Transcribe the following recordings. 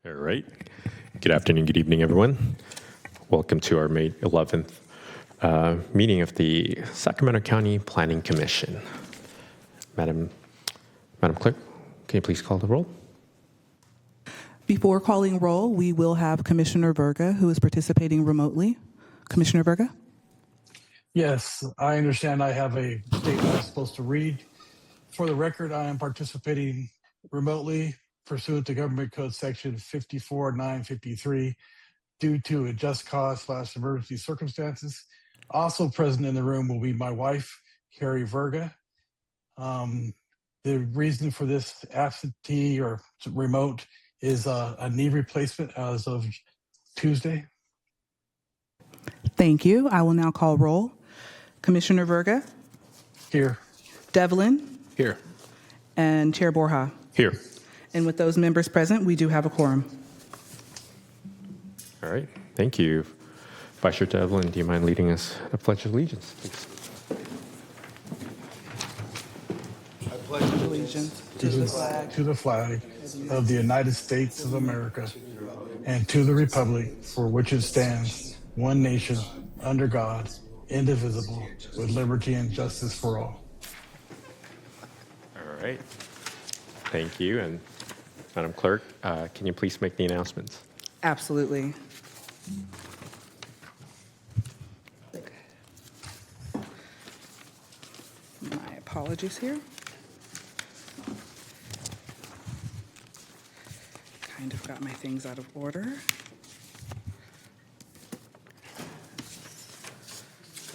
All right. Good afternoon, good evening, everyone. Welcome to our May 11th meeting of the Sacramento County Planning Commission. Madam Clerk, can you please call the roll? Before calling roll, we will have Commissioner Verga, who is participating remotely. Commissioner Verga? Yes, I understand I have a statement I'm supposed to read. For the record, I am participating remotely pursuant to Government Code Section 54953 due to a just cause / emergency circumstances. Also present in the room will be my wife, Carrie Verga. The reason for this absentee or remote is a knee replacement as of Tuesday. Thank you. I will now call roll. Commissioner Verga? Here. Devlin? Here. And Chair Borja? Here. And with those members present, we do have a quorum. All right. Thank you. Vice Chair Devlin, do you mind leading us a Pledge of Allegiance, please? I pledge allegiance to the flag of the United States of America and to the republic for which it stands, one nation, under God, indivisible, with liberty and justice for all. All right. Thank you. And Madam Clerk, can you please make the announcements? Absolutely. My apologies here. Kind of got my things out of order.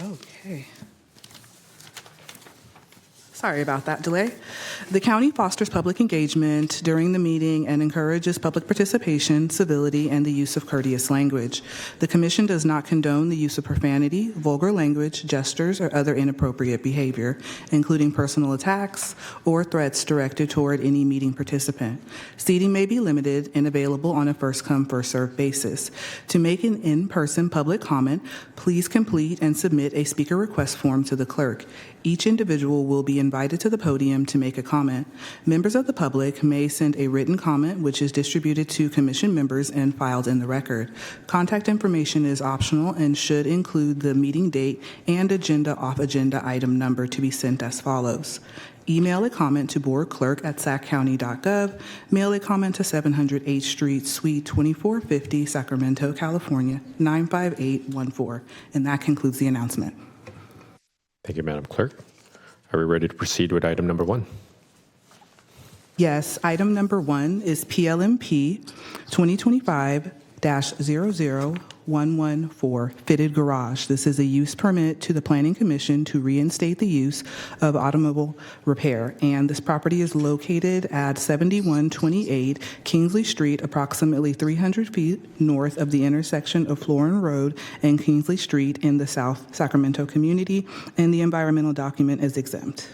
Okay. Sorry about that delay. The county fosters public engagement during the meeting and encourages public participation, civility, and the use of courteous language. The commission does not condone the use of profanity, vulgar language, gestures, or other inappropriate behavior, including personal attacks or threats directed toward any meeting participant. Seating may be limited and available on a first-come, first-served basis. To make an in-person public comment, please complete and submit a speaker request form to the clerk. Each individual will be invited to the podium to make a comment. Members of the public may send a written comment, which is distributed to commission members and filed in the record. Contact information is optional and should include the meeting date and agenda off-agenda item number to be sent as follows. Email a comment to boardclerk@saccounty.gov. Mail a comment to 700 H Street, Suite 2450, Sacramento, California, 95814. And that concludes the announcement. Thank you, Madam Clerk. Are we ready to proceed with item number 1? Yes, item number 1 is PLMP 2025-00114, fitted garage. This is a use permit to the Planning Commission to reinstate the use of automobile repair. And this property is located at 7128 Kingsley Street, approximately 300 feet north of the intersection of Florin Road and Kingsley Street in the South Sacramento community, and the environmental document is exempt.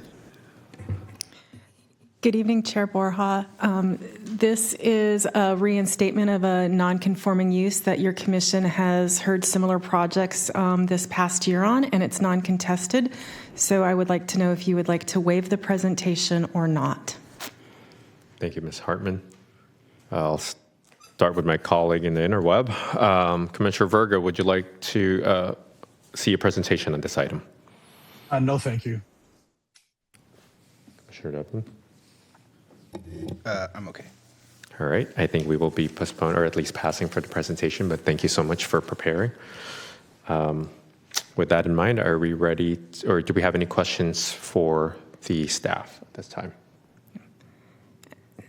Good evening, Chair Borja. This is a reinstatement of a non-conforming use that your commission has heard similar projects this past year on, and it's non-contested. So I would like to know if you would like to waive the presentation or not. Thank you, Ms. Hartman. I'll start with my colleague in the interweb. Commissioner Verga, would you like to see a presentation on this item? No, thank you. Commissioner Devlin? I'm okay. All right. I think we will be postponed or at least passing for the presentation, but thank you so much for preparing. With that in mind, are we ready or do we have any questions for the staff at this time?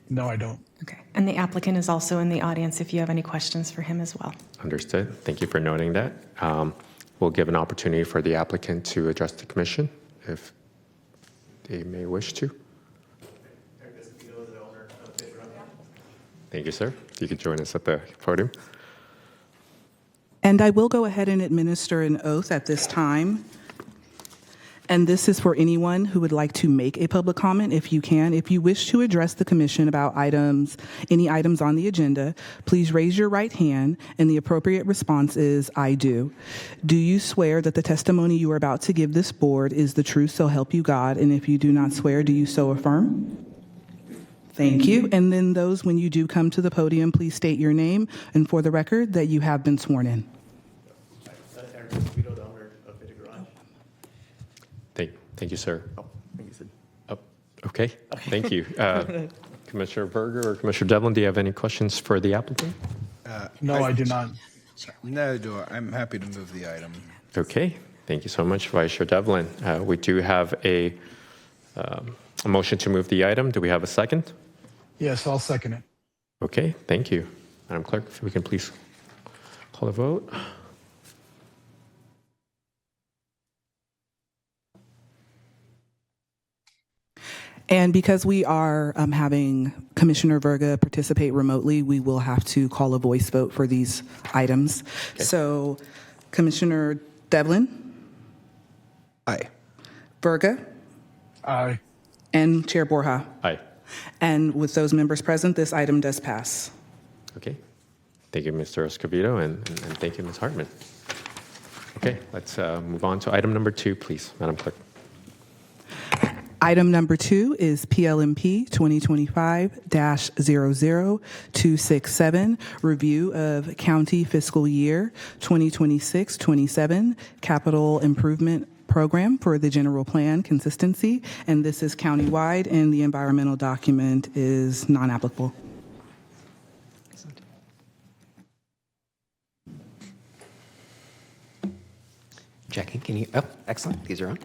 No, I don't. Okay. And the applicant is also in the audience if you have any questions for him as well. Understood. Thank you for noting that. We'll give an opportunity for the applicant to address the commission if they may wish to. Thank you, sir. If you could join us at the podium. And I will go ahead and administer an oath at this time. And this is for anyone who would like to make a public comment, if you can. If you wish to address the commission about any items on the agenda, please raise your right hand, and the appropriate response is, I do. Do you swear that the testimony you are about to give this board is the truth, so help you God? And if you do not swear, do you so affirm? Thank you. And then those, when you do come to the podium, please state your name and for the record that you have been sworn in. Thank you, sir. Oh, I think you said. Oh, okay. Thank you. Commissioner Berger or Commissioner Devlin, do you have any questions for the applicant? No, I do not. No, do I? I'm happy to move the item. Okay. Thank you so much, Vice Chair Devlin. We do have a motion to move the item. Do we have a second? Yes, I'll second it. Okay. Thank you. Madam Clerk, if we can please call the vote. And because we are having Commissioner Verga participate remotely, we will have to call a voice vote for these items. Okay. So, Commissioner Devlin, Aye. Verga, Aye. and Chair Borja. Aye. And with those members present, this item does pass. Okay. Thank you, Mr. Escobedo, and thank you, Ms. Hartman. Okay, let's move on to item number 2, please, Madam Clerk. Item number 2 is PLMP 2025-00267, review of county fiscal year 2026-27 Capital Improvement Program for the general plan consistency. And this is countywide, and the environmental document is non-applicable. Checking, can you, oh, excellent, these are on.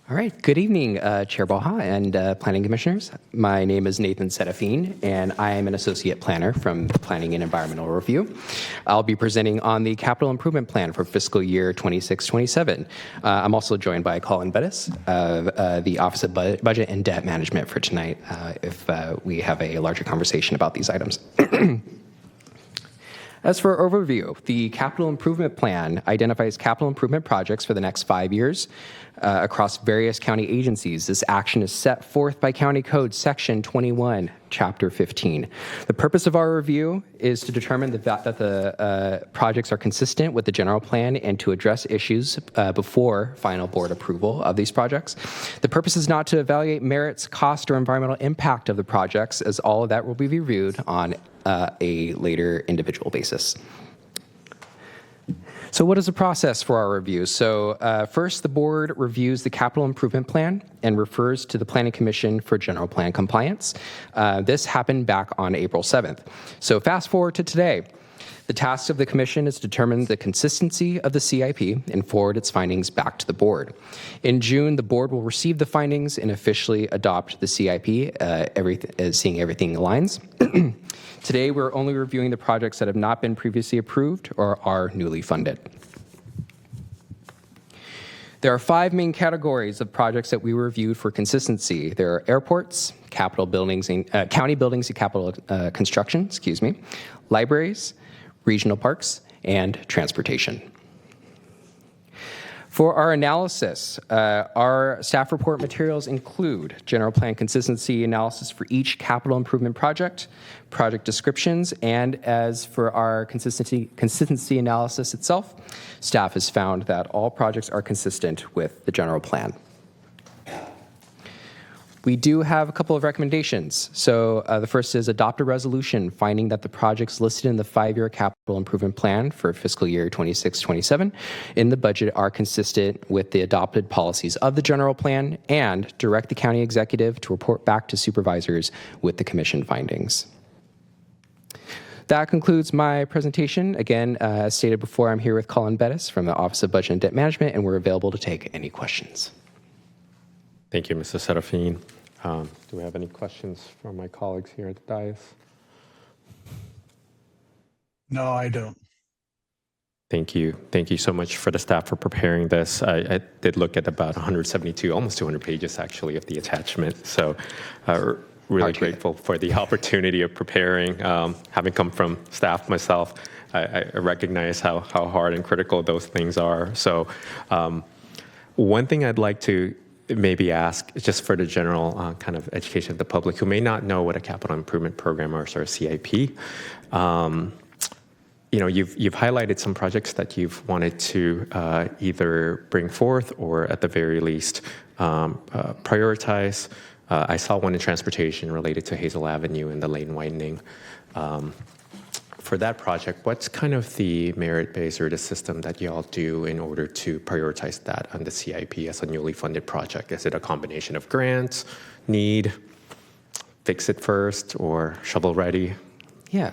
All right, good evening, Chair Baja and Planning Commissioners. My name is Nathan Serafine, and I am an Associate Planner from Planning and Environmental Review. I'll be presenting on the Capital Improvement Plan for fiscal year 26-27. I'm also joined by Colin Bettis of the Office of Budget and Debt Management for tonight, if we have a larger conversation about these items. As for overview, the Capital Improvement Plan identifies capital improvement projects for the next 5 years across various county agencies. This action is set forth by County Code Section 21, Chapter 15. The purpose of our review is to determine that the projects are consistent with the general plan and to address issues before final board approval of these projects. The purpose is not to evaluate merits, cost, or environmental impact of the projects, as all of that will be reviewed on a later individual basis. So what is the process for our review? So first, the board reviews the capital improvement plan and refers to the Planning Commission for general plan compliance. This happened back on April 7th. So fast forward to today. The task of the commission is to determine the consistency of the CIP and forward its findings back to the board. In June, the board will receive the findings and officially adopt the CIP, seeing everything aligns. Today, we're only reviewing the projects that have not been previously approved or are newly funded. There are 5 main categories of projects that we reviewed for consistency. There are airports, capital buildings, county buildings and capital construction, libraries, regional parks, and transportation. For our analysis, our staff report materials include general plan consistency analysis for each capital improvement project, project descriptions, and as for our consistency analysis itself, staff has found that all projects are consistent with the general plan. We do have a couple of recommendations. So the first is adopt a resolution finding that the projects listed in the 5-year capital improvement plan for fiscal year 26-27 in the budget are consistent with the adopted policies of the general plan, and direct the county executive to report back to supervisors with the commission findings. That concludes my presentation. Again, as stated before, I'm here with Colin Bettis from the Office of Budget and Debt Management, and we're available to take any questions. Thank you, Mr. Serafine. Do we have any questions from my colleagues here at the dais? No, I don't. Thank you. Thank you so much for the staff for preparing this. I did look at about 172, almost 200 pages actually of the attachment. So really grateful for the opportunity of preparing. Having come from staff myself, I recognize how hard and critical those things are. So one thing I'd like to maybe ask, just for the general kind of education of the public who may not know what a capital improvement program or CIP. You've highlighted some projects that you've wanted to either bring forth or at the very least prioritize. I saw one in transportation related to Hazel Avenue and the lane widening. For that project, what's kind of the merit base or the system that y'all do in order to prioritize that on the CIP as a newly funded project? Is it a combination of grants, need, fix it first, or shovel ready? Yeah.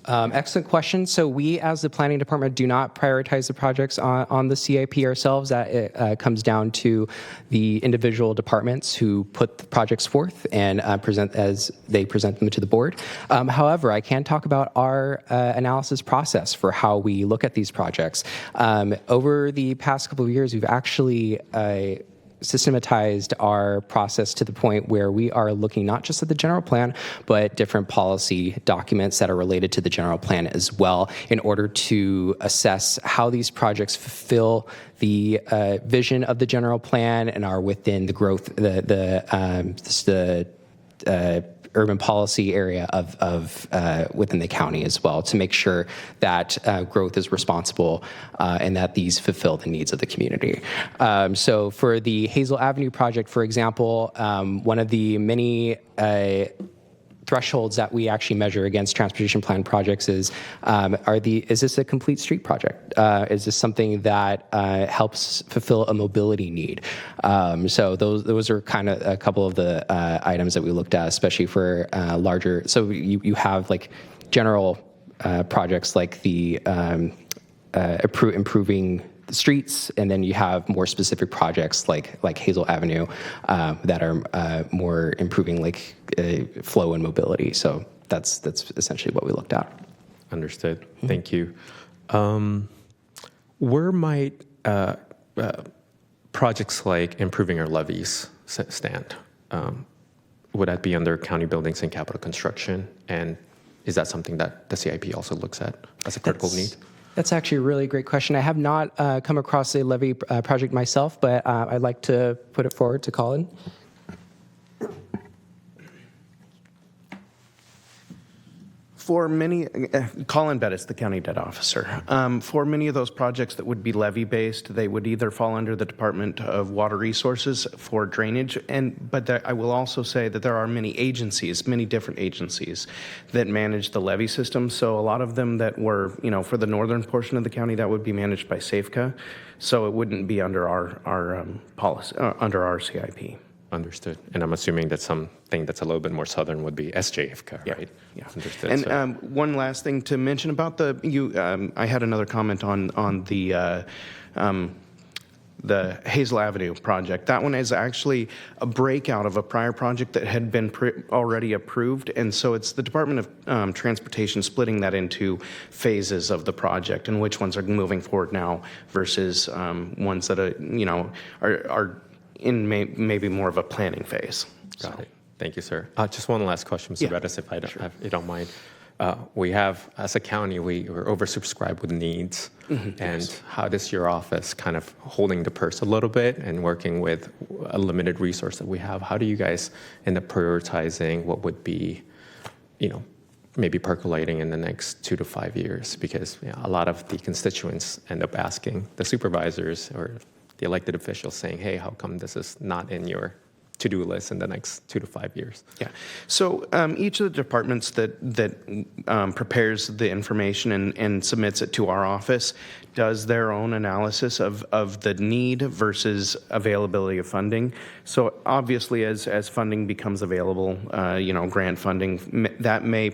Excellent question. So we, as the planning department, do not prioritize the projects on the CIP ourselves. That comes down to the individual departments who put the projects forth and present them to the board. However, I can talk about our analysis process for how we look at these projects. Over the past couple of years, we've actually systematized our process to the point where we are looking not just at the general plan, but different policy documents that are related to the general plan as well, in order to assess how these projects fulfill the vision of the general plan and are within the growth, the urban policy area of within the county as well, to make sure that growth is responsible and that these fulfill the needs of the community. So for the Hazel Avenue project, for example, one of the many thresholds that we actually measure against transportation plan projects is this a complete street project? Is this something that helps fulfill a mobility need? So those are kind of a couple of the items that we looked at, especially for larger. So you have like general projects like the improving the streets, and then you have more specific projects like Hazel Avenue that are more improving like flow and mobility. So that's essentially what we looked at. Understood. Thank you. Where might projects like improving our levees stand? Would that be under county buildings and capital construction? And is that something that the CIP also looks at as a critical need? That's actually a really great question. I have not come across a levee project myself, but I'd like to put it forward to Colin. For many, Colin Bettis, the county debt officer. For many of those projects that would be levy-based, they would either fall under the Department of Water Resources for drainage, but I will also say that there are many agencies, many different agencies that manage the levy system. So a lot of them that were, for the northern portion of the county, that would be managed by SAFCA. So it wouldn't be under our policy, under our CIP. Understood. And I'm assuming that something that's a little bit more southern would be SJFCA, right? Yeah. Understood. And one last thing to mention about I had another comment on the Hazel Avenue project. That one is actually a breakout of a prior project that had been already approved. And so it's the Department of Transportation splitting that into phases of the project and which ones are moving forward now versus ones that are in maybe more of a planning phase. Got it. Thank you, sir. Just one last question, Mr. Bettis, if you don't mind. We have, as a county, we're oversubscribed with needs. Mm-hmm. And yes. How does your office kind of holding the purse a little bit and working with a limited resource that we have? How do you guys end up prioritizing what would be, maybe percolating in the next 2 to 5 years? Because a lot of the constituents end up asking the supervisors or the elected officials saying, hey, how come this is not in your to-do list in the next 2 to 5 years? Yeah. So each of the departments that prepares the information and submits it to our office does their own analysis of the need versus availability of funding. So obviously, as funding becomes available, grant funding, that may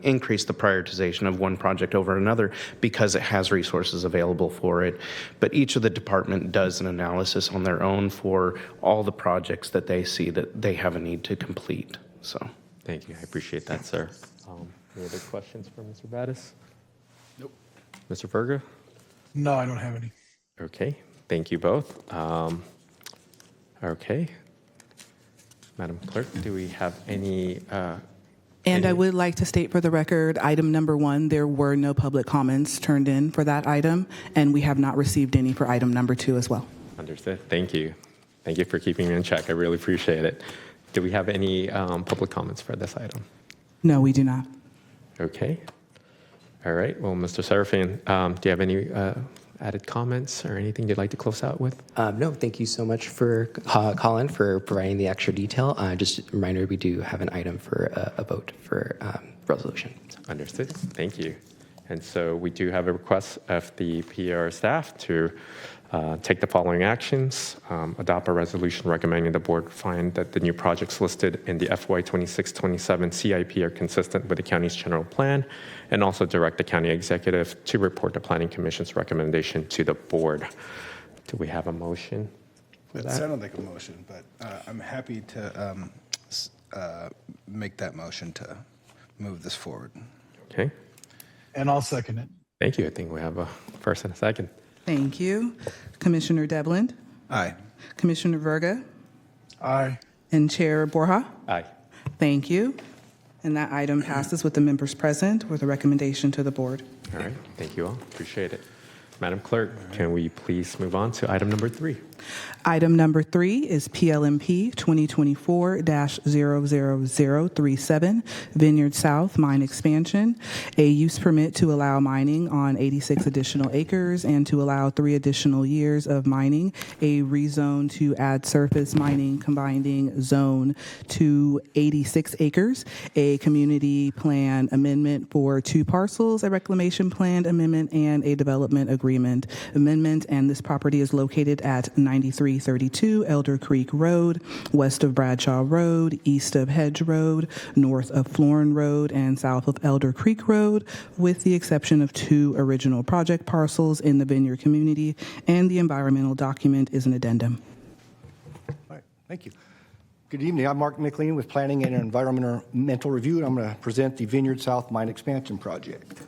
increase the prioritization of one project over another because it has resources available for it. But each of the department does an analysis on their own for all the projects that they see that they have a need to complete. So, thank you. I appreciate that, sir. Any other questions for Mr. Battis? Nope. Mr. Verga? No, I don't have any. Okay. Thank you both. Okay. Madam Clerk, do we have any? I would like to state for the record, item number 1, there were no public comments turned in for that item, and we have not received any for item number 2 as well. Understood. Thank you. Thank you for keeping me in check. I really appreciate it. Do we have any public comments for this item? No, we do not. Okay. All right. Well, Mr. Serafin, do you have any added comments or anything you'd like to close out with? No, thank you so much for Colin for providing the extra detail. Just a reminder, we do have an item for a vote for resolution. Understood. Thank you. And so we do have a request of the PR staff to take the following actions. Adopt a resolution recommending the board find that the new projects listed in the FY26-27 CIP are consistent with the county's general plan, and also direct the county executive to report the Planning Commission's recommendation to the board. Do we have a motion for It that? sounded like a motion, but I'm happy to make that motion to move this forward. Okay. And I'll second it. Thank you. I think we have a first and a second. Thank you. Commissioner Devlin, Aye. Commissioner Verga, Aye. and Chair Borja. Aye. Thank you. And that item passes with the members present with a recommendation to the board. All right. Thank you all. Appreciate it. Madam Clerk, can we please move on to item number 3? Item number 3 is PLMP 2024-00037, Vineyard South Mine Expansion, a use permit to allow mining on 86 additional acres and to allow 3 additional years of mining, a rezone to add surface mining combining zone to 86 acres, a community plan amendment for 2 parcels, a reclamation plan amendment, and a development agreement amendment. And this property is located at 9332 Elder Creek Road, west of Bradshaw Road, east of Hedge Road, north of Florin Road, and south of Elder Creek Road, with the exception of 2 original project parcels in the Vineyard community, and the environmental document is an addendum. All right, thank you. Good evening. I'm Mark McLean with Planning and Environmental Review, and I'm going to present the Vineyard South Mine Expansion Project.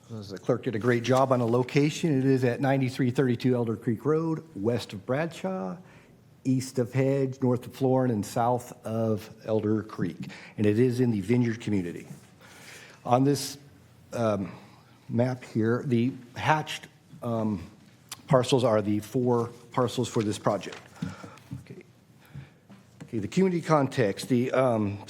The clerk did a great job on the location. It is at 9332 Elder Creek Road, west of Bradshaw, east of Hedge, north of Florin, and south of Elder Creek. And it is in the Vineyard community. On this map here, the hatched parcels are the 4 parcels for this project. Okay, the community context. The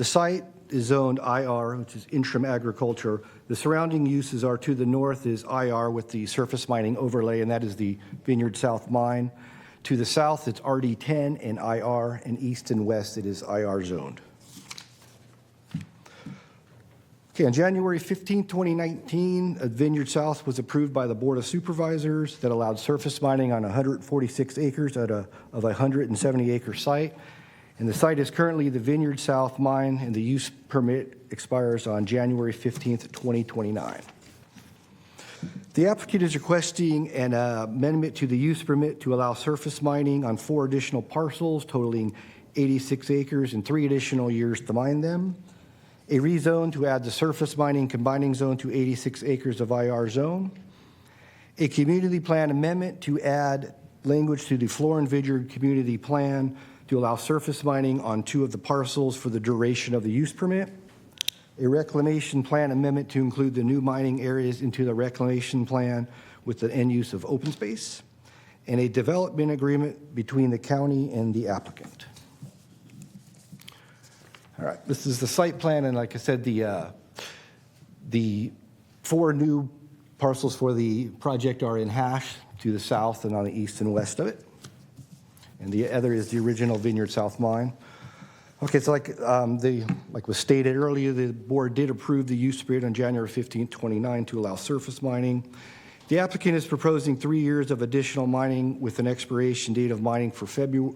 site is zoned IR, which is interim agriculture. The surrounding uses are to the north is IR with the surface mining overlay, and that is the Vineyard South Mine. To the south, it's RD10 and IR, and east and west, it is IR zoned. Okay, on January 15, 2019, Vineyard South was approved by the Board of Supervisors that allowed surface mining on 146 acres of a 170-acre site. And the site is currently the Vineyard South Mine, and the use permit expires on January 15th, 2029. The applicant is requesting an amendment to the use permit to allow surface mining on 4 additional parcels totaling 86 acres and 3 additional years to mine them, a rezone to add the surface mining combining zone to 86 acres of IR zone, a community plan amendment to add language to the Florin Vineyard community plan to allow surface mining on 2 of the parcels for the duration of the use permit, a reclamation plan amendment to include the new mining areas into the reclamation plan with the end use of open space, and a development agreement between the county and the applicant. All right, this is the site plan, and like I said, the 4 new parcels for the project are in hash to the south and on the east and west of it. And the other is the original Vineyard South Mine. Okay, so like was stated earlier, the board did approve the use permit on January 15, 2029 to allow surface mining. The applicant is proposing 3 years of additional mining with an expiration date of mining for January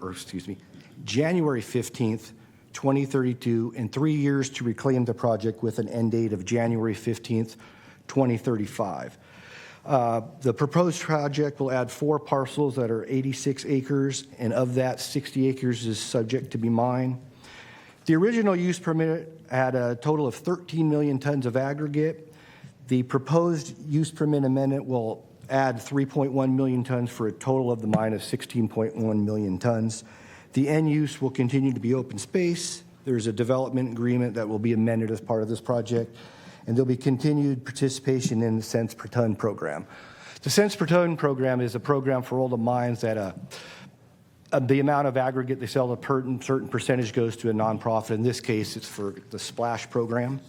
15th, 2032, and 3 years to reclaim the project with an end date of January 15th, 2035. The proposed project will add 4 parcels that are 86 acres, and of that, 60 acres is subject to be mined. The original use permit had a total of 13 million tons of aggregate. The proposed use permit amendment will add 3.1 million tons for a total of the mine of 16.1 million tons. The end use will continue to be open space. There's a development agreement that will be amended as part of this project, and there'll be continued participation in the cents per ton program. The cents per ton program is a program for all the mines that the amount of aggregate they sell, a certain percentage goes to a nonprofit. In this case, it's for the Splash program.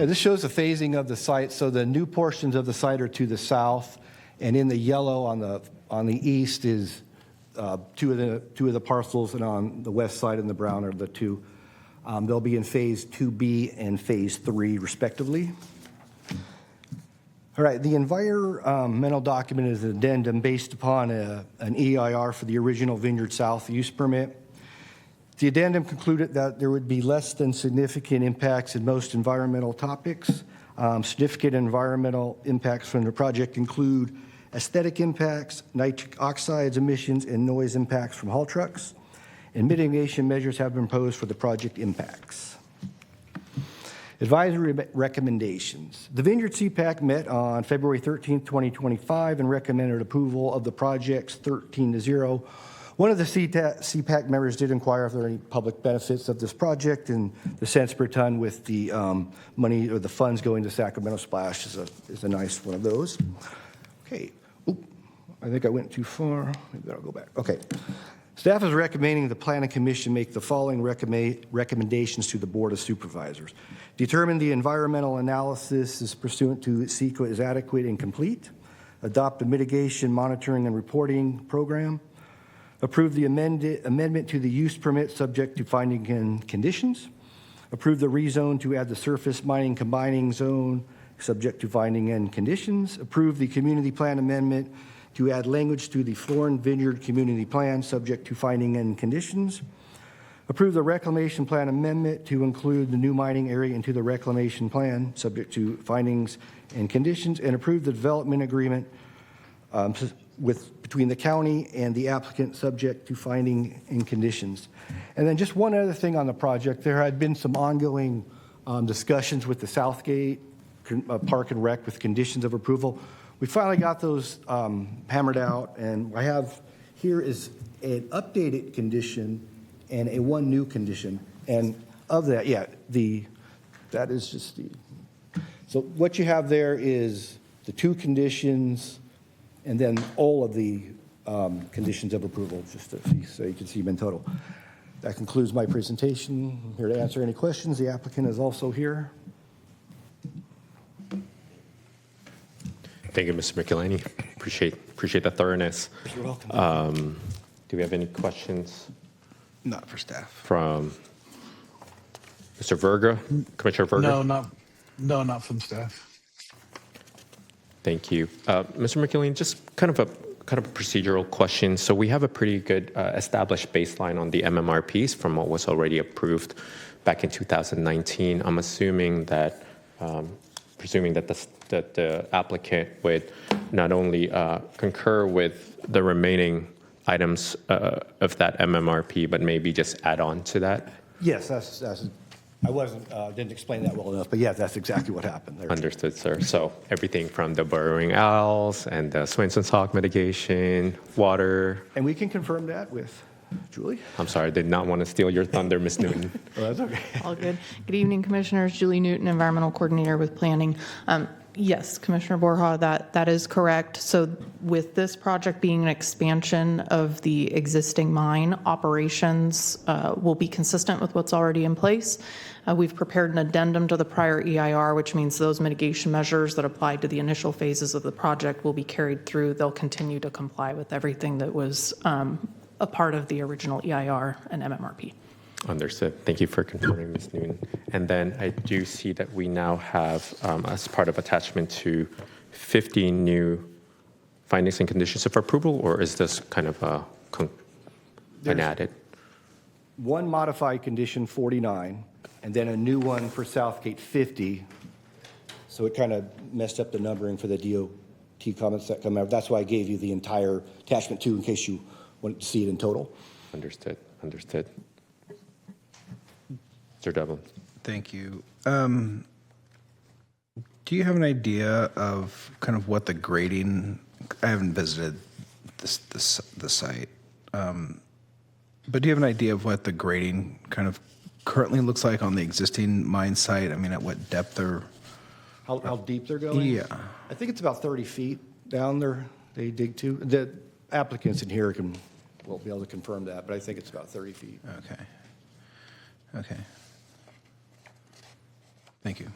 Yeah, this shows the phasing of the site. So the new portions of the site are to the south, and in the yellow on the east is two of the parcels, and on the west side in the brown are the two. They'll be in phase 2B and phase 3 respectively. All right, the environmental document is an addendum based upon an EIR for the original Vineyard South use permit. The addendum concluded that there would be less than significant impacts in most environmental topics. Significant environmental impacts from the project include aesthetic impacts, nitric oxides emissions, and noise impacts from haul trucks. And mitigation measures have been proposed for the project impacts. Advisory recommendations. The Vineyard CPAC met on February 13th, 2025, and recommended approval of the projects 13-0. One of the CPAC members did inquire if there are any public benefits of this project, and the cents per ton with the money or the funds going to Sacramento Splash is a nice one of those. Okay. Oop, I think I went too far. Maybe I'll go back. Okay. Staff is recommending the Planning Commission make the following recommendations to the Board of Supervisors. Determine the environmental analysis is pursuant to CEQA is adequate and complete. Adopt a mitigation monitoring and reporting program. Approve the amendment to the use permit subject to finding and conditions. Approve the rezone to add the surface mining combining zone subject to finding and conditions. Approve the community plan amendment to add language to the Florin Vineyard Community Plan subject to finding and conditions. Approve the reclamation plan amendment to include the new mining area into the reclamation plan subject to findings and conditions. And approve the development agreement between the county and the applicant subject to finding and conditions. And then just one other thing on the project. There had been some ongoing discussions with the Southgate Park and Rec with conditions of approval. We finally got those hammered out, and I have here is an updated condition and one new condition. And of that, that is just the, so what you have there is the two conditions and then all of the conditions of approval, just to see, so you can see them in total. That concludes my presentation. I'm here to answer any questions. The applicant is also here. Thank you, Mr. Michelini. Appreciate the thoroughness. You're welcome. Do we have any questions Not for staff. from Mr. Verga, Commissioner Verga? No, not from staff. Thank you. Mr. McKilleen, just kind of a procedural question. So we have a pretty good established baseline on the MMRPs from what was already approved back in 2019. I'm assuming that, presuming that the applicant would not only concur with the remaining items of that MMRP, but maybe just add on to that? Yes, that's I didn't explain that well enough, but yeah, that's exactly what happened there. Understood, sir. So everything from the burrowing owls and the Swainson's hawk mitigation, water. And we can confirm that with Julie. I'm sorry, I did not want to steal your thunder, Ms. Newton. Oh, that's okay. All good. Good evening, Commissioners. Julie Newton, Environmental Coordinator with Planning. Yes, Commissioner Borja, that is correct. So with this project being an expansion of the existing mine, operations will be consistent with what's already in place. We've prepared an addendum to the prior EIR, which means those mitigation measures that applied to the initial phases of the project will be carried through. They'll continue to comply with everything that was a part of the original EIR and MMRP. Understood. Thank you for confirming, Ms. Newton. And then I do see that we now have, as part of attachment to 50 new findings and conditions of approval, or is this kind of an added? One modified condition 49, and then a new one for Southgate 50. So it kind of messed up the numbering for the DOT comments that come out. That's why I gave you the entire attachment 2 in case you wanted to see it in total. Understood. Mr. Devlin. Thank you. Do you have an idea of kind of what the grading? I haven't visited the site, but do you have an idea of what the grading kind of currently looks like on the existing mine site? I mean, at what depth they're? How deep they're going? Yeah. I think it's about 30 feet down there they dig to. The applicants in here will be able to confirm that, but I think it's about 30 feet. Okay. Thank you.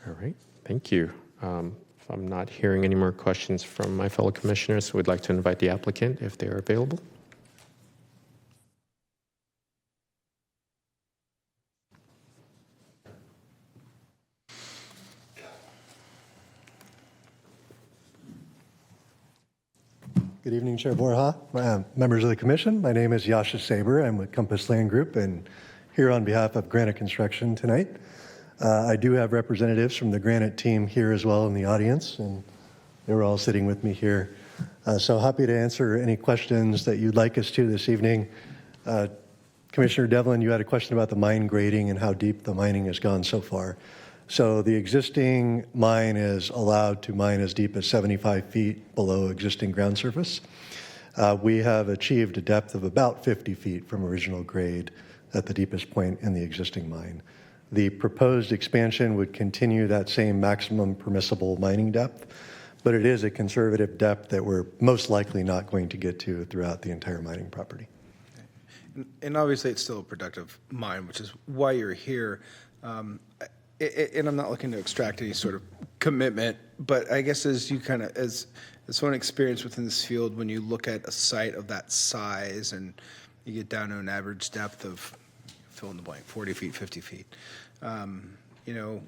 All right, thank you. If I'm not hearing any more questions from my fellow commissioners, we'd like to invite the applicant if they are available. Good evening, Chair Borja, members of the commission. My name is Yasha Saber. I'm with Compass Land Group and here on behalf of Granite Construction tonight. I do have representatives from the Granite team here as well in the audience, and they were all sitting with me here. So happy to answer any questions that you'd like us to this evening. Commissioner Devlin, you had a question about the mine grading and how deep the mining has gone so far. So the existing mine is allowed to mine as deep as 75 feet below existing ground surface. We have achieved a depth of about 50 feet from original grade at the deepest point in the existing mine. The proposed expansion would continue that same maximum permissible mining depth, but it is a conservative depth that we're most likely not going to get to throughout the entire mining property. And obviously, it's still a productive mine, which is why you're here. And I'm not looking to extract any sort of commitment, but I guess as you kind of, as someone experienced within this field, when you look at a site of that size and you get down to an average depth of, fill in the blank, 40 feet, 50 feet, you know,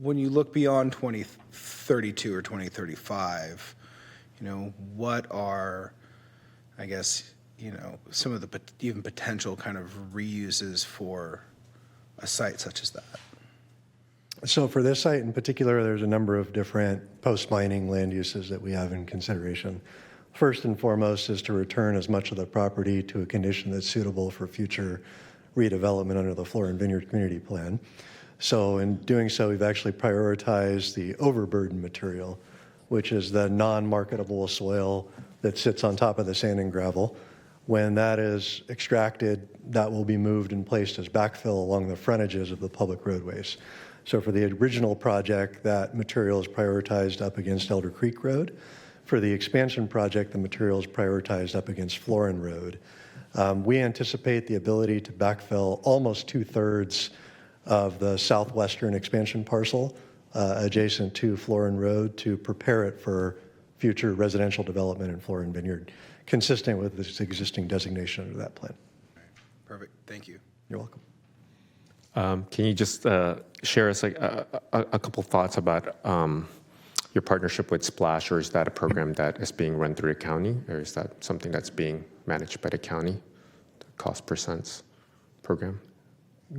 when you look beyond 2032 or 2035, you know, what are, I guess, you know, some of the even potential kind of reuses for a site such as that? So for this site in particular, there's a number of different post-mining land uses that we have in consideration. First and foremost is to return as much of the property to a condition that's suitable for future redevelopment under the Flora and Vineyard Community Plan. So in doing so, we've actually prioritized the overburden material, which is the non-marketable soil that sits on top of the sand and gravel. When that is extracted, that will be moved and placed as backfill along the frontages of the public roadways. So for the original project, that material is prioritized up against Elder Creek Road. For the expansion project, the material is prioritized up against Florin Road. We anticipate the ability to backfill almost 2/3 of the southwestern expansion parcel adjacent to Florin Road to prepare it for future residential development in Florin Vineyard, consistent with this existing designation under that plan. Perfect. Thank you. You're welcome. Can you just share us a couple thoughts about your partnership with Splash, or is that a program that is being run through the county, or is that something that's being managed by the county, the cost per cents program?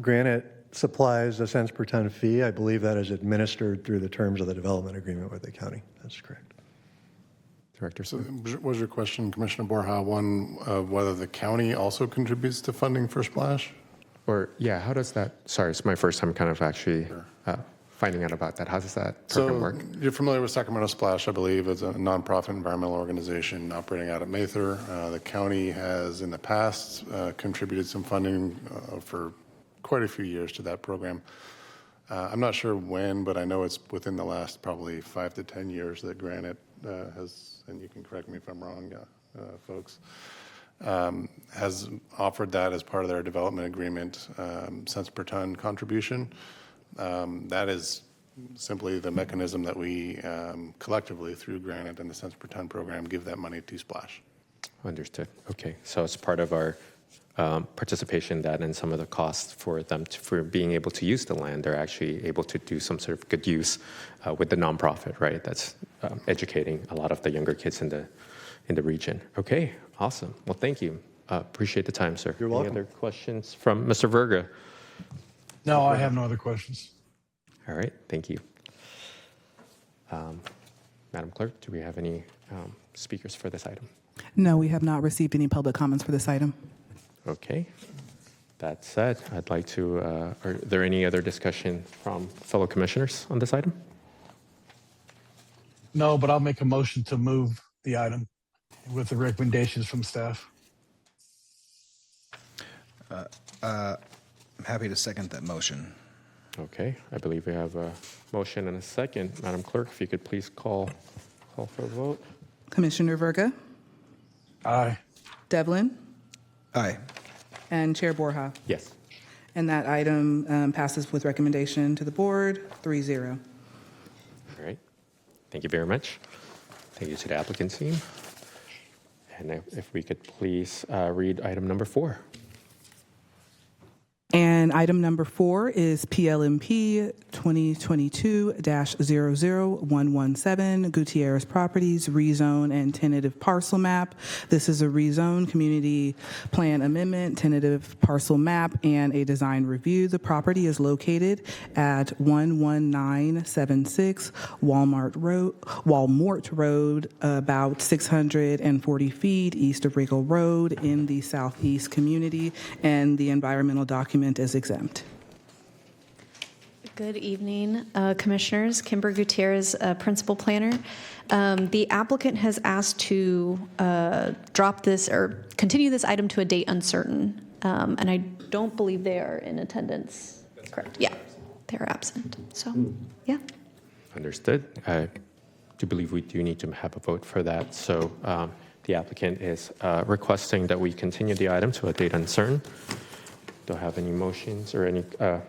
Granite supplies a cents per ton fee. I believe that is administered through the terms of the development agreement with the county. That's correct. Director. So was your question, Commissioner Borja, one of whether the county also contributes to funding for Splash? Or, yeah, how does that, sorry, it's my first time kind of actually finding out about that. How does that program work? You're familiar with Sacramento Splash, I believe. It's a nonprofit environmental organization operating out of Mather. The county has in the past contributed some funding for quite a few years to that program. I'm not sure when, but I know it's within the last probably 5 to 10 years that Granite has, and you can correct me if I'm wrong, folks, has offered that as part of their development agreement, cents per ton contribution. That is simply the mechanism that we collectively through Granite and the cents per ton program give that money to Splash. Understood. Okay, so it's part of our participation that and some of the costs for them for being able to use the land, they're actually able to do some sort of good use with the nonprofit, right? That's educating a lot of the younger kids in the region. Okay, awesome. Well, thank you. Appreciate the time, sir. You're welcome. Any other questions from Mr. Verga? No, I have no other questions. All right, thank you. Madam Clerk, do we have any speakers for this item? No, we have not received any public comments for this item. Okay. That said, I'd like to, are there any other discussion from fellow commissioners on this item? No, but I'll make a motion to move the item with the recommendations from staff. I'm happy to second that motion. Okay, I believe we have a motion and a second. Madam Clerk, if you could please call for a vote. Commissioner Verga, Aye. Devlin, Aye. and Chair Borja. Yes. And that item passes with recommendation to the board, 3-0. All right. Thank you very much. Thank you to the applicant team. And if we could please read item number 4. And item number 4 is PLMP 2022-00117, Gutierrez Properties, rezone and tentative parcel map. This is a rezone community plan amendment, tentative parcel map, and a design review. The property is located at 11976 Walmart Road, about 640 feet east of Regal Road in the southeast community, and the environmental document is exempt. Good evening, Commissioners. Kimber Gutierrez, Principal Planner. The applicant has asked to drop this or continue this item to a date uncertain, and I don't believe they are in attendance. That's correct. Yeah, they're absent. So, yeah. Understood. I do believe we do need to have a vote for that. So the applicant is requesting that we continue the item to a date uncertain. Do I have any motions or any, well,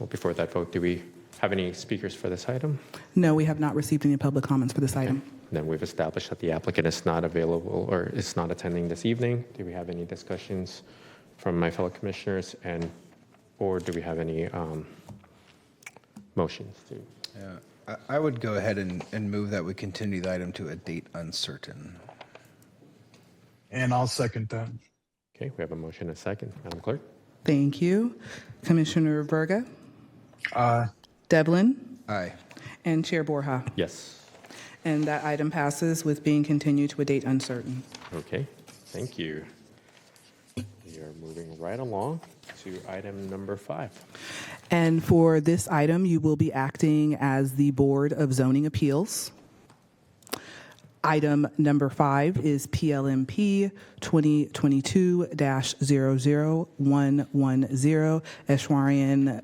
before that vote, do we have any speakers for this item? No, we have not received any public comments for this item. Then we've established that the applicant is not available or is not attending this evening. Do we have any discussions from my fellow commissioners, and or do we have any motions? Yeah, I would go ahead and move that we continue the item to a date uncertain. And I'll second that. Okay, we have a motion and a second. Madam Clerk? Thank you. Commissioner Verga, Aye. Devlin, Aye. and Chair Borja. Yes. And that item passes with being continued to a date uncertain. Okay, thank you. We are moving right along to item number 5. And for this item, you will be acting as the Board of Zoning Appeals. Item number 5 is PLMP 2022-00110 Eschwarian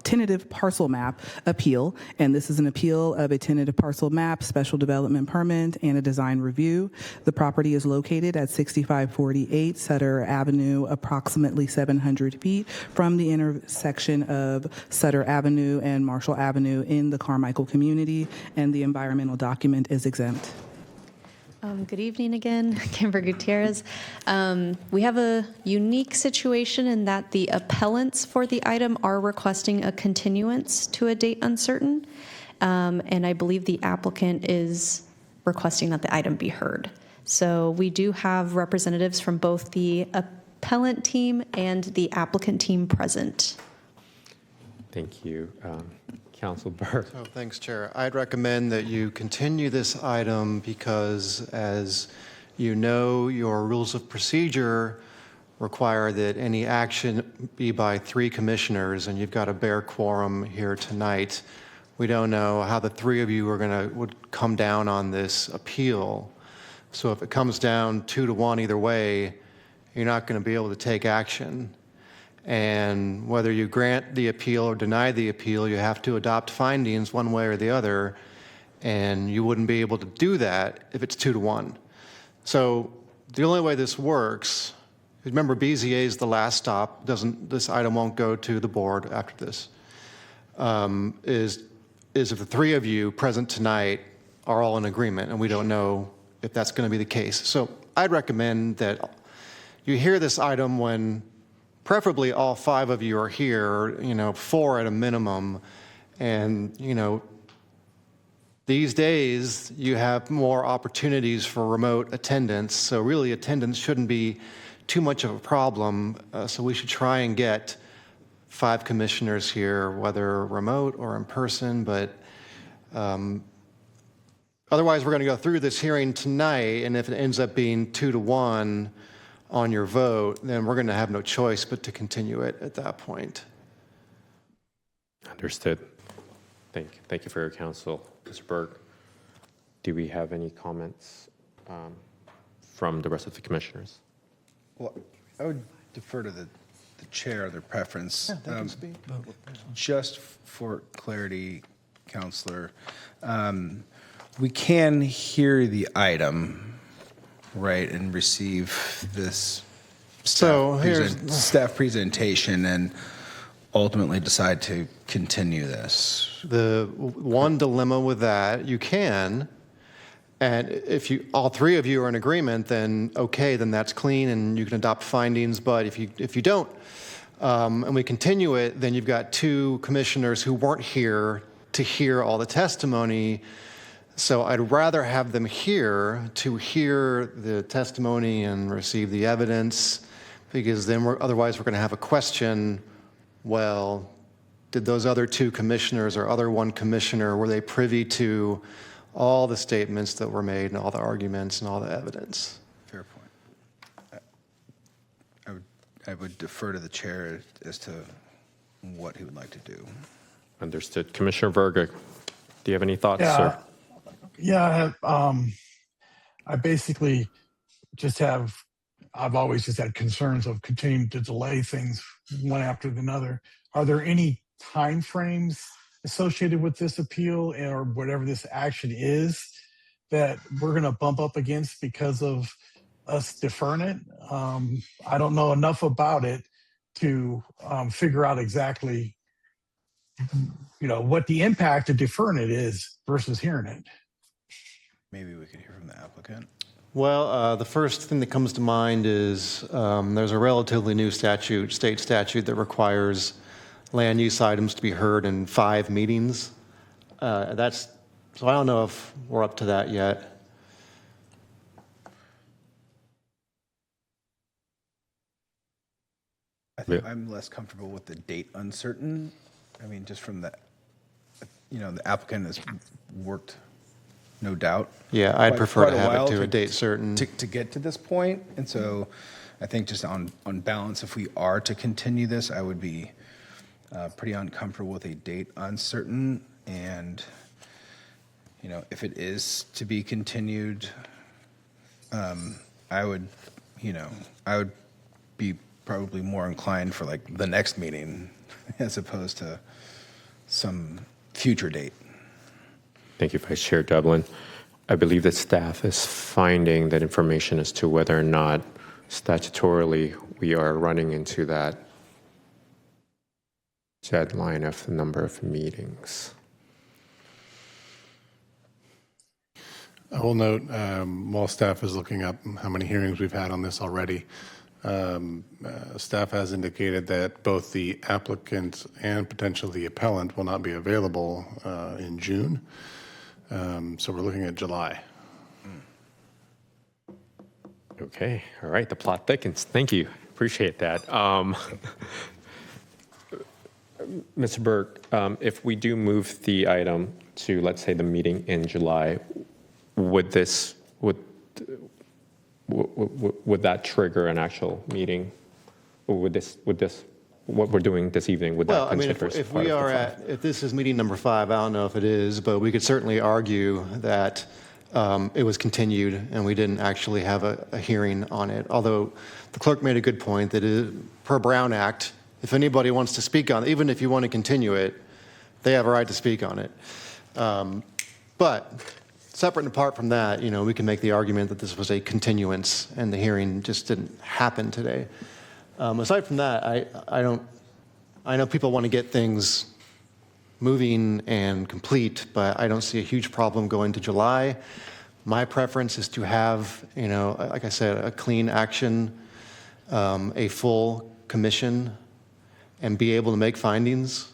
Tentative Parcel Map Appeal. And this is an appeal of a tentative parcel map, special development permit, and a design review. The property is located at 6548 Sutter Avenue, approximately 700 feet from the intersection of Sutter Avenue and Marshall Avenue in the Carmichael community, and the environmental document is exempt. Good evening again, Kimber Gutierrez. We have a unique situation in that the appellants for the item are requesting a continuance to a date uncertain, and I believe the applicant is requesting that the item be heard. So we do have representatives from both the appellant team and the applicant team present. Thank you. Council Burke. Oh, thanks, Chair. I'd recommend that you continue this item because, as you know, your rules of procedure require that any action be by 3 commissioners, and you've got a bare quorum here tonight. We don't know how the 3 of you would come down on this appeal. So if it comes down 2-1 either way, you're not going to be able to take action. And whether you grant the appeal or deny the appeal, you have to adopt findings one way or the other, and you wouldn't be able to do that if it's 2-1. So the only way this works, remember BZA is the last stop, this item won't go to the board after this, is if the 3 of you present tonight are all in agreement, and we don't know if that's going to be the case. So I'd recommend that you hear this item when preferably all 5 of you are here, 4 at a minimum. And, these days you have more opportunities for remote attendance. So really attendance shouldn't be too much of a problem. So we should try and get 5 commissioners here, whether remote or in person. But otherwise we're going to go through this hearing tonight. And if it ends up being 2-1, on your vote, then we're going to have no choice but to continue it at that point. Understood. Thank you for your counsel, Mr. Berg. Do we have any comments from the rest of the commissioners? Well, I would defer to the chair, their preference. Yeah, they can speak. Just for clarity, Counselor, we can hear the item, right, and receive this staff presentation and ultimately decide to continue this? The one dilemma with that, you can, and if all three of you are in agreement, then okay, then that's clean and you can adopt findings. But if you don't, and we continue it, then you've got two commissioners who weren't here to hear all the testimony. So I'd rather have them here to hear the testimony and receive the evidence, because then otherwise we're going to have a question. Well, did those other two commissioners or other one commissioner, were they privy to all the statements that were made and all the arguments and all the evidence? Fair point. I would defer to the chair as to what he would like to do. Understood. Commissioner Verga, do you have any thoughts, sir? Yeah, I basically I've always just had concerns of continuing to delay things one after another. Are there any time frames associated with this appeal or whatever this action is that we're going to bump up against because of us deferring it? I don't know enough about it to figure out exactly, what the impact of deferring it is versus hearing it. Maybe we could hear from the applicant. Well, the first thing that comes to mind is there's a relatively new state statute that requires land use items to be heard in 5 meetings. So I don't know if we're up to that yet. I think I'm less comfortable with the date uncertain. I mean, just from the applicant has worked, no doubt. Yeah, I'd prefer to have it to a date certain. To get to this point. And so I think just on balance, if we are to continue this, I would be pretty uncomfortable with a date uncertain. And, if it is to be continued, I would be probably more inclined for like the next meeting as opposed to some future date. Thank you, Vice Chair Dublin. I believe that staff is finding that information as to whether or not statutorily we are running into that deadline of the number of meetings. I will note, while staff is looking up how many hearings we've had on this already, staff has indicated that both the applicant and potentially the appellant will not be available in June. So we're looking at July. Okay, all right, the plot thickens. Thank you, appreciate that. Mr. Burke, if we do move the item to, let's say, the meeting in July, would that trigger an actual meeting? Or would this what we're doing this evening, would that consider if we are if this is meeting number 5, I don't know if it is, but we could certainly argue that it was continued and we didn't actually have a hearing on it. Although the clerk made a good point that per Brown Act, if anybody wants to speak on it, even if you want to continue it, they have a right to speak on it. But separate and apart from that, we can make the argument that this was a continuance and the hearing just didn't happen today. Aside from that, I know people want to get things moving and complete, but I don't see a huge problem going to July. My preference is to have, like I said, a clean action, a full commission, and be able to make findings.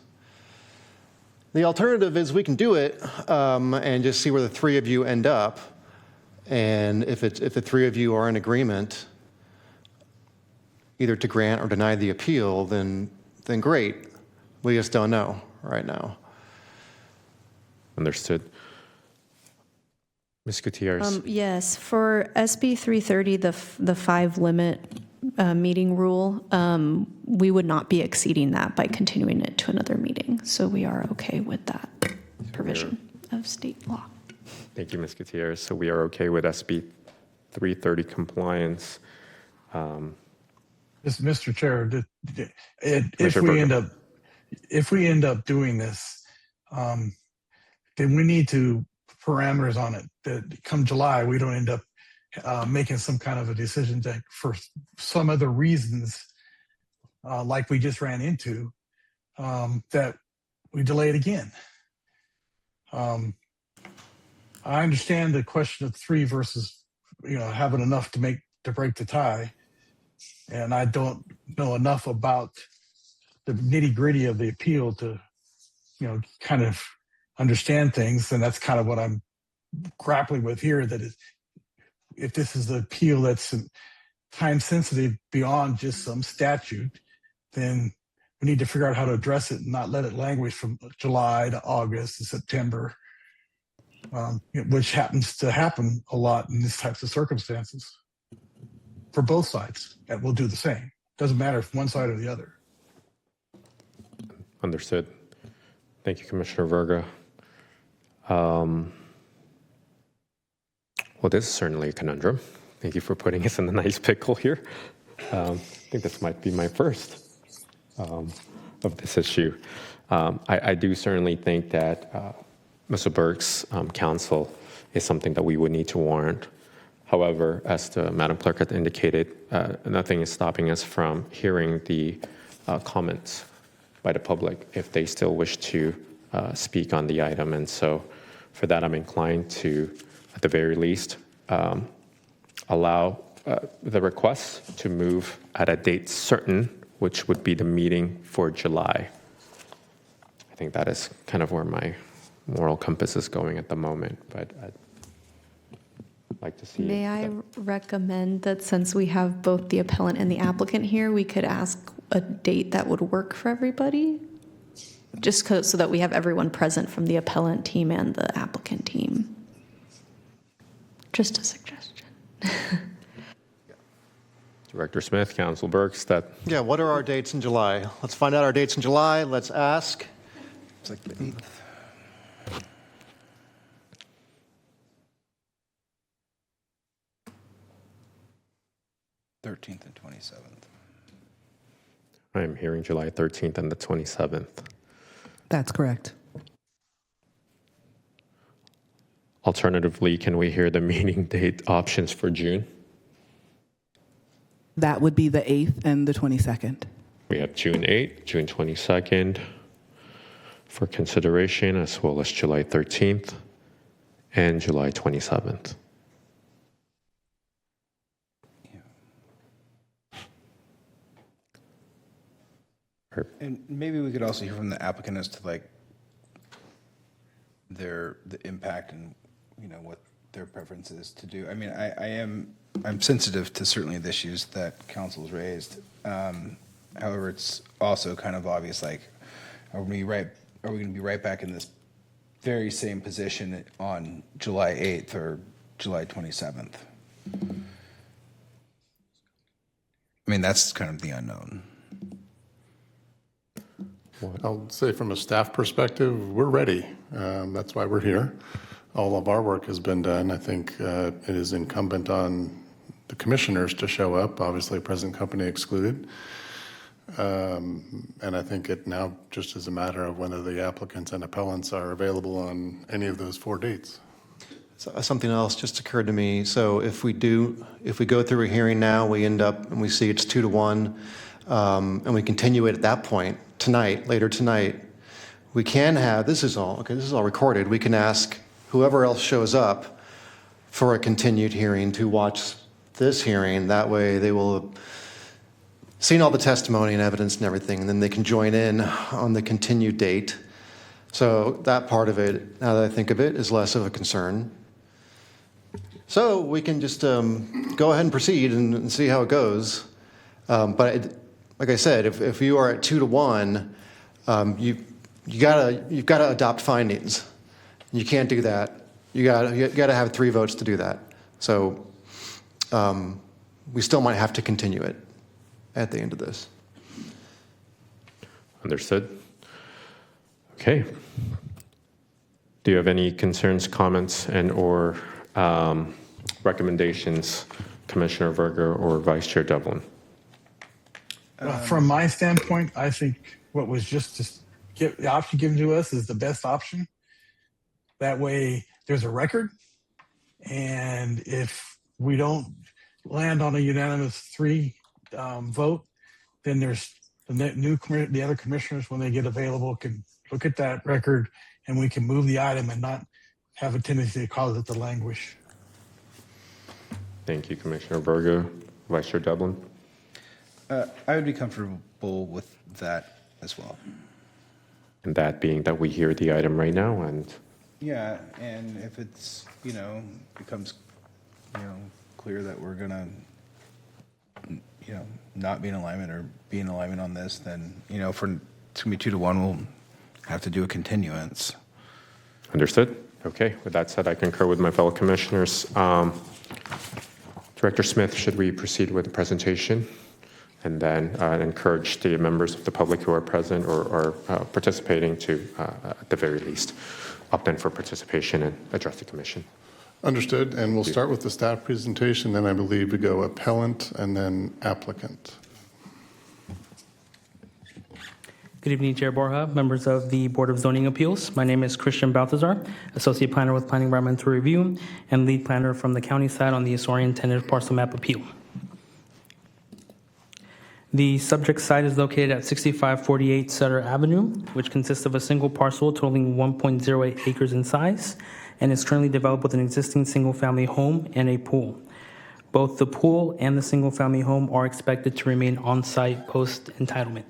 The alternative is we can do it and just see where the 3 of you end up. And if the 3 of you are in agreement, either to grant or deny the appeal, then great. We just don't know right now. Understood. Ms. Gutierrez. Yes, for SB 330, the 5 limit meeting rule, we would not be exceeding that by continuing it to another meeting. So we are okay with that provision of state law. Thank you, Ms. Gutierrez. So we are okay with SB 330 compliance. Mr. Chair, if we end up doing this, then we need to parameters on it that come July we don't end up making some kind of a decision that for some other reasons, like we just ran into, that we delay it again. I understand the question of 3 versus, having enough to break the tie. And I don't know enough about the nitty gritty of the appeal to, kind of understand things. And that's kind of what I'm grappling with here, that if this is an appeal that's time sensitive beyond just some statute, then we need to figure out how to address it and not let it languish from July to August to September, which happens to happen a lot in these types of circumstances for both sides. And we'll do the same. Doesn't matter if one side or the other. Understood. Thank you, Commissioner Verga. Well, this is certainly a conundrum. Thank you for putting us in a nice pickle here. I think this might be my first of this issue. I do certainly think that Mr. Burke's counsel is something that we would need to warrant. However, as the Madam Clerk had indicated, nothing is stopping us from hearing the comments by the public if they still wish to speak on the item. And so for that, I'm inclined to, at the very least, allow the request to move at a date certain, which would be the meeting for July. I think that is kind of where my moral compass is going at the moment, but I'd like to see. May I recommend that since we have both the appellant and the applicant here, we could ask a date that would work for everybody? Just so that we have everyone present from the appellant team and the applicant team. Just a suggestion. Director Smith, Council Burks, Yeah, what are our dates in July? Let's find out our dates in July. Let's ask. It's like the 8th. 13th and 27th. I'm hearing July 13th and the 27th. That's correct. Alternatively, can we hear the meeting date options for June? That would be the 8th and the 22nd. We have June 8th, June 22nd for consideration, as well as July 13th and July 27th. And maybe we could also hear from the applicant as to like the impact and what their preference is to do. I mean, I'm sensitive to certainly the issues that council's raised. However, it's also kind of obvious, like, are we going to be right back in this very same position on July 8th or July 27th? I mean, that's kind of the unknown. I'll say from a staff perspective, we're ready. That's why we're here. All of our work has been done. I think it is incumbent on the commissioners to show up, obviously present company excluded. And I think it now just is a matter of whether the applicants and appellants are available on any of those 4 dates. So something else just occurred to me. So if we go through a hearing now, we end up and we see it's 2-1, and we continue it at that point later tonight, we can have, this is all recorded, we can ask whoever else shows up for a continued hearing to watch this hearing. That way they will have seen all the testimony and evidence and everything, and then they can join in on the continued date. So that part of it, now that I think of it, is less of a concern. So we can just go ahead and proceed and see how it goes. But like I said, if you are at 2-1, you've got to adopt findings. You can't do that. You got to have 3 votes to do that. So we still might have to continue it at the end of this. Understood. Okay. Do you have any concerns, comments, and/or recommendations, Commissioner Verga or Vice Chair Devlin? From my standpoint, I think what was just the option given to us is the best option. That way, there's a record, and if we don't land on a unanimous 3 vote, then there's the other commissioners, when they get available, can look at that record, and we can move the item and not have a tendency to cause it to languish. Thank you, Commissioner Virgo. Vice Chair Dublin. I would be comfortable with that as well. And that being that we hear the item right now, and Yeah, and if it's, becomes, clear that we're gonna, not be in alignment or be in alignment on this, then, for it's gonna be 2-1, we'll have to do a continuance. understood. Okay, with that said, I concur with my fellow commissioners. Director Smith, should we proceed with the presentation? And then encourage the members of the public who are present or participating to, at the very least, opt in for participation and address the commission. Understood, and we'll start with the staff presentation, then I believe we go appellant and then applicant. Good evening, Chair Borja, members of the Board of Zoning Appeals. My name is Christian Balthazar, Associate Planner with Planning Environmental Review and Lead Planner from the county side on the Asorian Tentative Parcel Map Appeal. The subject site is located at 6548 Sutter Avenue, which consists of a single parcel totaling 1.08 acres in size and is currently developed with an existing single-family home and a pool. Both the pool and the single-family home are expected to remain on-site post-entitlement.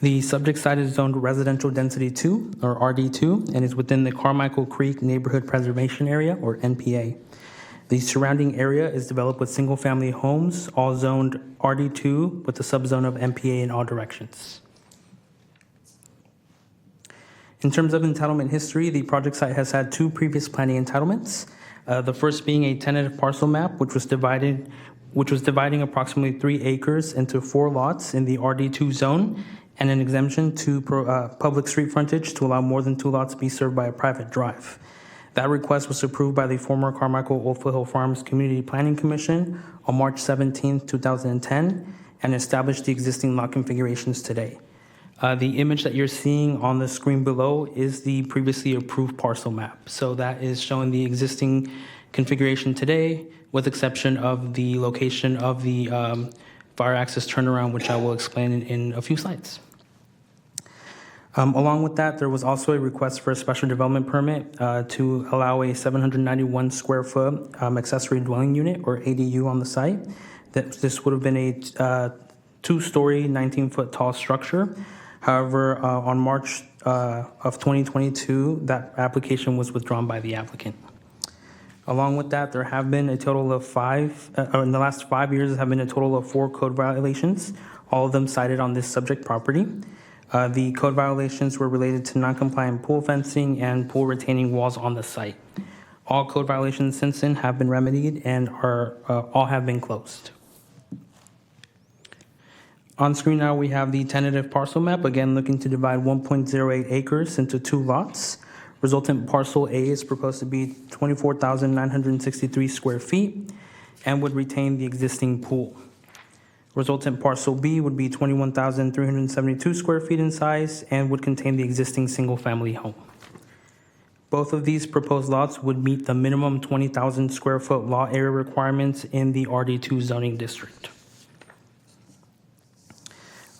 The subject site is zoned Residential Density 2, or RD2, and is within the Carmichael Creek Neighborhood Preservation Area, or NPA. The surrounding area is developed with single-family homes, all zoned RD2 with the subzone of MPA in all directions. In terms of entitlement history, the project site has had 2 previous planning entitlements. The first being a tentative parcel map, which was dividing approximately 3 acres into 4 lots in the RD2 zone, and an exemption to public street frontage to allow more than 2 lots to be served by a private drive. That request was approved by the former Carmichael Old Foothill Farms Community Planning Commission on March 17, 2010, and established the existing lot configurations today. The image that you're seeing on the screen below is the previously approved parcel map. So that is showing the existing configuration today, with exception of the location of the fire access turnaround, which I will explain in a few slides. Along with that, there was also a request for a special development permit to allow a 791 square foot accessory dwelling unit, or ADU, on the site. This would have been a 2-story, 19-foot tall structure. However, on March of 2022, that application was withdrawn by the applicant. Along with that, there have been a total of in the last 5 years, there have been a total of 4 code violations, all of them cited on this subject property. The code violations were related to non-compliant pool fencing and pool retaining walls on the site. All code violations since then have been remedied and all have been closed. On screen now, we have the tentative parcel map, again looking to divide 1.08 acres into 2 lots. Resultant parcel A is proposed to be 24,963 square feet and would retain the existing pool. Resultant parcel B would be 21,372 square feet in size and would contain the existing single-family home. Both of these proposed lots would meet the minimum 20,000 square foot lot area requirements in the RD2 zoning district.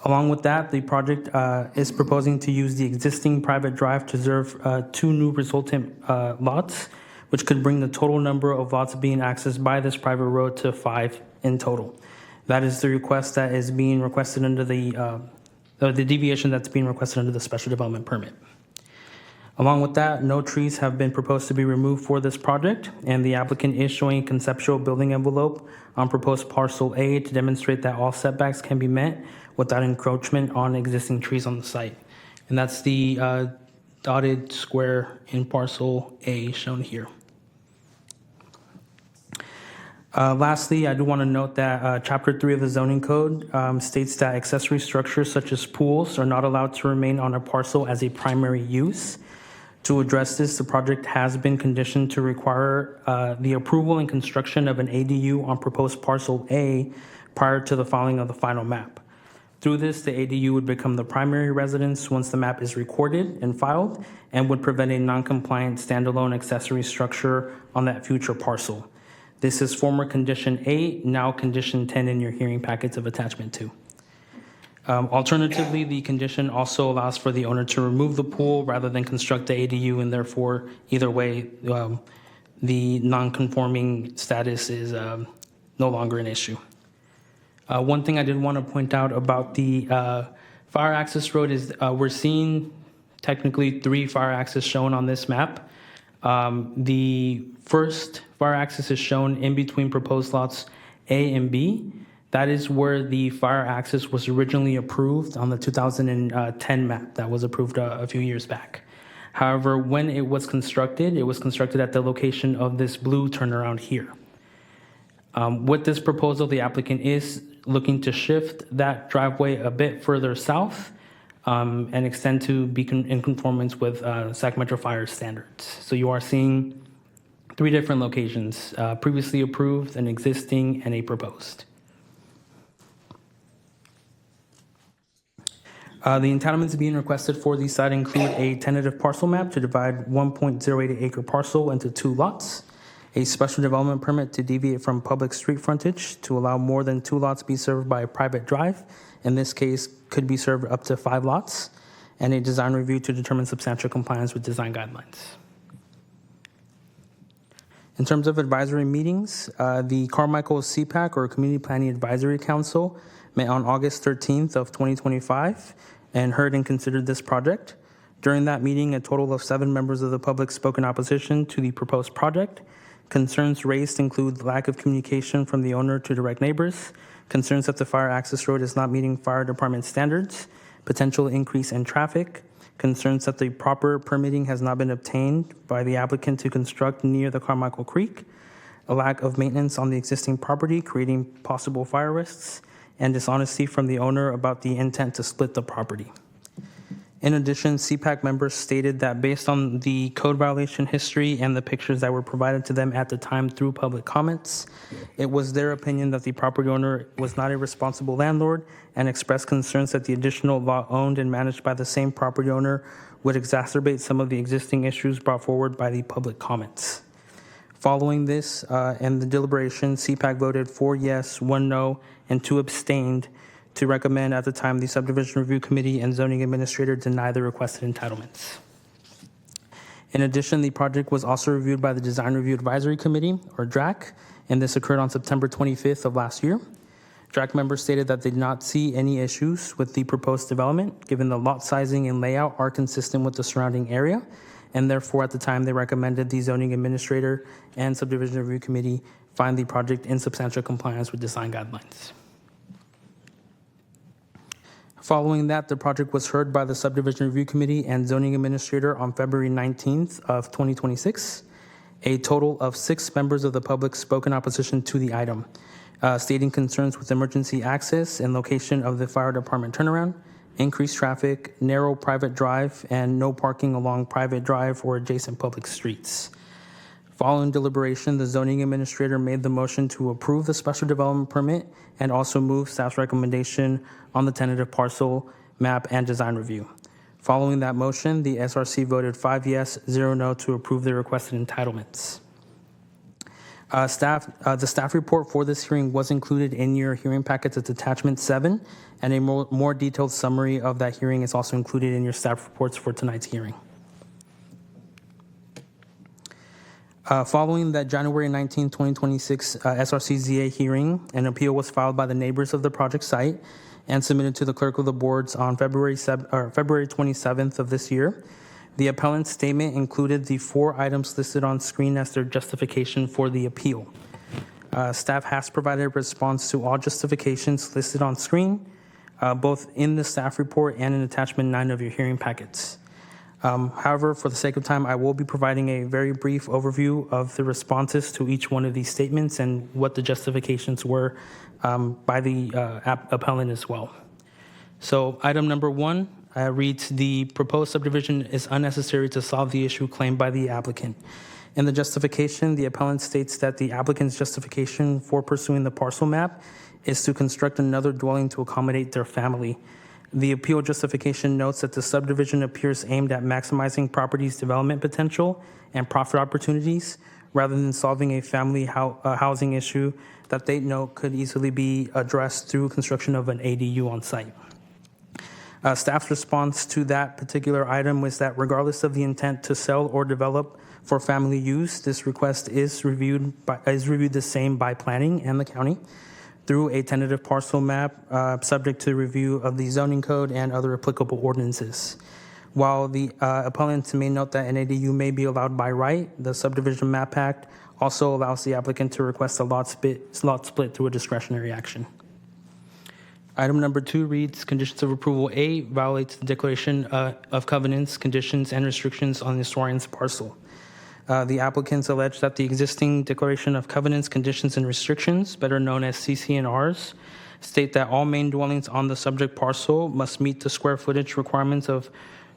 Along with that, the project is proposing to use the existing private drive to serve 2 new resultant lots, which could bring the total number of lots being accessed by this private road to 5 in total. That is the request that is being requested under the deviation that's being requested under the special development permit. Along with that, no trees have been proposed to be removed for this project, and the applicant is showing a conceptual building envelope on proposed parcel A to demonstrate that all setbacks can be met without encroachment on existing trees on the site. And that's the dotted square in parcel A shown here. Lastly, I do want to note that Chapter 3 of the Zoning Code states that accessory structures such as pools are not allowed to remain on a parcel as a primary use. To address this, the project has been conditioned to require the approval and construction of an ADU on proposed parcel A prior to the filing of the final map. Through this, the ADU would become the primary residence once the map is recorded and filed, and would prevent a non-compliant standalone accessory structure on that future parcel. This is former condition 8, now condition 10 in your hearing packets of attachment 2. Alternatively, the condition also allows for the owner to remove the pool rather than construct the ADU, and therefore, either way, the non-conforming status is no longer an issue. One thing I did want to point out about the fire access road is we're seeing technically 3 fire access shown on this map. The first fire access is shown in between proposed lots A and B. That is where the fire access was originally approved on the 2010 map that was approved a few years back. However, when it was constructed at the location of this blue turnaround here. With this proposal, the applicant is looking to shift that driveway a bit further south and extend to be in conformance with Sacramento Fire standards. So you are seeing 3 different locations, previously approved, an existing, and a proposed. The entitlements being requested for the site include a tentative parcel map to divide 1.08 acre parcel into 2 lots, a special development permit to deviate from public street frontage to allow more than 2 lots be served by a private drive. In this case, could be served up to 5 lots, and a design review to determine substantial compliance with design guidelines. In terms of advisory meetings, the Carmichael CPAC, or Community Planning Advisory Council, met on August 13th of 2025 and heard and considered this project. During that meeting, a total of 7 members of the public spoke in opposition to the proposed project. Concerns raised include lack of communication from the owner to direct neighbors, concerns that the fire access road is not meeting fire department standards, potential increase in traffic, concerns that the proper permitting has not been obtained by the applicant to construct near the Carmichael Creek, a lack of maintenance on the existing property, creating possible fire risks, and dishonesty from the owner about the intent to split the property. In addition, CPAC members stated that based on the code violation history and the pictures that were provided to them at the time through public comments, it was their opinion that the property owner was not a responsible landlord, and expressed concerns that the additional lot owned and managed by the same property owner would exacerbate some of the existing issues brought forward by the public comments. Following this and the deliberation, CPAC voted 4 yes, 1 no, and 2 abstained to recommend at the time the Subdivision Review Committee and Zoning Administrator deny the requested entitlements. In addition, the project was also reviewed by the Design Review Advisory Committee, or DRAC, and this occurred on September 25th of last year. DRAC members stated that they did not see any issues with the proposed development, given the lot sizing and layout are consistent with the surrounding area, and therefore at the time they recommended the Zoning Administrator and Subdivision Review Committee find the project in substantial compliance with design guidelines. Following that, the project was heard by the Subdivision Review Committee and Zoning Administrator on February 19th of 2026. A total of 6 members of the public spoke in opposition to the item, stating concerns with emergency access and location of the fire department turnaround, increased traffic, narrow private drive, and no parking along private drive or adjacent public streets. Following deliberation, the Zoning Administrator made the motion to approve the special development permit and also move staff's recommendation on the tentative parcel map and design review. Following that motion, the SRC voted 5 yes, 0 no to approve the requested entitlements. The staff report for this hearing was included in your hearing packets as attachment 7, and a more detailed summary of that hearing is also included in your staff reports for tonight's hearing. Following that January 19, 2026 SRCZA hearing, an appeal was filed by the neighbors of the project site and submitted to the clerk of the boards on February 27th of this year. The appellant's statement included the 4 items listed on screen as their justification for the appeal. Staff has provided a response to all justifications listed on screen, both in the staff report and in attachment 9 of your hearing packets. However, for the sake of time, I will be providing a very brief overview of the responses to each one of these statements and what the justifications were by the appellant as well. So item number 1 reads, the proposed subdivision is unnecessary to solve the issue claimed by the applicant. In the justification, the appellant states that the applicant's justification for pursuing the parcel map is to construct another dwelling to accommodate their family. The appeal justification notes that the subdivision appears aimed at maximizing property's development potential and profit opportunities rather than solving a family housing issue that they note could easily be addressed through construction of an ADU on site. Staff's response to that particular item was that regardless of the intent to sell or develop for family use, this request is reviewed the same by planning and the county through a tentative parcel map subject to review of the zoning code and other applicable ordinances. While the appellant may note that an ADU may be allowed by right, the Subdivision Map Act also allows the applicant to request a lot split through a discretionary action. Item number 2 reads, conditions of approval A violates the declaration of covenants, conditions, and restrictions on the historian's parcel. The applicants allege that the existing declaration of covenants, conditions, and restrictions, better known as CC&Rs, state that all main dwellings on the subject parcel must meet the square footage requirements of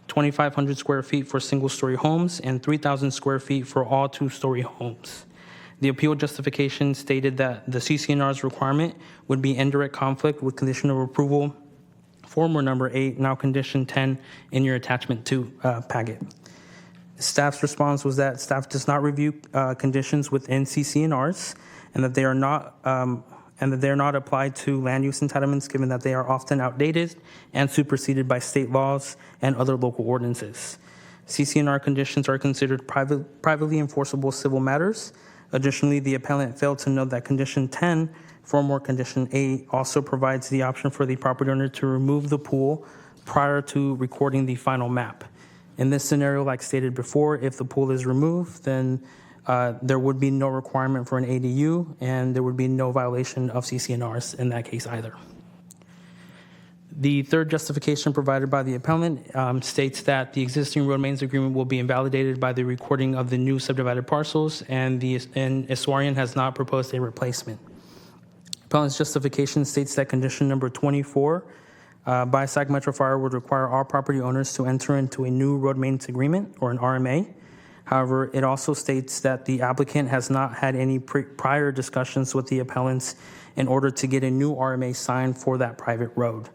2,500 square feet for single-story homes and 3,000 square feet for all two-story homes. The appeal justification stated that the CC&R's requirement would be in direct conflict with condition of approval former number 8, now condition 10 in your attachment 2 packet. Staff's response was that staff does not review conditions within CC&Rs and that they are not applied to land use entitlements given that they are often outdated and superseded by state laws and other local ordinances. CC&R conditions are considered privately enforceable civil matters. Additionally, the appellant failed to note that condition 10, former condition 8, also provides the option for the property owner to remove the pool prior to recording the final map. In this scenario, like stated before, if the pool is removed, then there would be no requirement for an ADU, and there would be no violation of CC&Rs in that case either. The third justification provided by the appellant states that the existing road maintenance agreement will be invalidated by the recording of the new subdivided parcels, and Iswarian has not proposed a replacement. Appellant's justification states that condition number 24 by Sac Metro Fire would require all property owners to enter into a new road maintenance agreement or an RMA. However, it also states that the applicant has not had any prior discussions with the appellants in order to get a new RMA signed for that private road.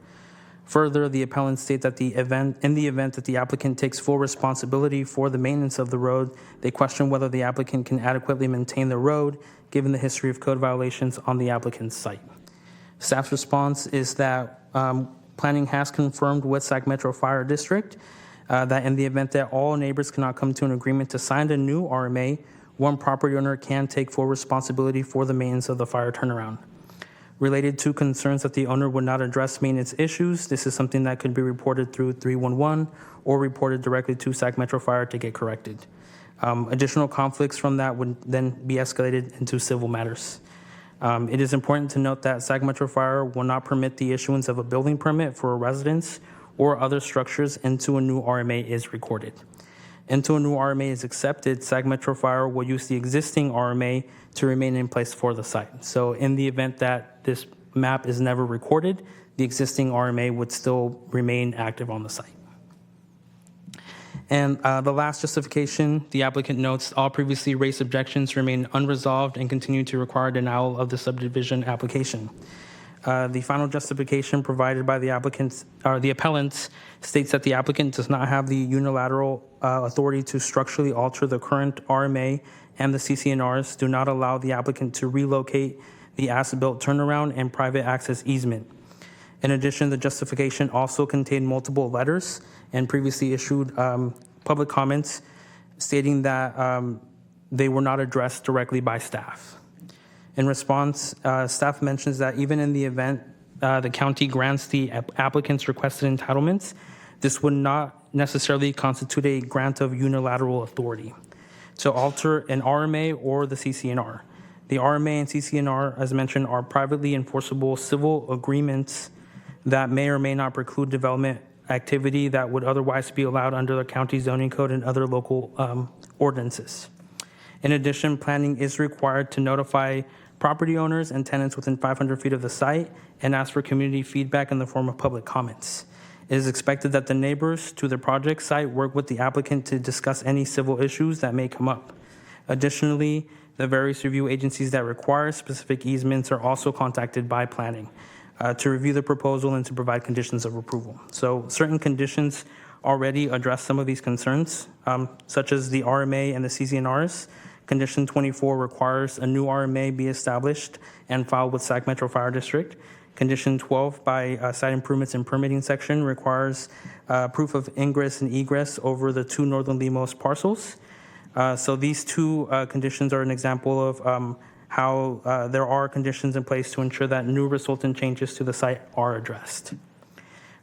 Further, the appellants state that in the event that the applicant takes full responsibility for the maintenance of the road, they question whether the applicant can adequately maintain the road given the history of code violations on the applicant's site. Staff's response is that planning has confirmed with Sac Metro Fire District that in the event that all neighbors cannot come to an agreement to sign a new RMA, one property owner can take full responsibility for the maintenance of the fire turnaround. Related to concerns that the owner would not address maintenance issues, this is something that could be reported through 311 or reported directly to Sac Metro Fire to get corrected. Additional conflicts from that would then be escalated into civil matters. It is important to note that Sac Metro Fire will not permit the issuance of a building permit for a residence or other structures until a new RMA is recorded. Until a new RMA is accepted, Sac Metro Fire will use the existing RMA to remain in place for the site. So in the event that this map is never recorded, the existing RMA would still remain active on the site. And the last justification, the applicant notes all previously raised objections remain unresolved and continue to require denial of the subdivision application. The final justification provided by the appellants states that the applicant does not have the unilateral authority to structurally alter the current RMA, and the CC&Rs do not allow the applicant to relocate the as-built turnaround and private access easement. In addition, the justification also contained multiple letters and previously issued public comments stating that they were not addressed directly by staff. In response, staff mentions that even in the event the county grants the applicant's requested entitlements, this would not necessarily constitute a grant of unilateral authority to alter an RMA or the CC&R. The RMA and CC&R, as mentioned, are privately enforceable civil agreements that may or may not preclude development activity that would otherwise be allowed under the county zoning code and other local ordinances. In addition, planning is required to notify property owners and tenants within 500 feet of the site and ask for community feedback in the form of public comments. It is expected that the neighbors to the project site work with the applicant to discuss any civil issues that may come up. Additionally, The various review agencies that require specific easements are also contacted by planning to review the proposal and to provide conditions of approval. So certain conditions already address some of these concerns, such as the RMA and the CZNRs. Condition 24 requires a new RMA be established and filed with Sac Metro Fire District. Condition 12 by site improvements and permitting section requires proof of ingress and egress over the two northernlymost parcels. So these two conditions are an example of how there are conditions in place to ensure that new resultant changes to the site are addressed.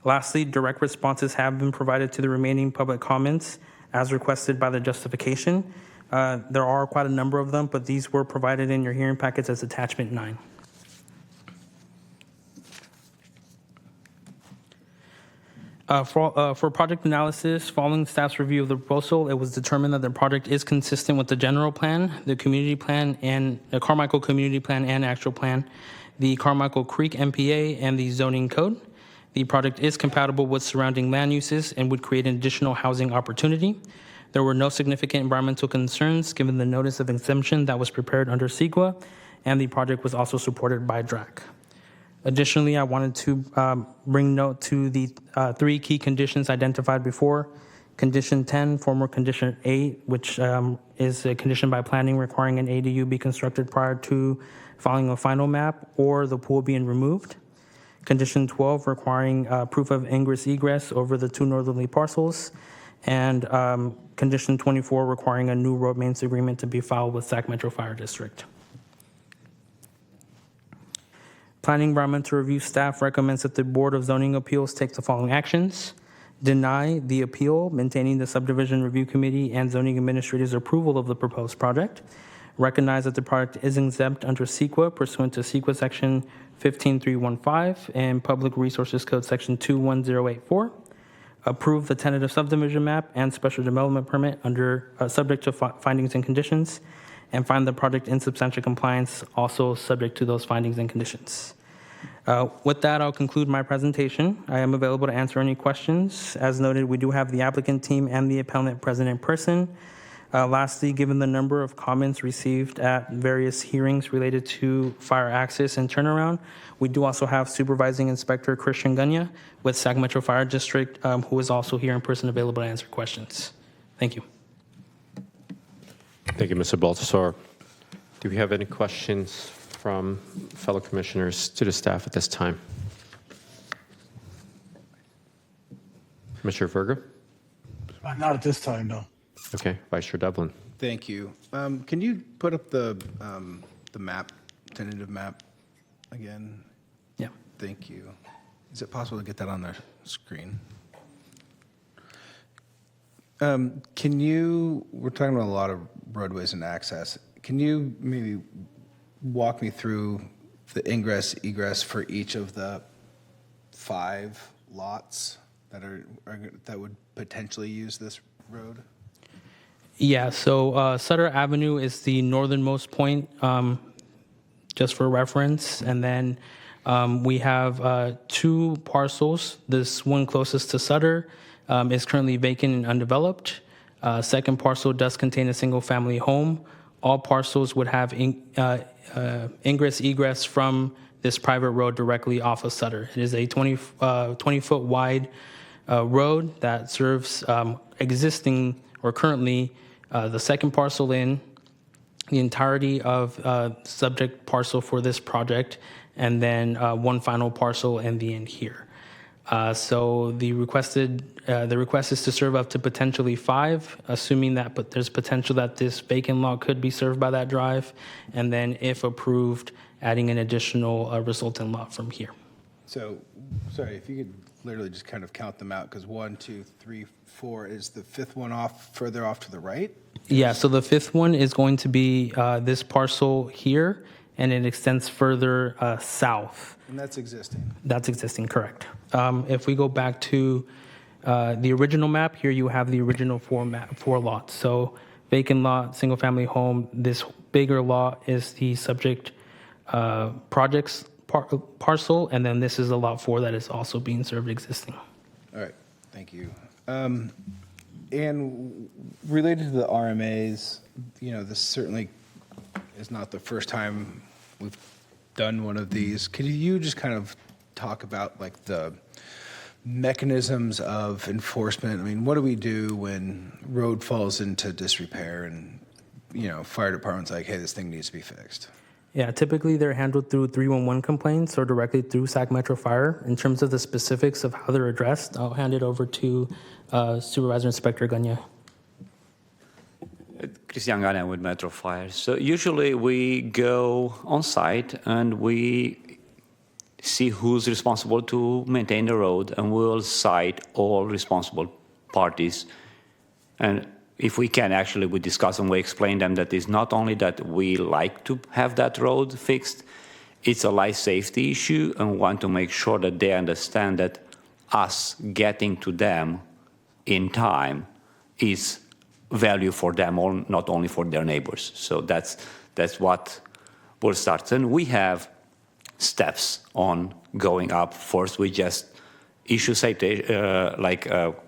Lastly, direct responses have been provided to the remaining public comments as requested by the justification. There are quite a number of them, but these were provided in your hearing packets as attachment 9. For project analysis, following staff's review of the proposal, it was determined that the project is consistent with the general plan, the community plan, and the Carmichael community plan and actual plan, the Carmichael Creek MPA, and the zoning code. The project is compatible with surrounding land uses and would create an additional housing opportunity. There were no significant environmental concerns given the notice of exemption that was prepared under CEQA, and the project was also supported by DRAC. Additionally, I wanted to bring note to the 3 key conditions identified before. Condition 10, former condition 8, which is a condition by planning requiring an ADU be constructed prior to filing a final map or the pool being removed. Condition 12, requiring proof of ingress egress over the 2 northerly parcels. And condition 24, requiring a new road maintenance agreement to be filed with Sac Metro Fire District. Planning Environmental Review staff recommends that the Board of Zoning Appeals take the following actions. Deny the appeal, maintaining the Subdivision Review Committee and Zoning Administrator's approval of the proposed project. Recognize that the project is exempt under CEQA pursuant to CEQA Section 15315 and Public Resources Code Section 21084. Approve the tentative subdivision map and special development permit under subject to findings and conditions, and find the project in substantial compliance, also subject to those findings and conditions. With that, I'll conclude my presentation. I am available to answer any questions. As noted, we do have the applicant team and the appellant present in person. Lastly, given the number of comments received at various hearings related to fire access and turnaround, we do also have Supervising Inspector Christian Gunya with Sac Metro Fire District, who is also here in person available to answer questions. Thank you. Thank you, Mr. Baltasar. Do we have any questions from fellow commissioners to the staff at this time? Commissioner Verga? Not at this time, no. Okay, Vice Chair Devlin. Thank you. Can you put up the map, tentative map again? Yeah. Thank you. Is it possible to get that on the screen? Can you, we're talking about a lot of roadways and access. Can you maybe walk me through the ingress, egress for each of the 5 lots that would potentially use this road? Yeah, so Sutter Avenue is the northernmost point, just for reference. And then we have 2 parcels. This one closest to Sutter is currently vacant and undeveloped. Second parcel does contain a single-family home. All parcels would have ingress, egress from this private road directly off of Sutter. It is a 20-foot wide road that serves existing or currently the second parcel in, the entirety of subject parcel for this project, and then one final parcel in the end here. So the request is to serve up to potentially 5, assuming that there's potential that this vacant lot could be served by that drive, and then if approved, adding an additional resultant lot from here. So, sorry, if you could literally just kind of count them out, because 1, 2, 3, 4, is the 5th one further off to the right? Yeah, so the 5th one is going to be this parcel here, and it extends further south. And that's existing? That's existing, correct. If we go back to the original map, here you have the original 4 lots. So vacant lot, single-family home. This bigger lot is the subject projects parcel, and then this is a lot 4 that is also being served existing. All right, thank you. And related to the RMAs, this certainly is not the first time we've done one of these. Could you just kind of talk about like the mechanisms of enforcement? I mean, what do we do when road falls into disrepair and, you know, fire department's like, hey, this thing needs to be fixed? Yeah, typically they're handled through 311 complaints or directly through Sac Metro Fire. In terms of the specifics of how they're addressed, I'll hand it over to Supervisor Inspector Gagne. Christian Gana with Metro Fire. So usually we go on site and we see who's responsible to maintain the road, and we'll cite all responsible parties. And if we can, actually, we discuss and we explain them that it's not only that we like to have that road fixed, it's a life safety issue, and want to make sure that they understand that us getting to them in time is value for them, or not only for their neighbors. So that's what will start. And we have steps on going up. First, we just issue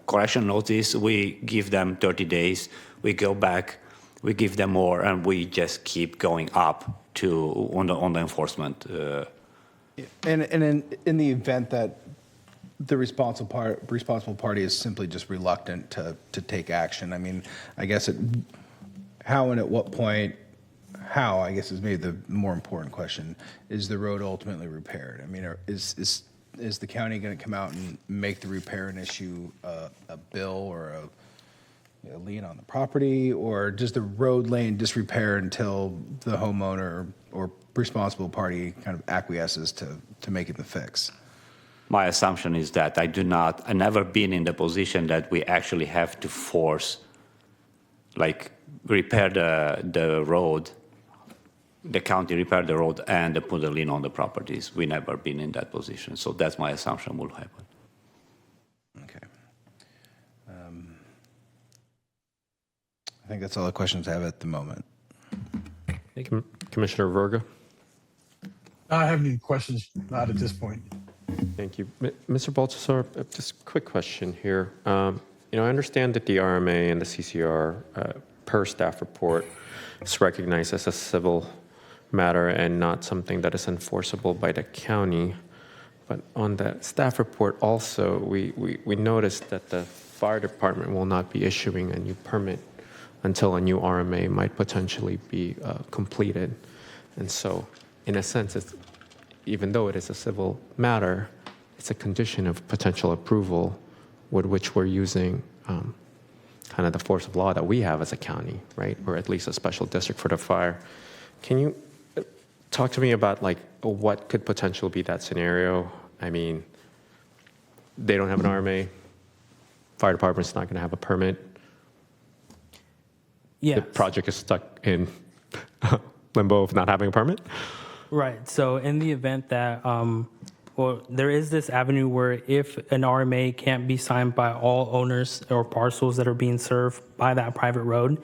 correction notice. We give them 30 days. We go back, we give them more, and we just keep going up to on the enforcement. And in the event that the responsible party is simply just reluctant to take action, I mean, I guess how and at what point, how, I guess, is maybe the more important question, is the road ultimately repaired? I mean, is the county going to come out and make the repair and issue a bill or a lien on the property, or does the road lay in disrepair until the homeowner or responsible party kind of acquiesces to making the fix? My assumption is that I've never been in the position that we actually have to force, repair the road, the county repair the road and put a lien on the properties. We never been in that position. So that's my assumption will happen. Okay. I think that's all the questions I have at the moment. Thank you. Commissioner Verga. I don't have any questions, not at this point. Thank you. Mr. Baltasar, just a quick question here. I understand that the RMA and the CCR, per staff report, is recognized as a civil matter and not something that is enforceable by the county. But on the staff report also, we noticed that the fire department will not be issuing a new permit until a new RMA might potentially be completed. And so, in a sense, even though it is a civil matter, it's a condition of potential approval with which we're using kind of the force of law that we have as a county, right? Or at least a special district for the fire. Can you talk to me about what could potentially be that scenario? I mean, they don't have an RMA, fire department's not going to have a permit. Yes. The project is stuck in limbo of not having a permit? Right. So in the event that, there is this avenue where if an RMA can't be signed by all owners or parcels that are being served by that private road,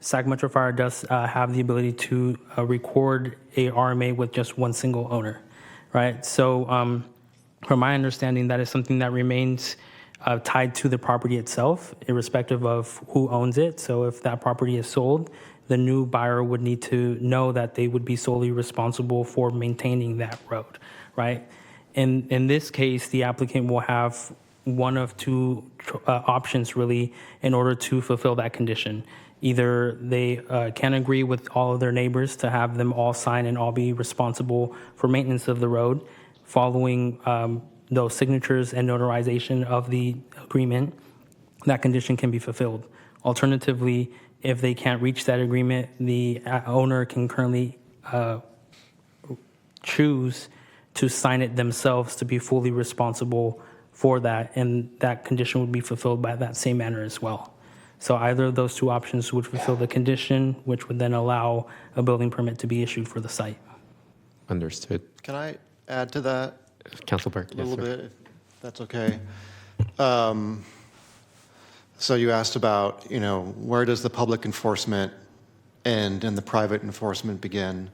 Sac Metro Fire does have the ability to record a RMA with just one single owner, right? So from my understanding, that is something that remains tied to the property itself, irrespective of who owns it. So if that property is sold, the new buyer would need to know that they would be solely responsible for maintaining that road, right? In this case, the applicant will have one of two options really in order to fulfill that condition. Either they can agree with all of their neighbors to have them all sign and all be responsible for maintenance of the road, following those signatures and notarization of the agreement, that condition can be fulfilled. Alternatively, if they can't reach that agreement, the owner can currently choose to sign it themselves to be fully responsible for that, and that condition would be fulfilled by that same manner as well. So either of those two options would fulfill the condition, which would then allow a building permit to be issued for the site. Understood. Can I add to that? Council Burke, A yes, little sir. bit, if that's okay. So you asked about, where does the public enforcement end and the private enforcement begin?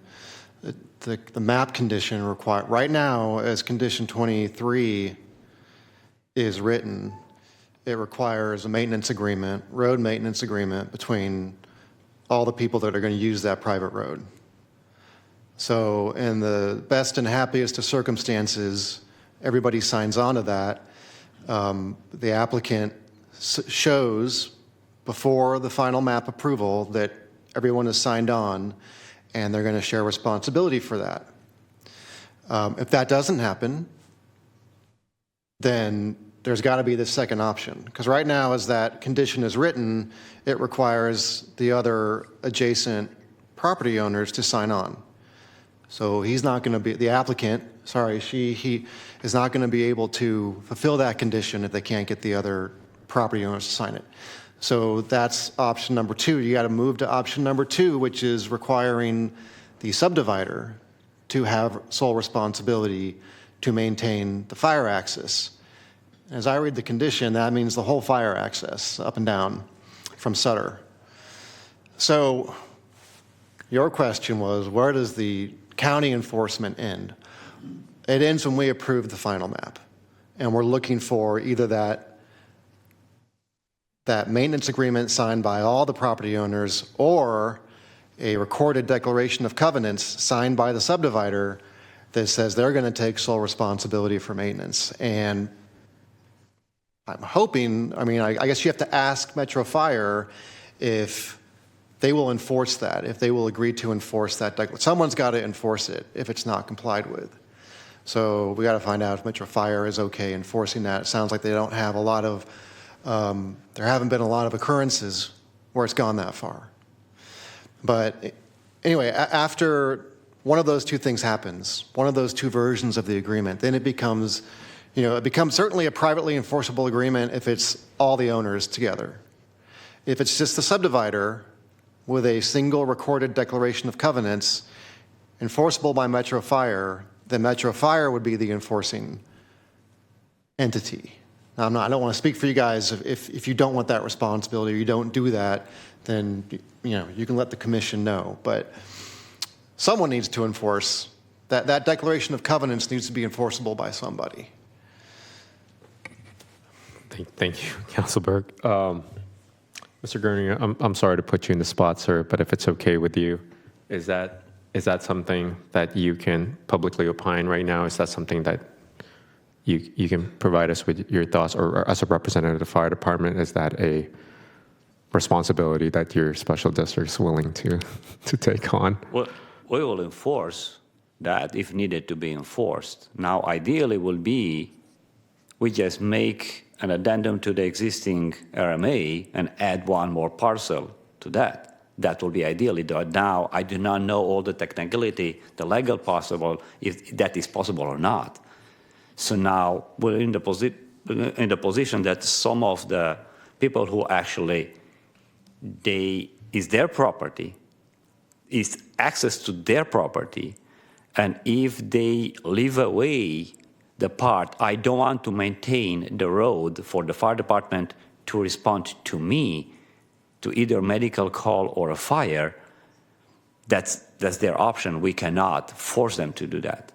The map condition right now, as condition 23 is written, it requires a maintenance agreement, road maintenance agreement between all the people that are going to use that private road. So in the best and happiest of circumstances, everybody signs on to that. The applicant shows before the final map approval that everyone is signed on, and they're going to share responsibility for that. If that doesn't happen, then there's got to be this second option. Because right now, as that condition is written, it requires the other adjacent property owners to sign on. So he's not going to be, the applicant, sorry, he is not going to be able to fulfill that condition if they can't get the other property owners to sign it. So that's option number two. You got to move to option number two, which is requiring the subdivider to have sole responsibility to maintain the fire access. As I read the condition, that means the whole fire access up and down from Sutter. So your question was, where does the county enforcement end? It ends when we approve the final map. And we're looking for either that maintenance agreement signed by all the property owners or a recorded declaration of covenants signed by the subdivider that says they're going to take sole responsibility for maintenance. And I'm hoping, I mean, I guess you have to ask Metro Fire if they will enforce that, if they will agree to enforce that. Someone's got to enforce it if it's not complied with. So we got to find out if Metro Fire is okay enforcing that. It sounds like they don't have a lot of, there haven't been a lot of occurrences where it's gone that far. But anyway, after one of those two things happens, one of those two versions of the agreement, then it becomes, it becomes certainly a privately enforceable agreement if it's all the owners together. If it's just the subdivider with a single recorded declaration of covenants enforceable by Metro Fire, then Metro Fire would be the enforcing entity. Now, I don't want to speak for you guys. If you don't want that responsibility or you don't do that, then you can let the commission know. But someone needs to enforce that. That declaration of covenants needs to be enforceable by somebody. Thank you, Council Berg. Mr. Gurney, I'm sorry to put you in the spot, sir, but if it's okay with you, is that something that you can publicly opine right now? Is that something that you can provide us with your thoughts, or as a representative of the fire department, is that a responsibility that your special district is willing to take on? Well, we will enforce that if needed to be enforced. Now, ideally will be we just make an addendum to the existing RMA and add one more parcel to that. That will be ideally done. Now, I do not know all the technicality, the legal possible, if that is possible or not. So now we're in the position that some of the people who actually, is their property, is access to their property, and if they leave away the part, I don't want to maintain the road for the fire department to respond to me, to either medical call or a fire, that's their option. We cannot force them to do that.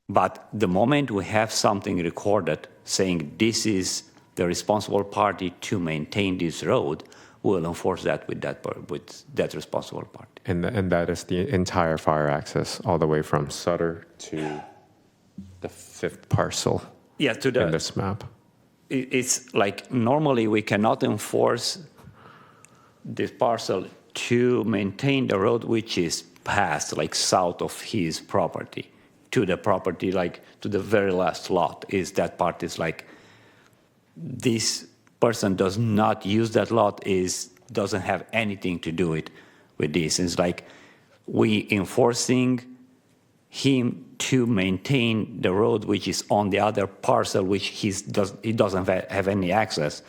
But the moment we have something recorded saying this is the responsible party to maintain this road, we'll enforce that with that responsible party. And that is the entire fire access all the way from Sutter to the fifth parcel in this map. It's like normally we cannot enforce this parcel to maintain the road which is past, like south of his property, to the property, like to the very last lot. Is that part is like this person does not use that lot, doesn't have anything to do it with this. It's like we enforcing him to maintain the road which is on the other parcel which he doesn't have any access.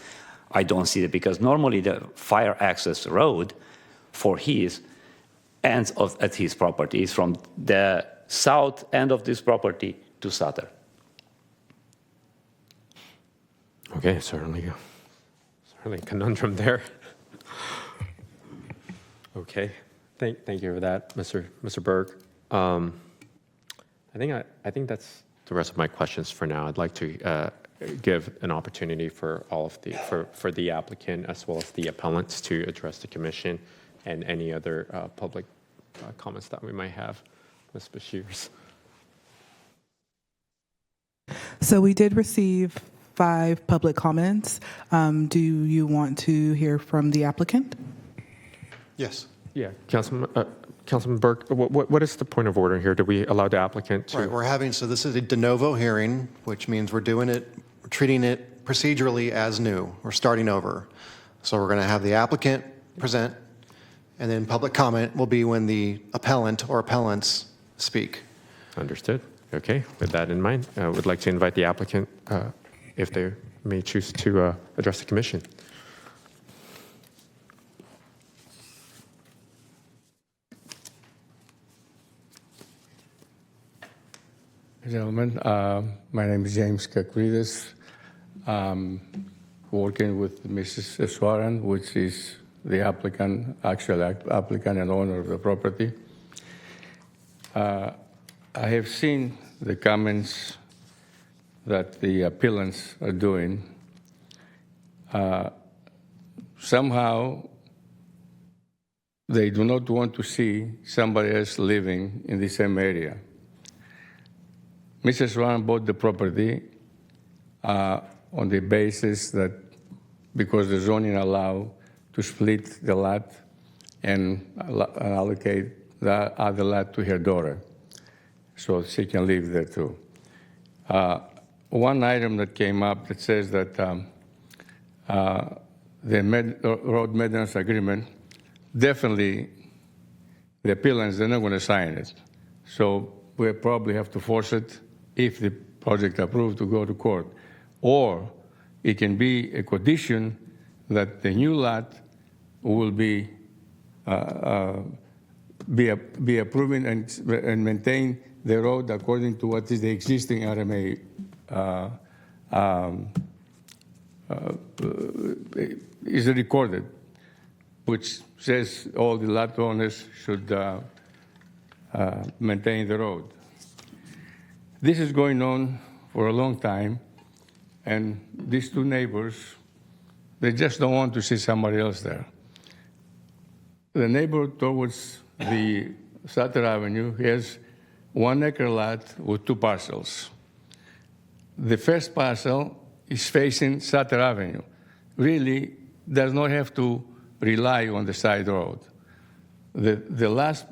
I don't see it because normally the fire access road for his ends at his property is from the south end of this property to Sutter. Okay, certainly a conundrum there. Okay, thank you for that, Mr. Berg. I think that's the rest of my questions for now. I'd like to give an opportunity for all of for the applicant as well as the appellants to address the commission and any other public comments that we might have. Ms. Bashirs. So we did receive 5 public comments. Do you want to hear from the applicant? Yes. Yeah, Councilman Burke, what is the point of order here? Do we allow the applicant to? Right, so this is a de novo hearing, which means we're treating it procedurally as new. We're starting over. So we're going to have the applicant present, and then public comment will be when the appellant or appellants speak. Understood. Okay, with that in mind, I would like to invite the applicant, if they may choose to address the commission. Gentlemen, my name is James Kakridis. Working with Mrs. Swaran, which is the actual applicant and owner of the property. I have seen the comments that the appellants are doing. Somehow, they do not want to see somebody else living in the same area. Mrs. Swaran bought the property on the basis that because the zoning allow to split the lot and allocate the other lot to her daughter, so she can live there too. One item that came up that says that the road maintenance agreement, definitely the appellants, they're not going to sign it. So we'll probably have to force it, if the project approved, to go to court. Or it can be a condition that the new lot will be approving and maintain the road according to what is the existing RMA is recorded, which says all the lot owners should maintain the road. This is going on for a long time, and these 2 neighbors, they just don't want to see somebody else there. The neighbor towards the Sutter Avenue has 1 acre lot with 2 parcels. The first parcel is facing Sutter Avenue. Really does not have to rely on the side road. The last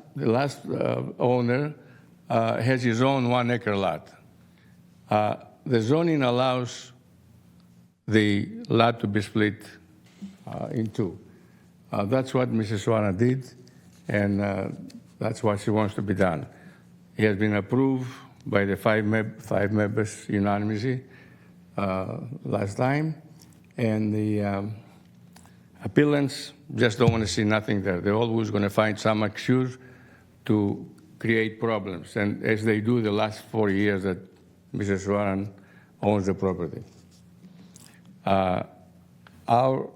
owner has his own 1 acre lot. The zoning allows the lot to be split in 2. That's what Mrs. Swaran did, and that's what she wants to be done. It has been approved by the 5 members unanimously last time, and the appellants just don't want to see nothing there. They're always going to find some excuse to create problems, and as they do the last 4 years that Mrs. Swaran owns the property. Our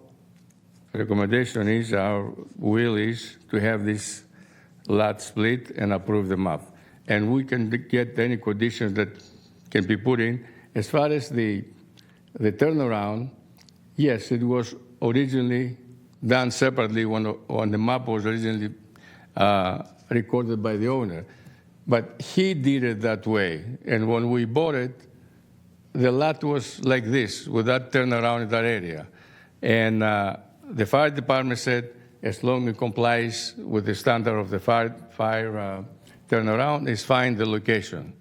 recommendation is, our will is to have this lot split and approve the map. And we can get any conditions that can be put in. As far as the turnaround, yes, it was originally done separately when the map was originally recorded by the owner. But he did it that way. And when we bought it, the lot was like this, with that turnaround in that area. And the fire department said, as long as it complies with the standard of the fire turnaround, it's fine, the location.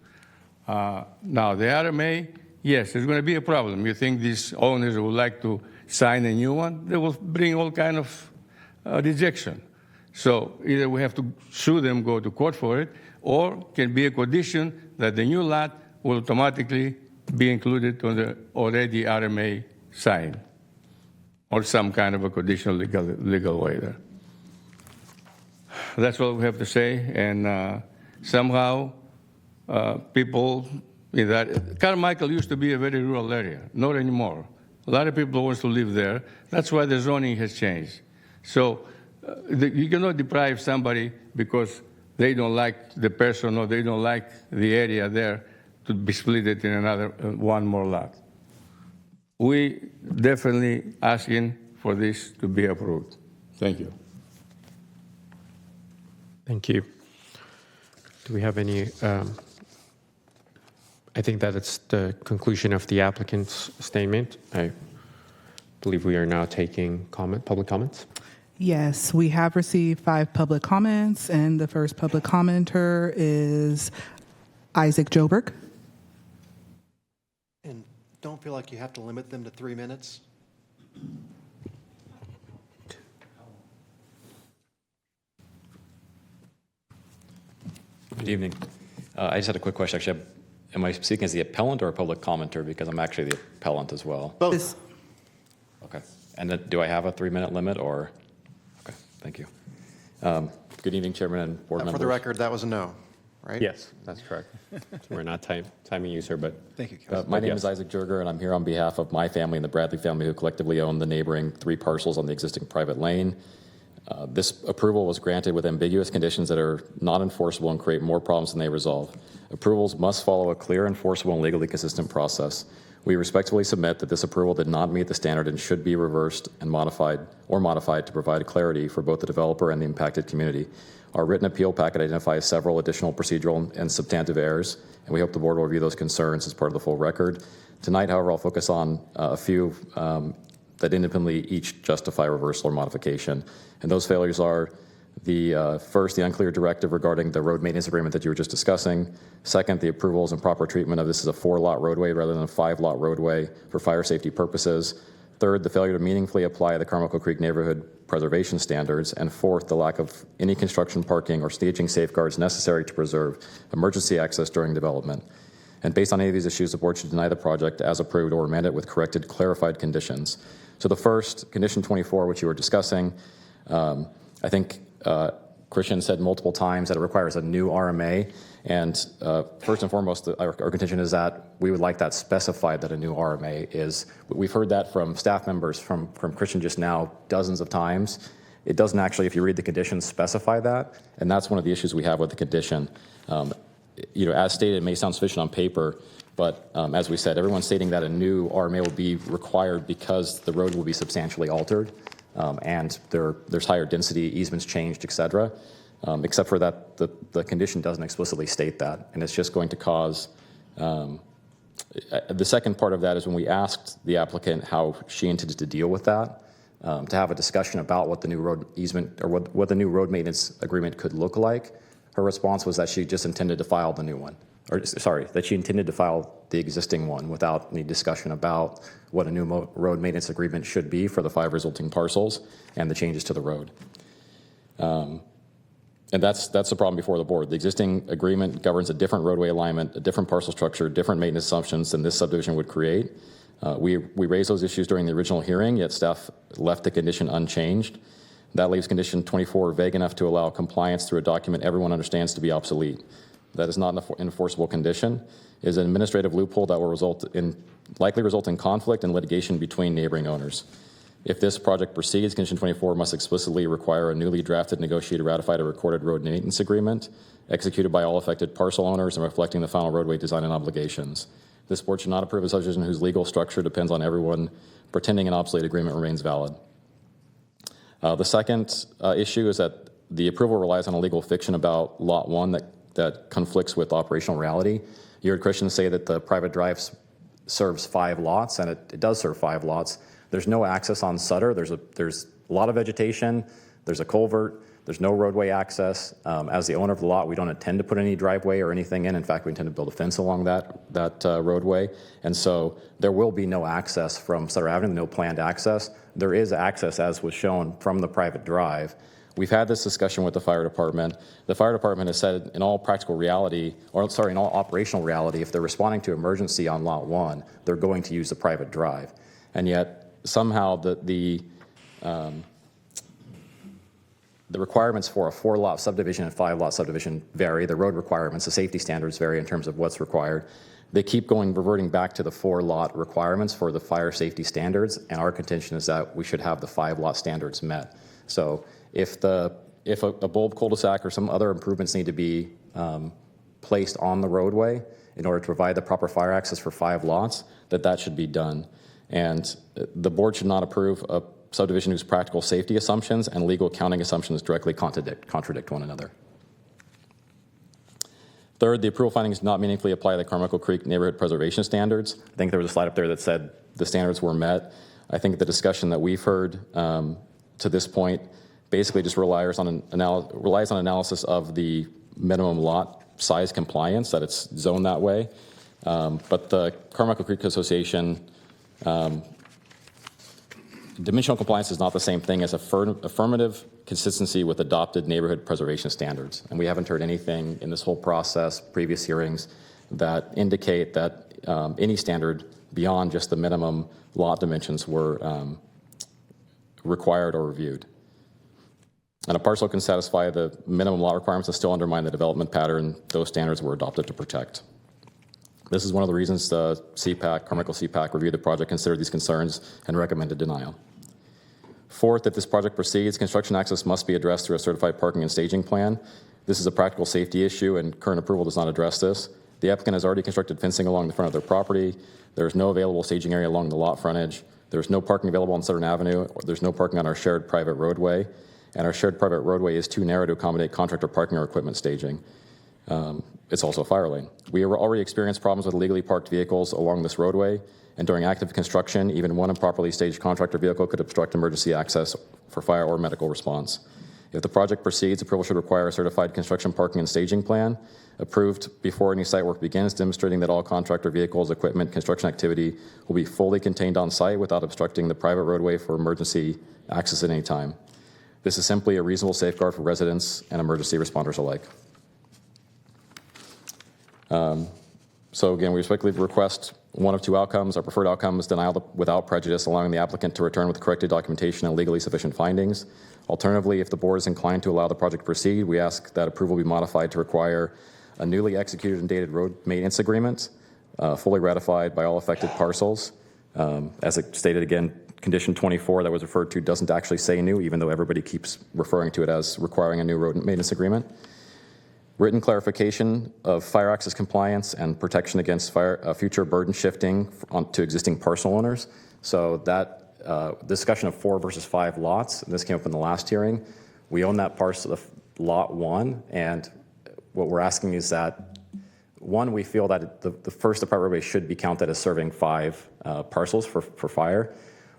Now, the RMA, yes, there's going to be a problem. You think these owners would like to sign a new one? They will bring all kind of rejection. So either we have to sue them, go to court for it, or can be a condition that the new lot will automatically be included on the already RMA sign, or some kind of a conditional legal way there. That's what we have to say, and somehow people in that, Carmichael used to be a very rural area, not anymore. A lot of people want to live there. That's why the zoning has changed. So you cannot deprive somebody because they don't like the person or they don't like the area there to be split it in another 1 more lot. We definitely asking for this to be approved. Thank you. Thank you. Do we have any? I think that it's the conclusion of the applicant's statement. I believe we are now taking public comments. Yes, we have received 5 public comments, and the first public commenter is Isaac Joberg. And don't feel like you have to limit them to 3 minutes. Good evening. I just had a quick question. Actually, am I speaking as the appellant or a public commenter? Because I'm actually the appellant as well. Both. Okay. And then, do I have a 3-minute limit or? Okay, thank you. Good evening, Chairman and board members. For the record, that was a no, right? Yes, that's correct. We're not timing you, sir, but Thank you, my name is Isaac Jurger, and I'm here on behalf of my family and the Bradley family, who collectively own the neighboring 3 parcels on the existing private lane. This approval was granted with ambiguous conditions that are not enforceable and create more problems than they resolve. Approvals must follow a clear, enforceable, and legally consistent process. We respectfully submit that this approval did not meet the standard and should be reversed and modified to provide clarity for both the developer and the impacted community. Our written appeal packet identifies several additional procedural and substantive errors, and we hope the board will review those concerns as part of the full record. Tonight, however, I'll focus on a few that independently each justify reversal or modification. And those failures are first, the unclear directive regarding the road maintenance agreement that you were just discussing. Second, the approvals and proper treatment of this as a 4-lot roadway rather than a 5-lot roadway for fire safety purposes. Third, the failure to meaningfully apply the Carmichael Creek neighborhood preservation standards. And fourth, the lack of any construction, parking, or staging safeguards necessary to preserve emergency access during development. And based on any of these issues, the board should deny the project as approved or amend it with corrected, clarified conditions. So the first, condition 24, which you were discussing, I think Christian said multiple times that it requires a new RMA. And first and foremost, our contention is that we would like that specified that a new RMA is. We've heard that from staff members, from Christian just now, dozens of times. It doesn't actually, if you read the conditions, specify that. And that's one of the issues we have with the condition. As stated, it may sound sufficient on paper, but as we said, everyone's stating that a new RMA will be required because the road will be substantially altered. And there's higher density, easements changed, et cetera, except for that the condition doesn't explicitly state that. And it's just going to cause, the second part of that is when we asked the applicant how she intended to deal with that, to have a discussion about what the new road easement or what the new road maintenance agreement could look like. Her response was that she just intended to file the new one. That she intended to file the existing one without any discussion about what a new road maintenance agreement should be for the 5 resulting parcels and the changes to the road. And that's the problem before the board. The existing agreement governs a different roadway alignment, a different parcel structure, different maintenance assumptions than this subdivision would create. We raised those issues during the original hearing, yet staff left the condition unchanged. That leaves condition 24 vague enough to allow compliance through a document everyone understands to be obsolete. That is not an enforceable condition. It is an administrative loophole that will likely result in conflict and litigation between neighboring owners. If this project proceeds, condition 24 must explicitly require a newly drafted, negotiated, ratified, or recorded road maintenance agreement executed by all affected parcel owners and reflecting the final roadway design and obligations. This board should not approve a subdivision whose legal structure depends on everyone pretending an obsolete agreement remains valid. The second issue is that the approval relies on a legal fiction about Lot 1 that conflicts with operational reality. You heard Christian say that the private drive serves 5 lots, and it does serve 5 lots. There's no access on Sutter. There's a lot of vegetation. There's a culvert. There's no roadway access. As the owner of the lot, we don't intend to put any driveway or anything in. In fact, we intend to build a fence along that roadway. And so there will be no access from Sutter Avenue, no planned access. There is access, as was shown, from the private drive. We've had this discussion with the fire department. The fire department has said in all practical reality, in all operational reality, if they're responding to emergency on Lot 1, they're going to use the private drive. And yet somehow the requirements for a 4-lot subdivision and 5-lot subdivision vary. The road requirements, the safety standards vary in terms of what's required. They keep reverting back to the 4-lot requirements for the fire safety standards, and our contention is that we should have the 5-lot standards met. So if a bulb cul-de-sac or some other improvements need to be placed on the roadway in order to provide the proper fire access for 5 lots, that should be done. And the board should not approve a subdivision whose practical safety assumptions and legal accounting assumptions directly contradict one another. Third, the approval findings do not meaningfully apply to the Carmichael Creek neighborhood preservation standards. I think there was a slide up there that said the standards were met. I think the discussion that we've heard to this point basically just relies on analysis of the minimum lot size compliance, that it's zoned that way. But the Carmichael Creek Association, dimensional compliance is not the same thing as affirmative consistency with adopted neighborhood preservation standards. And we haven't heard anything in this whole process, previous hearings, that indicate that any standard beyond just the minimum lot dimensions were required or reviewed. And a parcel can satisfy the minimum lot requirements and still undermine the development pattern those standards were adopted to protect. This is one of the reasons the Carmichael CPAC reviewed the project, considered these concerns, and recommended denial. Fourth, if this project proceeds, construction access must be addressed through a certified parking and staging plan. This is a practical safety issue, and current approval does not address this. The applicant has already constructed fencing along the front of their property. There is no available staging area along the lot frontage. There is no parking available on Southern Avenue. There's no parking on our shared private roadway. And our shared private roadway is too narrow to accommodate contractor parking or equipment staging. It's also a fire lane. We have already experienced problems with illegally parked vehicles along this roadway, and during active construction, even one improperly staged contractor vehicle could obstruct emergency access for fire or medical response. If the project proceeds, approval should require a certified construction parking and staging plan approved before any site work begins, demonstrating that all contractor vehicles, equipment, construction activity will be fully contained on site without obstructing the private roadway for emergency access at any time. This is simply a reasonable safeguard for residents and emergency responders alike. So again, we respectfully request one of two outcomes. Our preferred outcome is denial without prejudice, allowing the applicant to return with corrected documentation and legally sufficient findings. Alternatively, if the board is inclined to allow the project to proceed, we ask that approval be modified to require a newly executed and dated road maintenance agreement, fully ratified by all affected parcels. As it stated again, condition 24 that was referred to doesn't actually say new, even though everybody keeps referring to it as requiring a new road maintenance agreement. Written clarification of fire access compliance and protection against future burden shifting to existing parcel owners. So that discussion of 4 versus 5 lots, and this came up in the last hearing. We own that parcel of lot 1, and what we're asking is that, one, we feel that the first department roadway should be counted as serving 5 parcels for fire.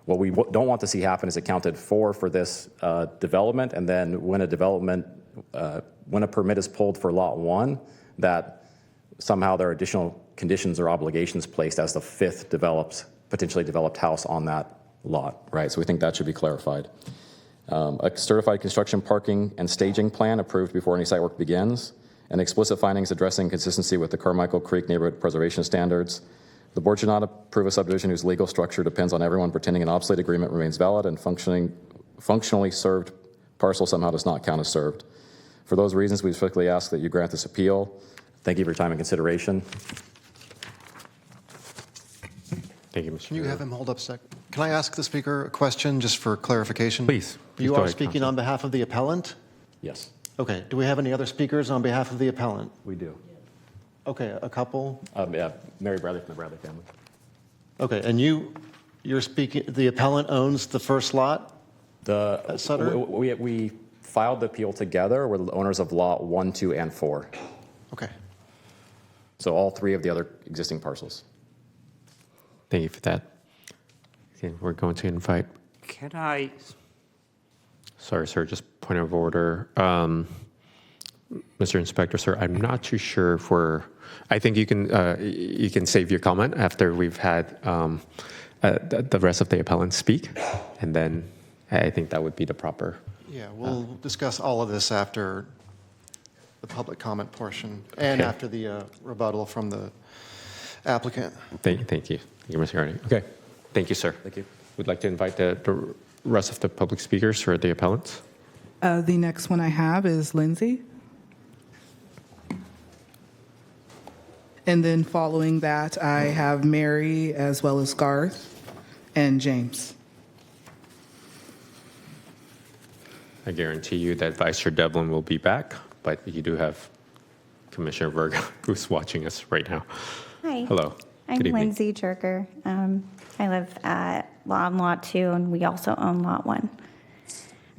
What we don't want to see happen is it counted 4 for this development, and then when a permit is pulled for lot 1, that somehow there are additional conditions or obligations placed as the 5th potentially developed house on that lot, right? So we think that should be clarified. A certified construction parking and staging plan approved before any site work begins, and explicit findings addressing consistency with the Carmichael Creek neighborhood preservation standards. The board should not approve a subdivision whose legal structure depends on everyone pretending an obsolete agreement remains valid and functionally served parcel somehow does not count as served. For those reasons, we respectfully ask that you grant this appeal. Thank you for your time and consideration. Thank you, Mr. Can you have him hold up a sec? Can I ask the speaker a question just for clarification? Please. You go are ahead, speaking Councilor. on behalf of the appellant? Yes, Okay. Do we have any other speakers on behalf of the appellant? we do. Okay, a couple. Yeah, Mary Bradley from the Bradley family. Okay, and you're speaking, the appellant owns the first lot at Sutter? We filed the appeal together. We're the owners of lot 1, 2, and 4. Okay. So all 3 of the other existing parcels. Thank you for that. Okay, we're going to invite. Can I? Sorry, sir, just point of order. Mr. Inspector, sir, I'm not too sure if I think you can save your comment after we've had the rest of the appellants speak, and then I think that would be the proper. Yeah, we'll discuss all of this after the public comment portion and Okay. after the rebuttal from the applicant. Thank you. Thank you, Mr. Hardy. Okay, thank you, sir. Thank you. We'd like to invite the rest of the public speakers for the appellants. The next one I have is Lindsay. And then following that, I have Mary as well as Garth and James. I guarantee you that Vice Chair Devlin will be back, but you do have Commissioner Virgo who's watching us right now. Hi. Hello. I'm Good evening. Lindsay Jerker. I live on Lot 2, and we also own Lot 1.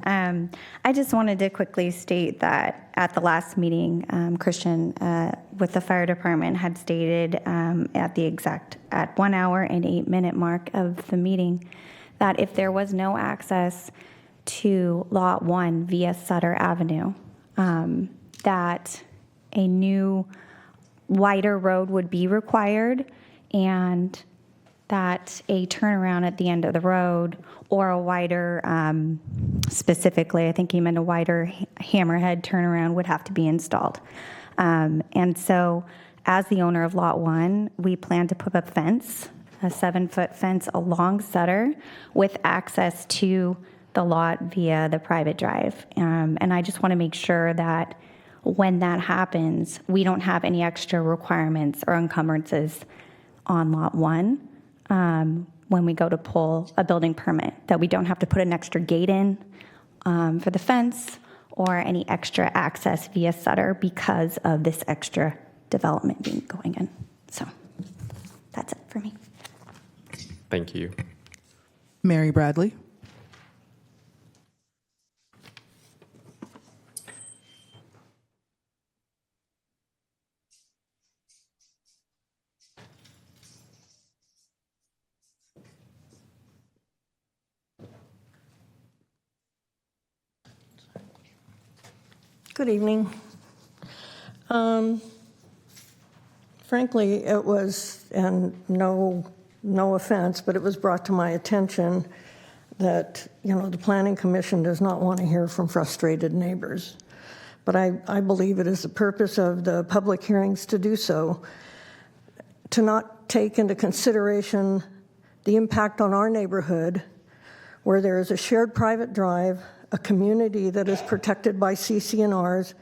I just wanted to quickly state that at the last meeting, Christian with the fire department had stated at 1 hour and 8 minute mark of the meeting that if there was no access to Lot 1 via Sutter Avenue, that a new wider road would be required, and that a turnaround at the end of the road or a wider, specifically, I think he meant a wider hammerhead turnaround would have to be installed. And so as the owner of Lot 1, we plan to put up a 7-foot fence along Sutter with access to the lot via the private drive. And I just want to make sure that when that happens, we don't have any extra requirements or encumbrances on Lot 1 when we go to pull a building permit, that we don't have to put an extra gate in for the fence or any extra access via Sutter because of this extra development going in. So that's it for me. Thank you. Mary Bradley. Good evening. Frankly, it was, and no offense, but it was brought to my attention that, the Planning Commission does not want to hear from frustrated neighbors. But I believe it is the purpose of the public hearings to do so, to not take into consideration the impact on our neighborhood, where there is a shared private drive, a community that is protected by CC&Rs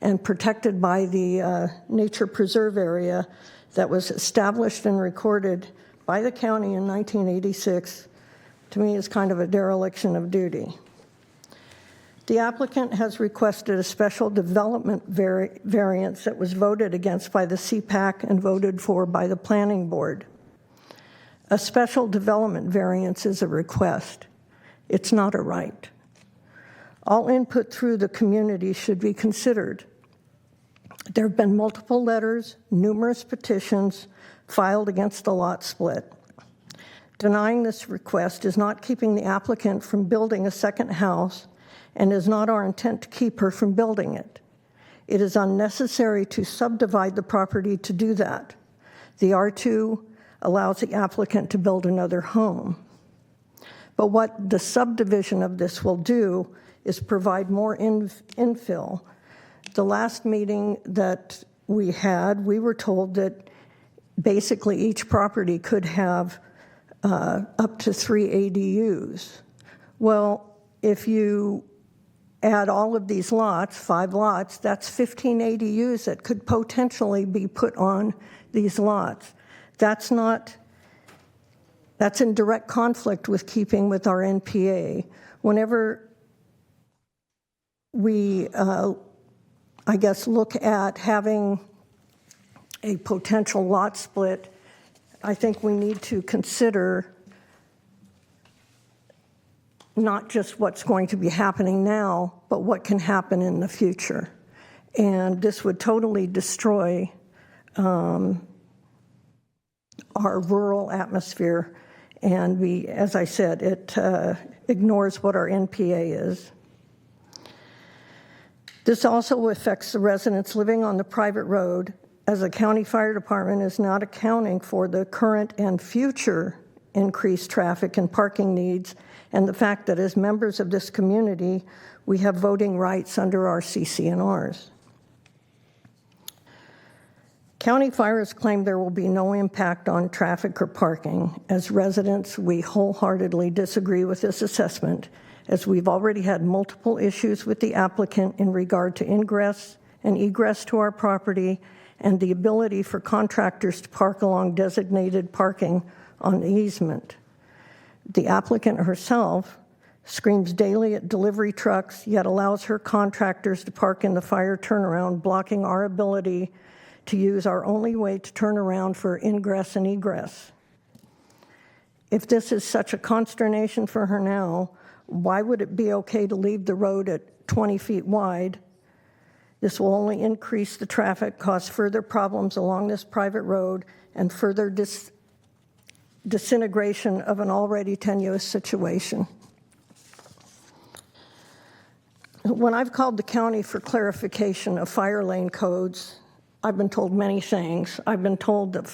and protected by the nature preserve area that was established and recorded by the county in 1986, to me is kind of a dereliction of duty. The applicant has requested a special development variance that was voted against by the CPAC and voted for by the planning board. A special development variance is a request. It's not a right. All input through the community should be considered. There have been multiple letters, numerous petitions filed against the lot split. Denying this request is not keeping the applicant from building a second house and is not our intent to keep her from building it. It is unnecessary to subdivide the property to do that. The R2 allows the applicant to build another home. But what the subdivision of this will do is provide more infill. The last meeting that we had, we were told that basically each property could have up to 3 ADUs. Well, if you add all of these lots, 5 lots, that's 15 ADUs that could potentially be put on these lots. That's in direct conflict with keeping with our NPA. Whenever we, look at having a potential lot split, I think we need to consider not just what's going to be happening now, but what can happen in the future. And this would totally destroy our rural atmosphere. And as I said, it ignores what our NPA is. This also affects the residents living on the private road, as the county fire department is not accounting for the current and future increased traffic and parking needs, and the fact that as members of this community, we have voting rights under our CC&Rs. County fires claim there will be no impact on traffic or parking. As residents, we wholeheartedly disagree with this assessment, as we've already had multiple issues with the applicant in regard to ingress and egress to our property and the ability for contractors to park along designated parking on the easement. The applicant herself screams daily at delivery trucks, yet allows her contractors to park in the fire turnaround, blocking our ability to use our only way to turn around for ingress and egress. If this is such a consternation for her now, Why would it be okay to leave the road at 20 feet wide? This will only increase the traffic, cause further problems along this private road, and further disintegration of an already tenuous situation. When I've called the county for clarification of fire lane codes, I've been told many things. I've been told that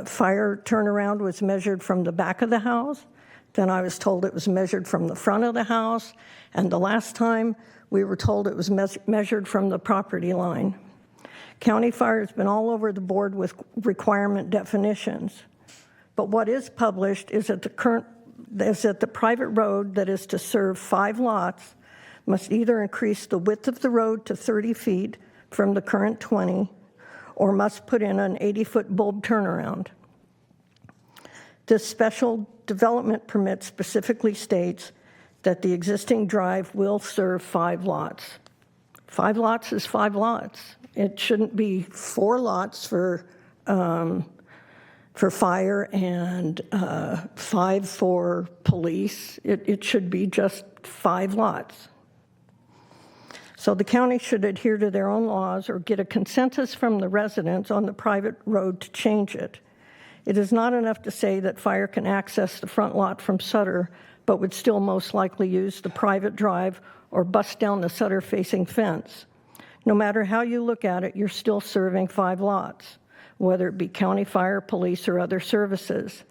fire turnaround was measured from the back of the house. Then I was told it was measured from the front of the house. And the last time we were told it was measured from the property line. County fire has been all over the board with requirement definitions. But what is published is that the private road that is to serve 5 lots must either increase the width of the road to 30 feet from the current 20, or must put in an 80-foot bulb turnaround. This special development permit specifically states that the existing drive will serve 5 lots. 5 lots is 5 lots. It shouldn't be 4 lots for fire and 5 for police. It should be just 5 lots. So the county should adhere to their own laws or get a consensus from the residents on the private road to change it. It is not enough to say that fire can access the front lot from Sutter, but would still most likely use the private drive or bust down the Sutter-facing fence. No matter how you look at it, you're still serving 5 lots, whether it be county fire, police, or other services.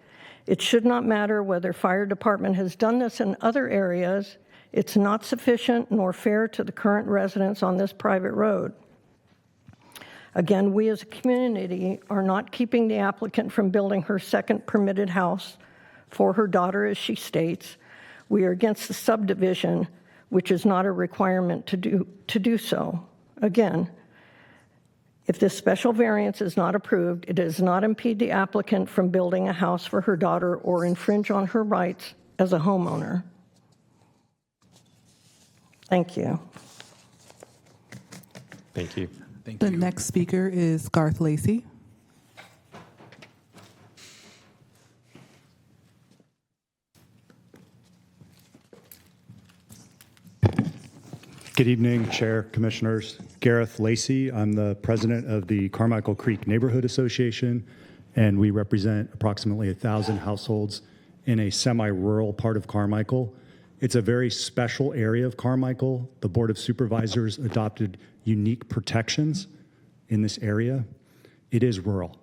It should not matter whether fire department has done this in other areas. It's not sufficient nor fair to the current residents on this private road. Again, we as a community are not keeping the applicant from building her second permitted house for her daughter, as she states. We are against the subdivision, which is not a requirement to do so. Again, if this special variance is not approved, it does not impede the applicant from building a house for her daughter or infringe on her rights as a homeowner. Thank you. Thank you. The next speaker is Garth Lacey. Good evening, Chair, Commissioners. Gareth Lacey. I'm the president of the Carmichael Creek Neighborhood Association, and we represent approximately 1,000 households in a semi-rural part of Carmichael. It's a very special area of Carmichael. The Board of Supervisors adopted unique protections in this area. It is rural.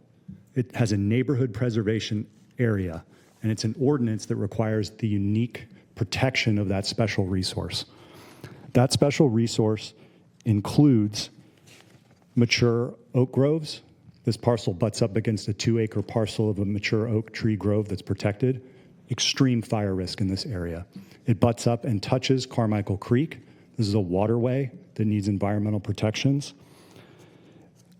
It has a neighborhood preservation area, and it's an ordinance that requires the unique protection of that special resource. That special resource includes mature oak groves. This parcel butts up against a 2-acre parcel of a mature oak tree grove that's protected. Extreme fire risk in this area. It butts up and touches Carmichael Creek. This is a waterway that needs environmental protections.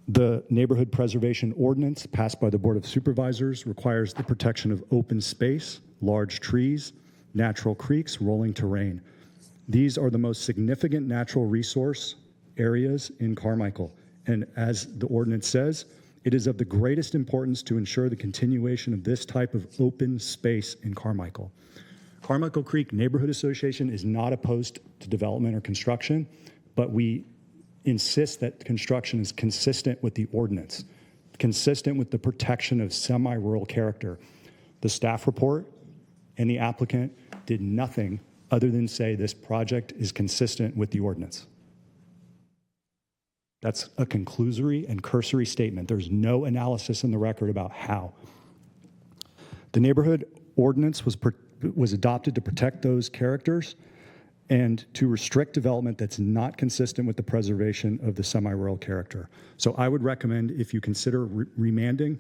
The Neighborhood Preservation Ordinance passed by the Board of Supervisors requires the protection of open space, large trees, natural creeks, rolling terrain. These are the most significant natural resource areas in Carmichael. And as the ordinance says, it is of the greatest importance to ensure the continuation of this type of open space in Carmichael. Carmichael Creek Neighborhood Association is not opposed to development or construction, but we insist that construction is consistent with the ordinance, consistent with the protection of semi-rural character. The staff report and the applicant did nothing other than say this project is consistent with the ordinance. That's a conclusory and cursory statement. There's no analysis in the record about how. The neighborhood ordinance was adopted to protect those characters and to restrict development that's not consistent with the preservation of the semi-rural character. So I would recommend, if you consider remanding,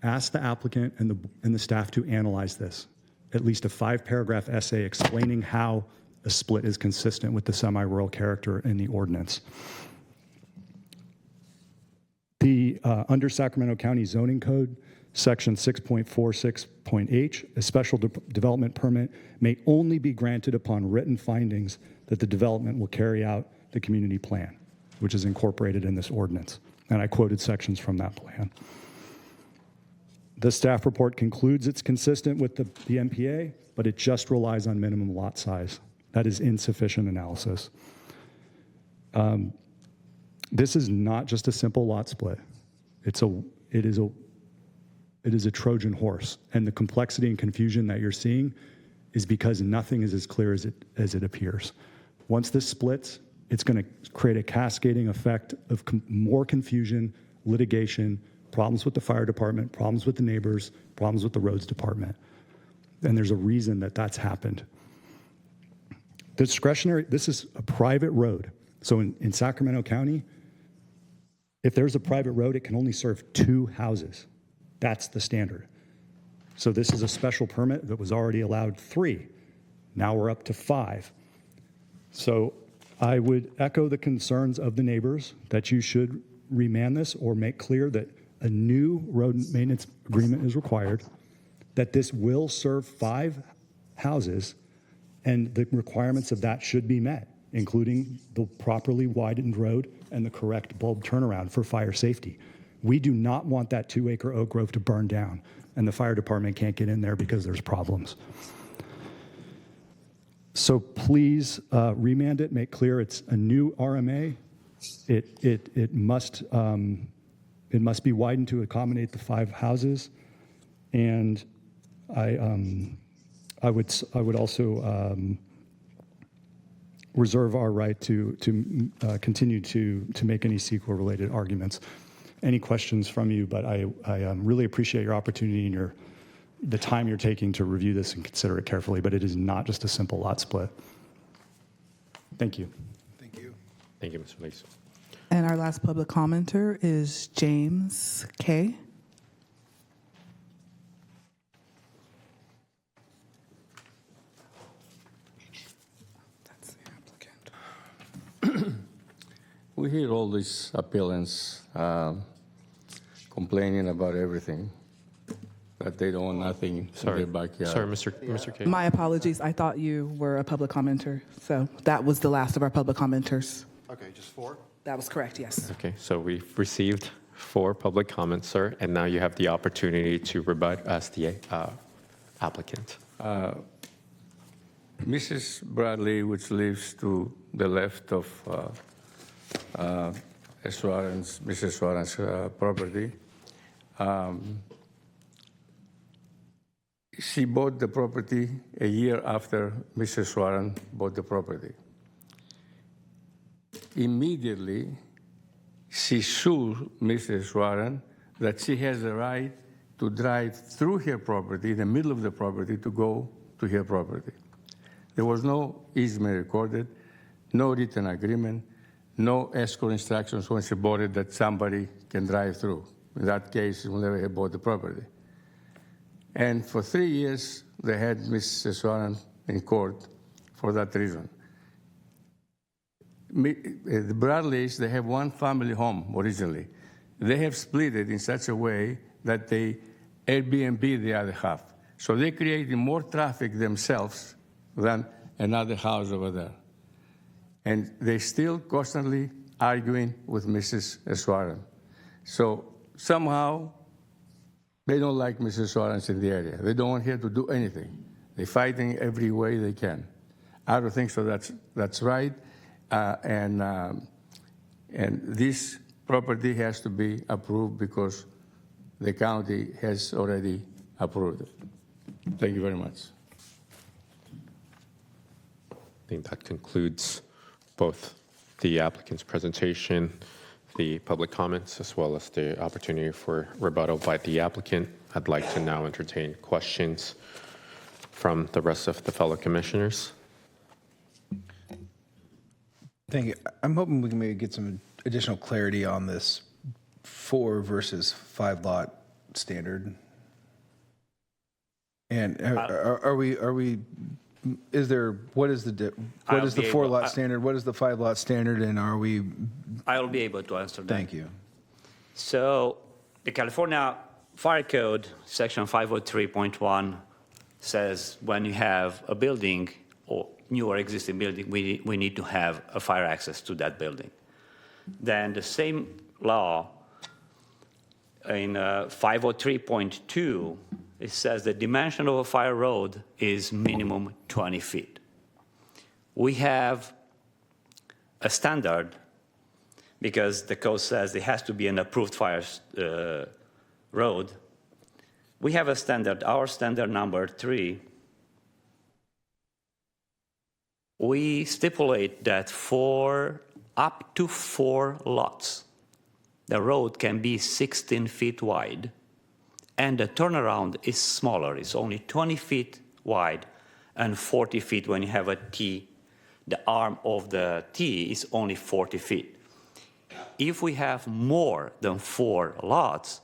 ask the applicant and the staff to analyze this. At least a 5-paragraph essay explaining how a split is consistent with the semi-rural character in the ordinance. The under Sacramento County Zoning Code, Section 6.46.h, a special development permit may only be granted upon written findings that the development will carry out the community plan, which is incorporated in this ordinance. And I quoted sections from that plan. The staff report concludes it's consistent with the MPA, but it just relies on minimum lot size That is insufficient analysis. This is not just a simple lot split. It is a Trojan horse, and the complexity and confusion that you're seeing is because nothing is as clear as it appears. Once this splits, it's going to create a cascading effect of more confusion, litigation, problems with the fire department, problems with the neighbors, problems with the roads department. And there's a reason that that's happened. This is a private road. So in Sacramento County, if there's a private road, it can only serve 2 houses. That's the standard. So this is a special permit that was already allowed 3. Now we're up to 5. So I would echo the concerns of the neighbors that you should remand this or make clear that a new road maintenance agreement is required, that this will serve 5 houses, and the requirements of that should be met, including the properly widened road and the correct bulb turnaround for fire safety. We do not want that 2-acre oak grove to burn down, and the fire department can't get in there because there's problems. So please remand it, make clear it's a new RMA. It must be widened to accommodate the 5 houses, and I would also reserve our right to continue to make any CEQA-related arguments. Any questions from you, but I really appreciate your opportunity and the time you're taking to review this and consider it carefully, but it is not just a simple lot split. Thank you. Thank you. Thank you, Mr. Lace. And our last public commenter is James K. That's the applicant. We hear all these appellants complaining about everything, that they don't want nothing in their backyard. Sorry, Mr. K. My apologies. I thought you were a public commenter. So that was the last of our public commenters. Okay, just 4? That was correct, yes. Okay, so we've received 4 public comments, sir, and now you have the opportunity to rebut as the applicant. Mrs. Bradley, which lives to the left of Mrs. Swaran's property, she bought the property a year after Mrs. Swaran bought the property. Immediately, she sued Mrs. Swaran that she has the right to drive through her property, in the middle of the property, to go to her property. There was no easement recorded, no written agreement, no escrow instructions when she bought it that somebody can drive through. In that case, she will never have bought the property. And for 3 years, they had Mrs. Swaran in court for that reason. The Bradleys, they have one family home originally. They have split it in such a way that they Airbnb the other half. So they're creating more traffic themselves than another house over there. And they're still constantly arguing with Mrs. Swaran. So somehow, they don't like Mrs. Swaran in the area. They don't want her to do anything. They're fighting every way they can. I don't think so that's right. And this property has to be approved because the county has already approved it. Thank you very much. I think that concludes both the applicant's presentation, the public comments, as well as the opportunity for rebuttal by the applicant. I'd like to now entertain questions from the rest of the fellow commissioners. Thank you. I'm hoping we can maybe get some additional clarity on this 4 versus 5 lot standard. And what is the 4 lot standard? What is the 5 lot standard? And are we? I'll be able to answer that. Thank you. So the California Fire Code, section 503.1, says when you have a building or new or existing building, we need to have a fire access to that building. Then the same law in 503.2, it says the dimension of a fire road is minimum 20 feet. we have a standard because the code says it has to be an approved fire road. We have a standard, our standard number 3. We stipulate that for up to 4 lots, the road can be 16 feet wide, and the turnaround is smaller. It's only 20 feet wide and 40 feet when you have a T. The arm of the T is only 40 feet. If we have more than 4 lots,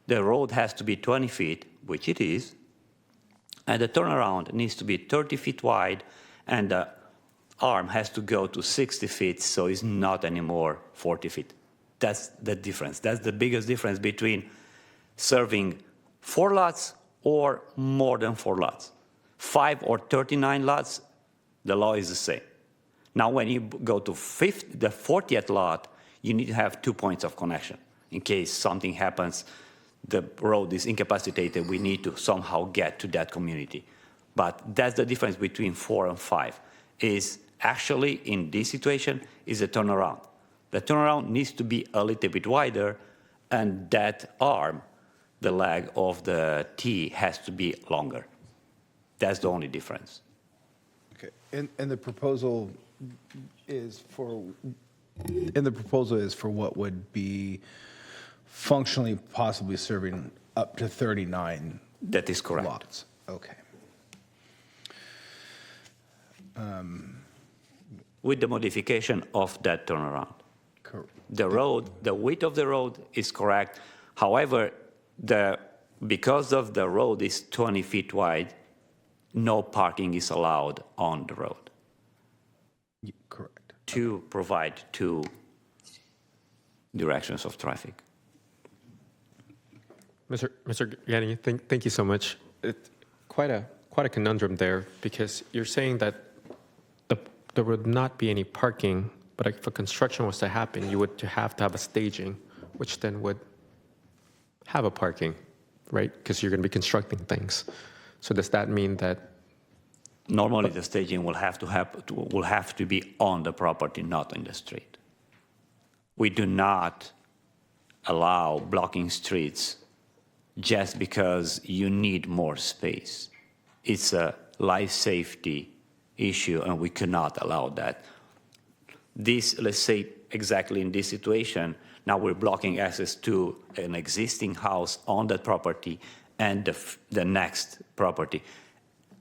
the road has to be 20 feet, which it is, and the turnaround needs to be 30 feet wide, and the arm has to go to 60 feet, so it's not anymore 40 feet. That's the difference. That's the biggest difference between serving 4 lots or more than 4 lots. 5 or 39 lots, the law is the same. Now, when you go to the 40th lot, you need to have 2 points of connection. In case something happens, the road is incapacitated, we need to somehow get to that community. But that's the difference between 4 and 5, is actually in this situation is a turnaround. The turnaround needs to be a little bit wider, and that arm, the leg of the T, has to be longer. That's the only difference. Okay, and the proposal is for what would be functionally possibly serving up to 39 That is correct. lots. Okay. With the modification of that turnaround. The road, the width of the road is correct. However, because of the road is 20 feet wide, no parking is allowed on the road. Correct. To provide 2 directions of traffic. Mr. Ganni, thank you so much. It's quite a conundrum there, because you're saying that there would not be any parking, but if a construction was to happen, you would have to have a staging, which then would have a parking, right? Because you're going to be constructing things. So does that mean that? Normally, the staging will have to be on the property, not in the street. We do not allow blocking streets just because you need more space. It's a life safety issue, and we cannot allow that. This, let's say, exactly in this situation, now we're blocking access to an existing house on that property and the next property.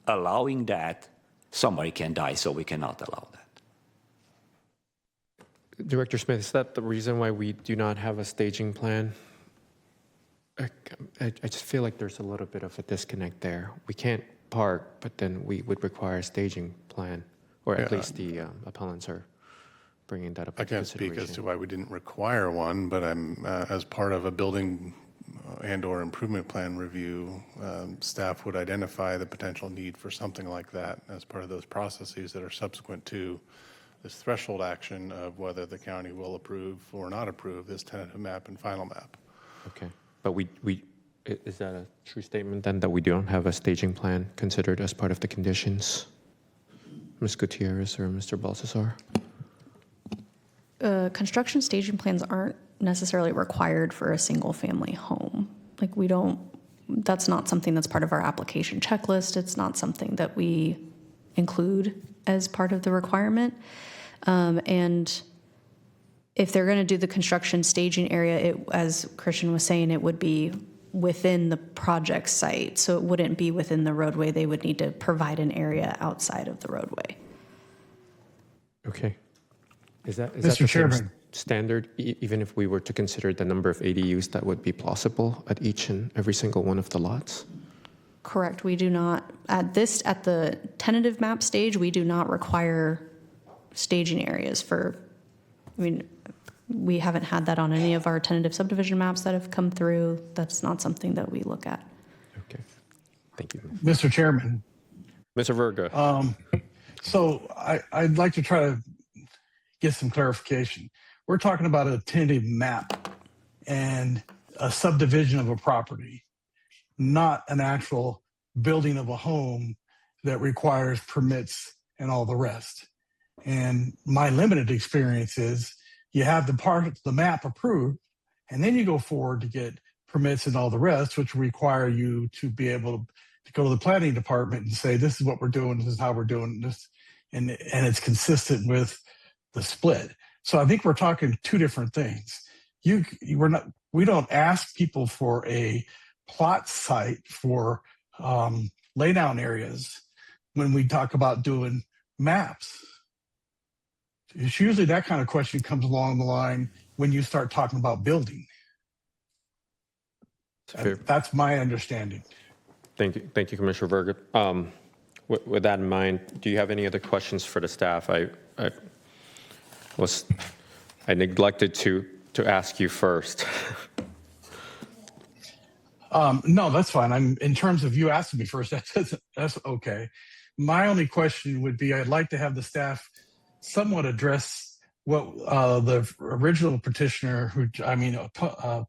Allowing that, somebody can die, so we cannot allow that. Director Smith, is that the reason why we do not have a staging plan? I just feel like there's a little bit of a disconnect there. We can't park, but then we would require a staging plan, or at least the appellants are bringing that up. I can't speak as to why we didn't require one, but I'm as part of a building and/or improvement plan review, staff would identify the potential need for something like that as part of those processes that are subsequent to this threshold action of whether the county will approve or not approve this tentative map and final map. Okay, but is that a true statement then, that we don't have a staging plan considered as part of the conditions? Ms. Gutierrez or Mr. Balthazar? Construction staging plans aren't necessarily required for a single family home. Like that's not something that's part of our application checklist. It's not something that we include as part of the requirement. And if they're going to do the construction staging area, as Christian was saying, it would be within the project site. So it wouldn't be within the roadway. They would need to provide an area outside of the roadway. Okay. Is that Mr. the Chairman. standard, even if we were to consider the number of ADUs that would be possible at each and every single one of the lots? Correct. We do not, at the tentative map stage, we do not require staging areas we haven't had that on any of our tentative subdivision maps that have come through. That's not something that we look at. Okay. Thank you. Mr. Chairman. Mr. Verga. So I'd like to try to get some clarification. We're talking about a tentative map and a subdivision of a property, not an actual building of a home that requires permits and all the rest. And my limited experience is you have the map approved, and then you go forward to get permits and all the rest, which require you to be able to go to the planning department and say, this is what we're doing, this is how we're doing this, and it's consistent with the split. So I think we're talking two different things. We don't ask people for a plot site for laydown areas when we talk about doing maps. It's usually that kind of question comes along the line when you start talking about building. That's my understanding. Thank you, Commissioner Verga. With that in mind, do you have any other questions for the staff? I neglected to ask you first. No, that's fine. In terms of you asking me first, that's okay. My only question would be, I'd like to have the staff somewhat address what the original petitioner,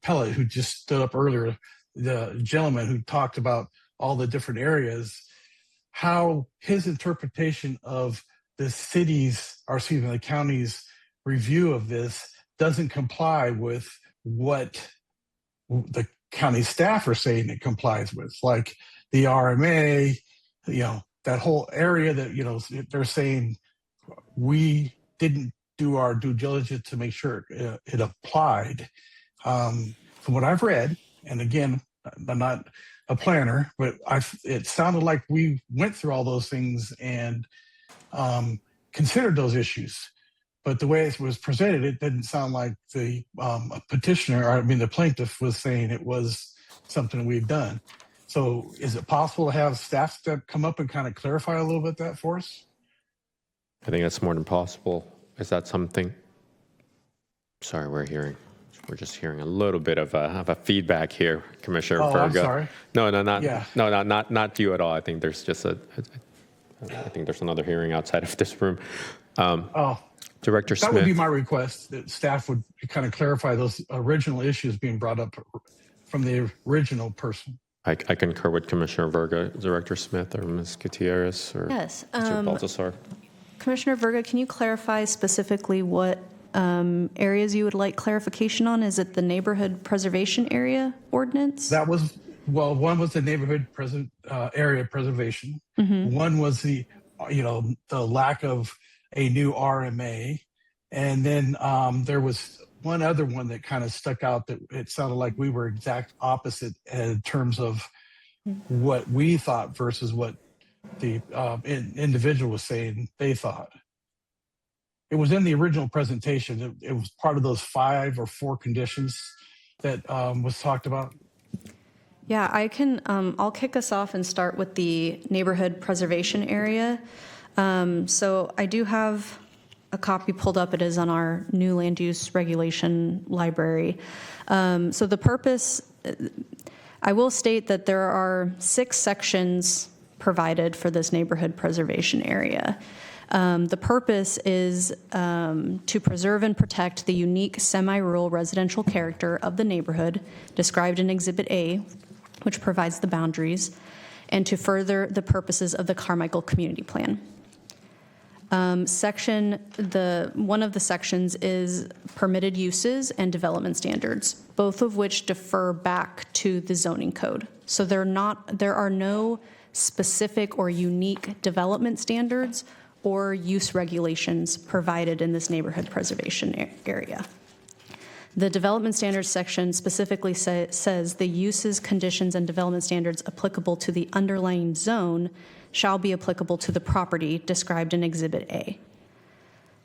Pellet, who just stood up earlier, the gentleman who talked about all the different areas, how his interpretation of the county's review of this doesn't comply with what the county staff are saying it complies with, like the RMA, that whole area that, they're saying we didn't do our due diligence to make sure it applied. From what I've read, and again, I'm not a planner, but it sounded like we went through all those things and considered those issues. But the way it was presented, it didn't sound like the the plaintiff was saying it was something we've done. So is it possible to have staff come up and kind of clarify a little bit that for us? I think that's more than possible. Is that something? Sorry, we're just hearing a little bit of a feedback here, Commissioner Verga. I'm sorry. Not you at all. I think there's just I think there's another hearing outside of this room. Director Smith. That would be my request, that staff would kind of clarify those original issues being brought up from the original person. I concur with Commissioner Verga. Director Smith or Ms. Gutierrez or Yes. Mr. Baltasar. Commissioner Verga, can you clarify specifically what areas you would like clarification on? Is it the neighborhood preservation area ordinance? One was the neighborhood area preservation. Mm-hmm. One was the lack of a new RMA. And then there was one other one that kind of stuck out that it sounded like we were exact opposite in terms of what we thought versus what the individual was saying they thought. It was in the original presentation. It was part of those 5 or 4 conditions that was talked about. Yeah, I can, I'll kick us off and start with the neighborhood preservation area. So I do have a copy pulled up. It is on our new land use regulation library. So the purpose, I will state that there are 6 sections provided for this neighborhood preservation area. The purpose is to preserve and protect the unique semi-rural residential character of the neighborhood described in Exhibit A, which provides the boundaries, and to further the purposes of the Carmichael Community Plan. One of the sections is permitted uses and development standards, both of which defer back to the zoning code. So there are no specific or unique development standards or use regulations provided in this neighborhood preservation area. The development standards section specifically says the uses, conditions, and development standards applicable to the underlying zone shall be applicable to the property described in Exhibit A.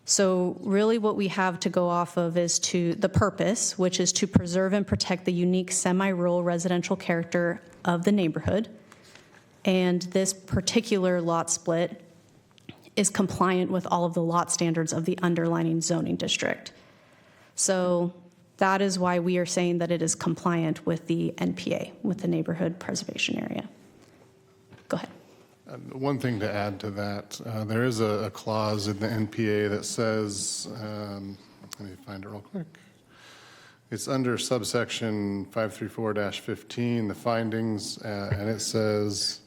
So really what we have to go off of is to the purpose, which is to preserve and protect the unique semi-rural residential character of the neighborhood. And this particular lot split is compliant with all of the lot standards of the underlying zoning district. So that is why we are saying that it is compliant with the NPA, with the neighborhood preservation area. Go ahead. One thing to add to that, there is a clause in the NPA that says, let me find it real quick. It's under subsection 534-15, the findings, and it says,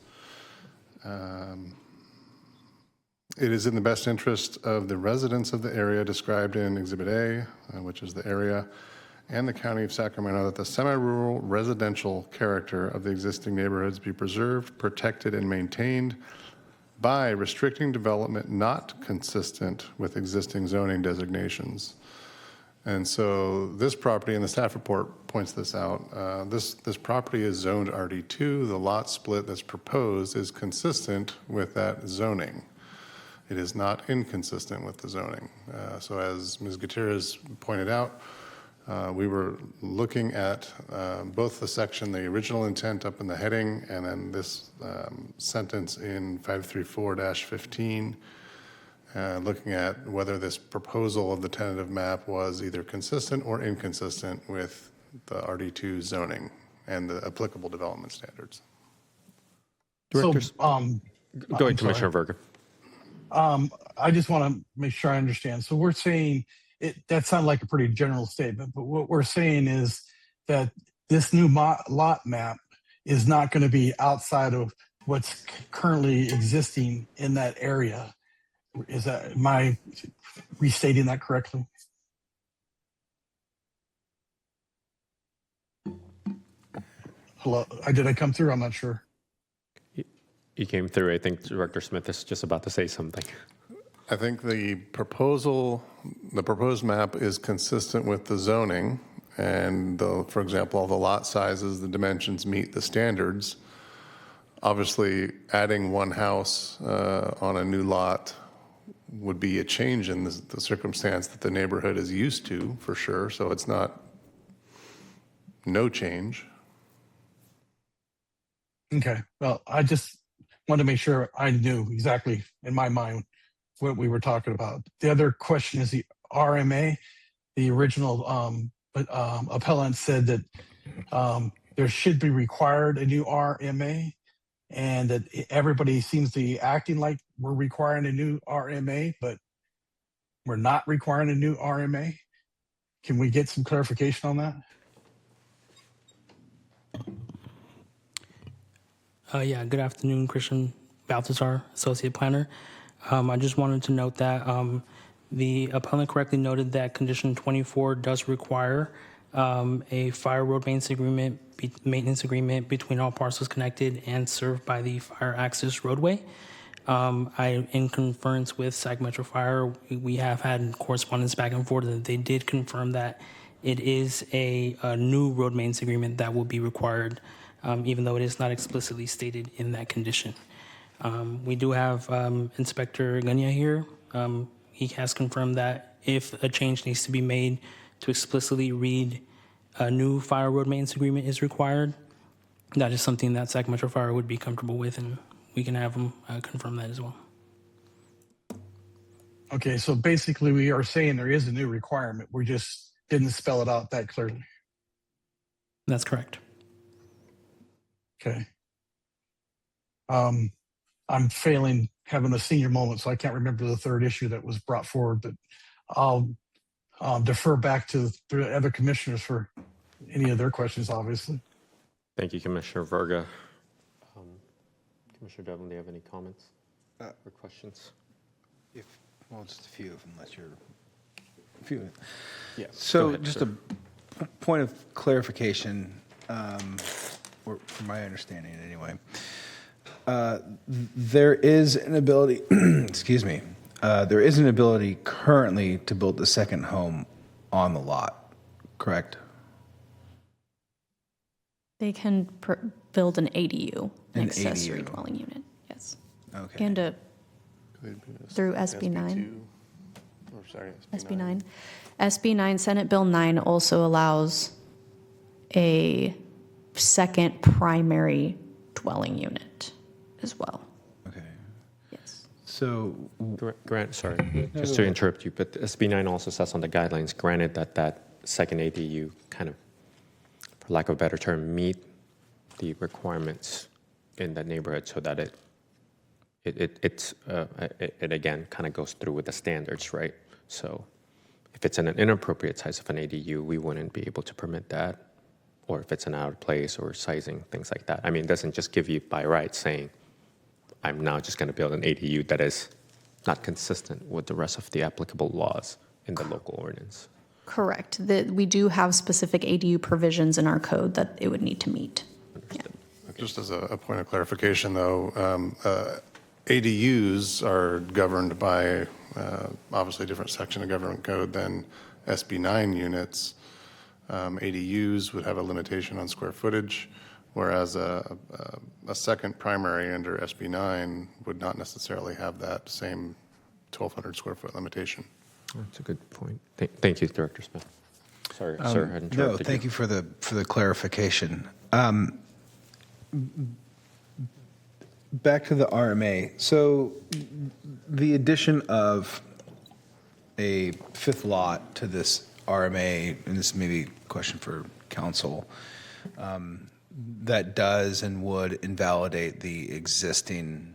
It is in the best interest of the residents of the area described in Exhibit A, which is the area, and the County of Sacramento that the semi-rural residential character of the existing neighborhoods be preserved, protected, and maintained by restricting development not consistent with existing zoning designations. And so this property, and the staff report points this out, this property is zoned RD2. The lot split that's proposed is consistent with that zoning. It is not inconsistent with the zoning. So as Ms. Gutierrez pointed out, we were looking at both the section, the original intent up in the heading, and then this sentence in 534-15, looking at whether this proposal of the tentative map was either consistent or inconsistent with the RD2 zoning and the applicable development standards. Directors, go ahead, Commissioner Verga. I just want to make sure I understand. So we're saying that sounded like a pretty general statement, but what we're saying is that this new lot map is not going to be outside of what's currently existing in that area. Am I restating that correctly? Hello, did I come through? I'm not sure. You came through. I think Director Smith is just about to say something. I think the proposed map is consistent with the zoning, and for example, all the lot sizes, the dimensions meet the standards. Obviously, adding one house on a new lot would be a change in the circumstance that the neighborhood is used to, for sure. So it's not no change. Okay. Well, I just wanted to make sure I knew exactly in my mind what we were talking about. The other question is the RMA. The original appellant said that there should be required a new RMA, and that everybody seems to be acting like we're requiring a new RMA, but we're not requiring a new RMA. Can we get some clarification on that? Yeah, good afternoon, Christian Balthazar, Associate Planner. I just wanted to note that the appellant correctly noted that Condition 24 does require a fire road maintenance agreement between all parcels connected and served by the fire access roadway. In conference with Sac Metro Fire, we have had correspondence back and forth, and they did confirm that it is a new road maintenance agreement that will be required, even though it is not explicitly stated in that condition. We do have Inspector Gunya here. He has confirmed that if a change needs to be made to explicitly read a new fire road maintenance agreement is required, that is something that Sac Metro Fire would be comfortable with, and we can have them confirm that as well. Okay, so basically we are saying there is a new requirement. We just didn't spell it out that clearly. That's correct. Okay. I'm failing having a senior moment, so I can't remember the third issue that was brought forward, but I'll defer back to the other commissioners for any of their questions, obviously. Thank you, Commissioner Verga. Commissioner Devlin, do you have any comments or questions? Well, just a few, unless you're... A few. Yeah. So ahead, just sir. a point of clarification, or from my understanding anyway. There is an ability, excuse me, there is an ability currently to build the second home on the lot, correct? They can build an ADU, an accessory ADU. dwelling unit, yes. Okay. And through SB9. Or sorry, SB9. SB9, Senate Bill 9 also allows a second primary dwelling unit as well. Okay. Yes. So, Grant, sorry, just to interrupt you, but SB9 also says on the guidelines, granted that second ADU kind of, for lack of a better term, meet the requirements in that neighborhood so that it again kind of goes through with the standards, right? So if it's in an inappropriate size of an ADU, we wouldn't be able to permit that, or if it's an out of place or sizing, things like that. I mean, it doesn't just give you by right saying, I'm now just going to build an ADU that is not consistent with the rest of the applicable laws in the local ordinance. Correct. We do have specific ADU provisions in our code that it would need to meet. Just as a point of clarification, though, ADUs are governed by obviously a different section of government code than SB 9 units. ADUs would have a limitation on square footage, whereas a second primary under SB 9 would not necessarily have that same 1,200 square foot limitation. That's a good point. Thank you, Director Smith. Sorry, sir. I interrupted No, thank you for the clarification. Back to the RMA. So the addition of a fifth lot to this RMA, and this may be a question for council, that does and would invalidate the existing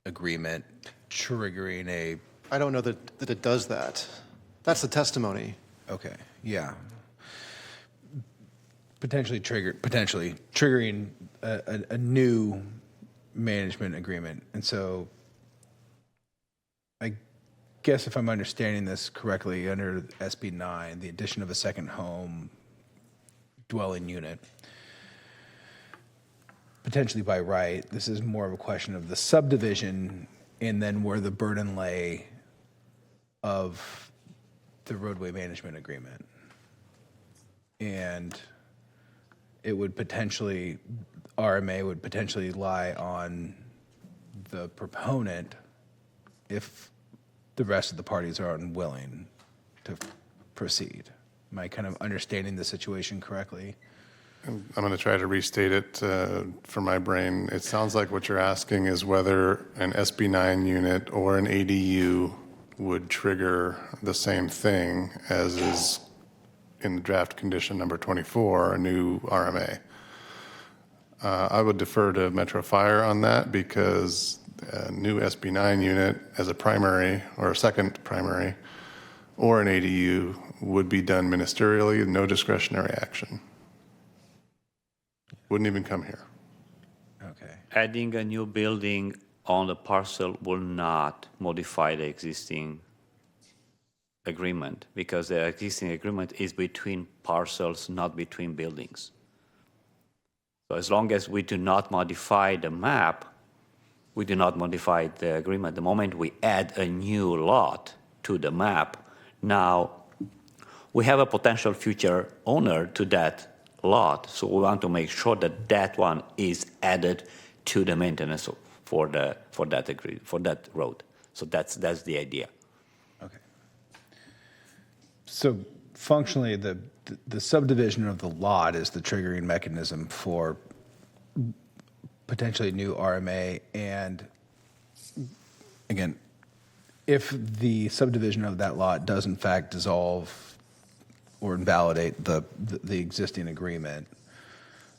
agreement, triggering a... I don't know that it does that. That's the testimony. Okay, yeah. Potentially triggering a new management agreement. And so I guess if I'm understanding this correctly, under SB 9, the addition of a second home dwelling unit, potentially by right, this is more of a question of the subdivision and then where the burden lay of the roadway management agreement. And it would potentially, RMA would potentially lie on the proponent if the rest of the parties are unwilling to proceed. Am I kind of understanding the situation correctly? I'm going to try to restate it for my brain. It sounds like what you're asking is whether an SB 9 unit or an ADU would trigger the same thing as is in the draft condition number 24, a new RMA. I would defer to Metro Fire on that because a new SB 9 unit as a primary or a second primary or an ADU would be done ministerially, no discretionary action. Wouldn't even come here. Okay. Adding a new building on the parcel will not modify the existing agreement because the existing agreement is between parcels, not between buildings. So as long as we do not modify the map, we do not modify the agreement. The moment we add a new lot to the map, now we have a potential future owner to that lot. So we want to make sure that that one is added to the maintenance for that road. So that's the idea. Okay. So functionally, the subdivision of the lot is the triggering mechanism for potentially new RMA. And again, if the subdivision of that lot does in fact dissolve or invalidate the existing agreement,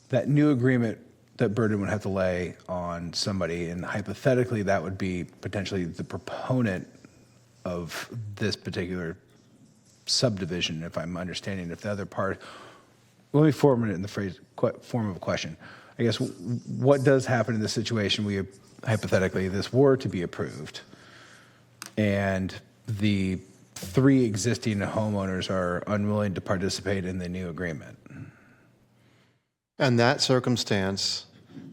that new agreement, that burden would have to lay on somebody, and hypothetically that would be potentially the proponent of this particular subdivision, if I'm understanding. If the other part, let me form it in the form of a question. I guess what does happen in this situation? We hypothetically this were to be approved, and the 3 existing homeowners are unwilling to participate in the new agreement. In that circumstance,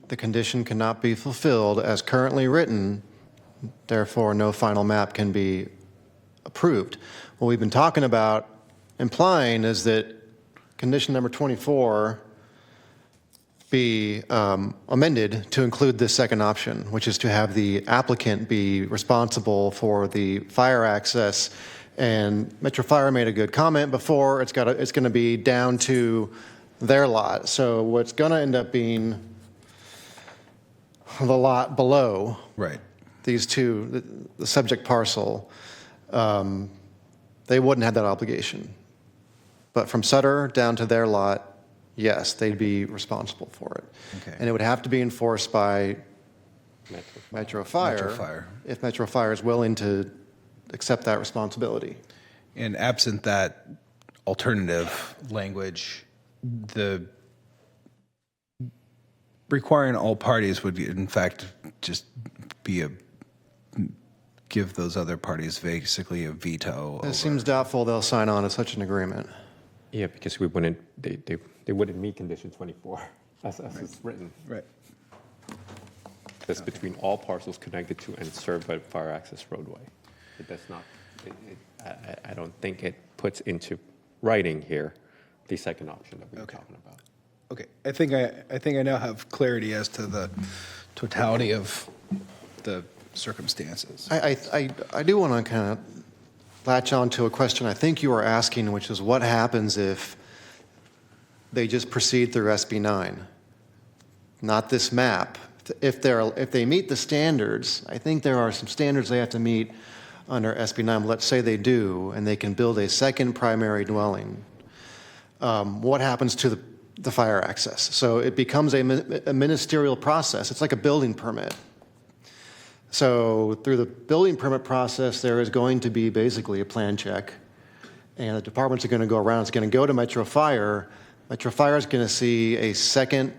the condition cannot be fulfilled as currently written, therefore no final map can be approved. What we've been talking about implying is that condition number 24 be amended to include this second option, which is to have the applicant be responsible for the fire access. And Metro Fire made a good comment before, it's going to be down to their lot. So what's going to end up being the lot below, right? These two, the subject parcel, they wouldn't have that obligation. But from Sutter down to their lot, yes, they'd be responsible for it. Okay. And it would have to be enforced by Metro Fire if Metro Fire is willing to accept that responsibility. And absent that alternative language, the requiring all parties would in fact just be give those other parties basically a veto. It seems doubtful they'll sign on to such an agreement. Yeah, because we wouldn't, they wouldn't meet condition 24 as it's written. Right. That's between all parcels connected to and served by fire access roadway. It does not, I don't think it puts into writing here the second option that we were talking about. Okay, I think I now have clarity as to the totality of the circumstances. I do want to kind of latch on to a question I think you were asking, which is what happens if they just proceed through SB 9, not this map. If they meet the standards, I think there are some standards they have to meet under SB 9. Let's say they do, and they can build a second primary dwelling. What happens to the fire access? So it becomes a ministerial process. It's like a building permit. So through the building permit process, there is going to be basically a plan check, and the departments are going to go around. It's going to go to Metro Fire. Metro Fire is going to see a second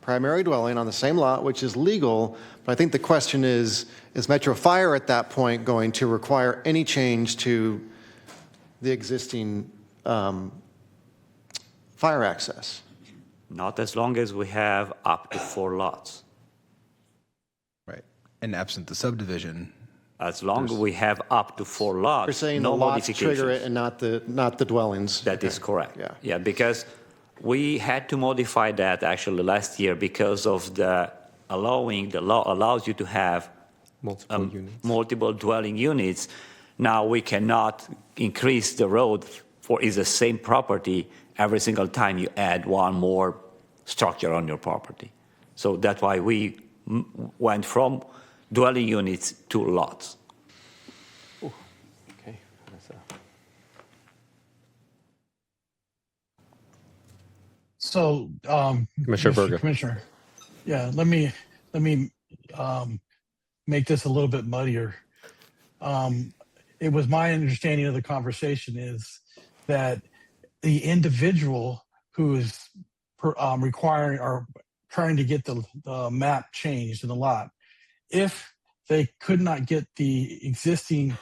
primary dwelling on the same lot, which is legal. But I think the question is Metro Fire at that point going to require any change to the existing fire access? Not as long as we have up to 4 lots. Right. And absent the subdivision. As long as we have up to 4 lots, You're saying no the lots modifications. trigger it and not the dwellings. That is correct. Yeah. Yeah, because we had to modify that actually last year because of the law allows you to have multiple dwelling units. Now we cannot increase the road for is the same property every single time you add one more structure on your property. So that's why we went from dwelling units to lots. Okay. So, Commissioner Berger. Commissioner, yeah, let me make this a little bit muddier. It was my understanding of the conversation is that the individual who is requiring or trying to get the map changed in the lot, if they could not get the existing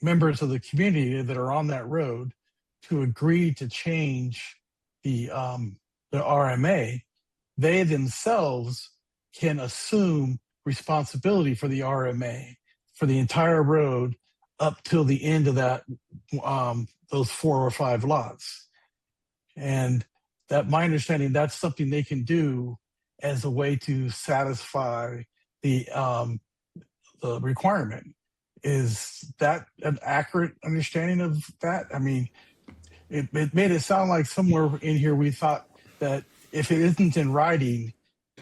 members of the community that are on that road to agree to change the RMA, they themselves can assume responsibility for the RMA for the entire road up till the end of that those 4 or 5 lots. And that my understanding, that's something they can do as a way to satisfy the requirement. Is that an accurate understanding of that? I mean, it made it sound like somewhere in here we thought that if it isn't in writing,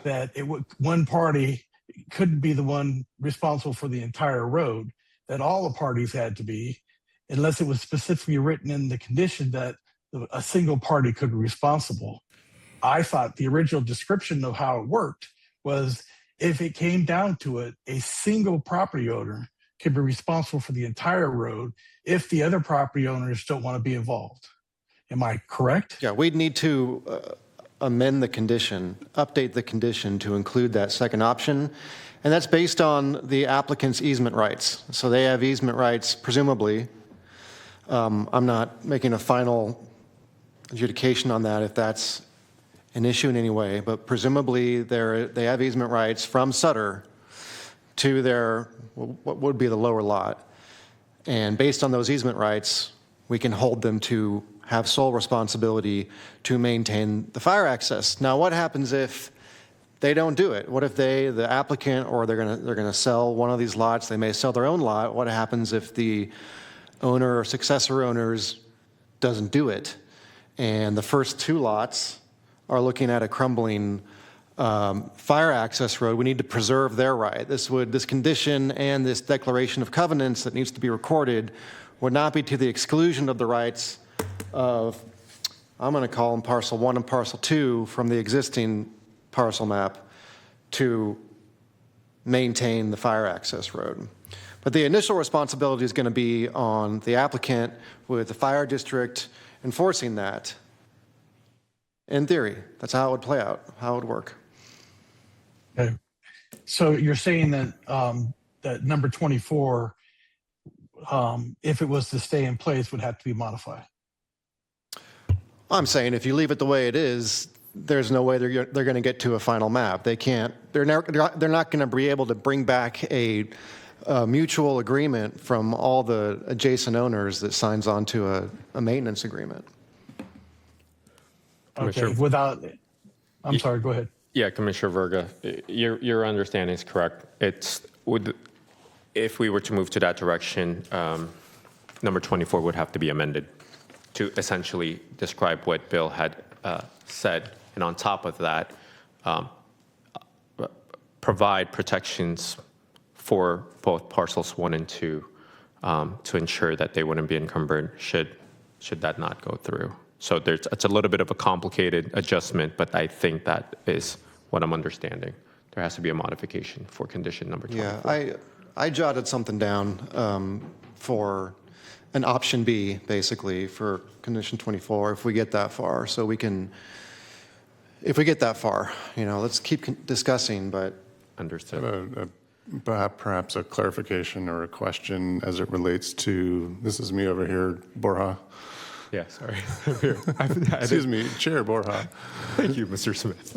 that one party couldn't be the one responsible for the entire road, that all the parties had to be, unless it was specifically written in the condition that a single party could be responsible. I thought the original description of how it worked was if it came down to it, a single property owner could be responsible for the entire road if the other property owners don't want to be involved. Am I correct? Yeah, we'd need to amend the condition, update the condition to include that second option. And that's based on the applicant's easement rights. So they have easement rights, presumably. I'm not making a final adjudication on that if that's an issue in any way, but presumably they have easement rights from Sutter to their, what would be the lower lot. And based on those easement rights, we can hold them to have sole responsibility to maintain the fire access. Now, what happens if they don't do it? What if the applicant, or they're gonna sell one of these lots, they may sell their own lot. What happens if the owner or successor owners doesn't do it? And the first 2 lots are looking at a crumbling fire access road. We need to preserve their right. This condition and this declaration of covenants that needs to be recorded would not be to the exclusion of the rights of, I'm going to call them parcel 1 and parcel 2 from the existing parcel map to maintain the fire access road. But the initial responsibility is going to be on the applicant with the fire district enforcing that. In theory, that's how it would play out, how it would work. Okay. So you're saying that that number 24, if it was to stay in place, would have to be modified. I'm saying if you leave it the way it is, there's no way they're going to get to a final map. They can't. They're not going to be able to bring back a mutual agreement from all the adjacent owners that signs on to a maintenance agreement. Okay. Without, I'm sorry. Go ahead. Yeah, Commissioner Verga, your understanding is correct. If we were to move to that direction, number 24 would have to be amended to essentially describe what Bill had said, and on top of that, provide protections for both parcels 1 and 2 to ensure that they wouldn't be encumbered should that not go through. So it's a little bit of a complicated adjustment, but I think that is what I'm understanding. There has to be a modification for condition number 24. Yeah, I jotted something down for an option B, basically, for condition 24, if we get that far. So we can, if we get that far, let's keep discussing, but. Understood. Perhaps a clarification or a question as it relates to, this is me over here, Borja. Yeah, sorry. Excuse me, Chair Borja. Thank you, Mr. Smith.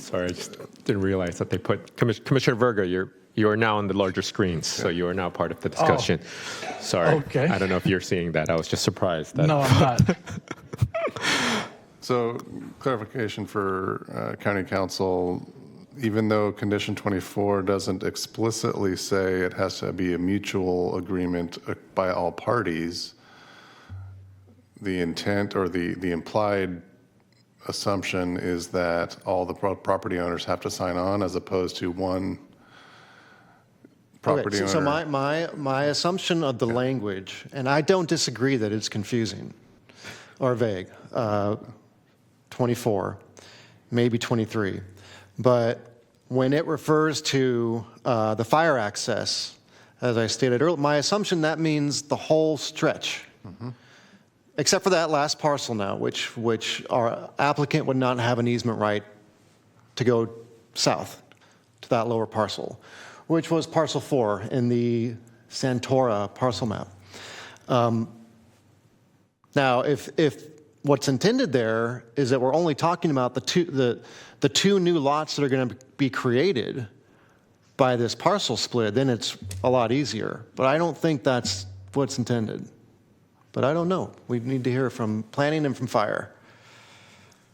Sorry, I just didn't realize that they put, Commissioner Verga, you are now on the larger screens, so you are now part of the discussion. Oh. Sorry. Okay. I don't know if you're seeing that. I was just surprised. No, I'm not. So clarification for County Council, even though condition 24 doesn't explicitly say it has to be a mutual agreement by all parties, the intent or the implied assumption is that all the property owners have to sign on as opposed to one property owner. So my assumption of the language, and I don't disagree that it's confusing or vague, 24, maybe 23, but when it refers to the fire access, as I stated earlier, my assumption that means the whole stretch. Mm-hmm. Except for that last parcel now, which our applicant would not have an easement right to go south to that lower parcel, which was parcel 4 in the Santora parcel map. Now, if what's intended there is that we're only talking about the two new lots that are going to be created by this parcel split, then it's a lot easier. But I don't think that's what's intended. But I don't know. We need to hear from planning and from fire.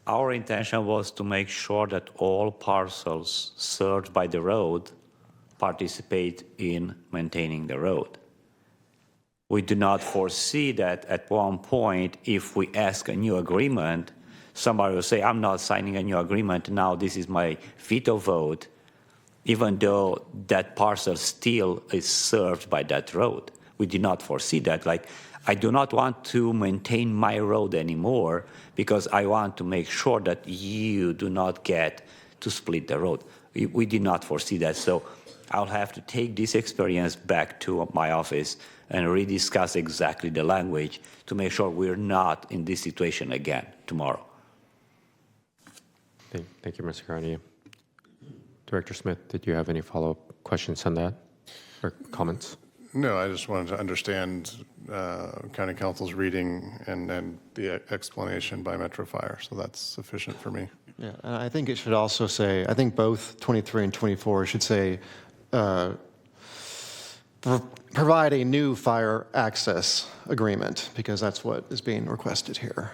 Our intention was to make sure that all parcels served by the road participate in maintaining the road. We do not foresee that at one point, if we ask a new agreement, somebody will say, I'm not signing a new agreement, now this is my veto vote, even though that parcel still is served by that road. We do not foresee that. I do not want to maintain my road anymore because I want to make sure that you do not get to split the road. We did not foresee that. So I'll have to take this experience back to my office and rediscuss exactly the language to make sure we're not in this situation again tomorrow. Thank you, Mr. Carney. Director Smith, did you have any follow-up questions on that or comments? No, I just wanted to understand County Council's reading and the explanation by Metro Fire, so that's sufficient for me. Yeah, and I think it should also say, I think both 23 and 24 should say, provide a new fire access agreement, because that's what is being requested here.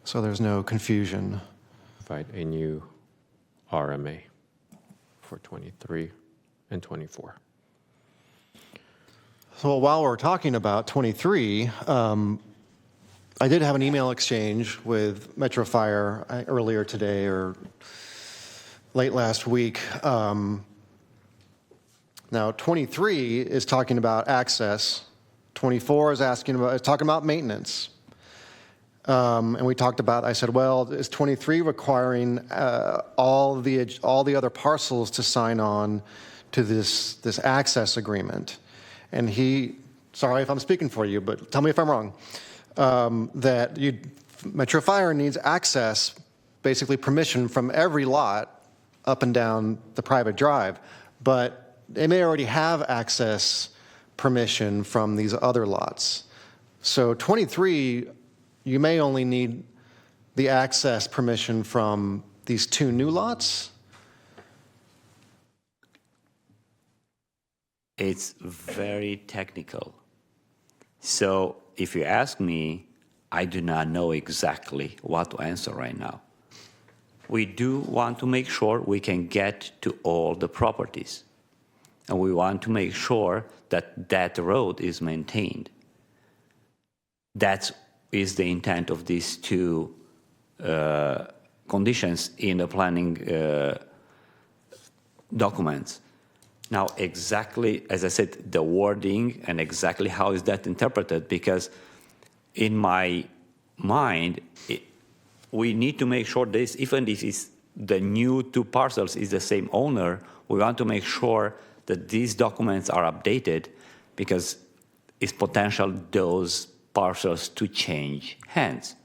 So there's no confusion. Provide a new RMA for 23 and 24. So while we're talking about 23, I did have an email exchange with Metro Fire earlier today or late last week. Now, 23 is talking about access. 24 is talking about maintenance. And we talked about, I said, well, is 23 requiring all the other parcels to sign on to this access agreement? And sorry if I'm speaking for you, but tell me if I'm wrong, that Metro Fire needs access, basically permission from every lot up and down the private drive. But they may already have access permission from these other lots. So 23, you may only need the access permission from these 2 new lots? It's very technical. So if you ask me, I do not know exactly what to answer right now. We do want to make sure we can get to all the properties. And we want to make sure that that road is maintained. That is the intent of these 2 conditions in the planning documents. Now, exactly, as I said, the wording and exactly how is that interpreted, because in my mind, we need to make sure this, even if it's the new 2 parcels is the same owner, we want to make sure that these documents are updated, because it's potential those parcels to change hands.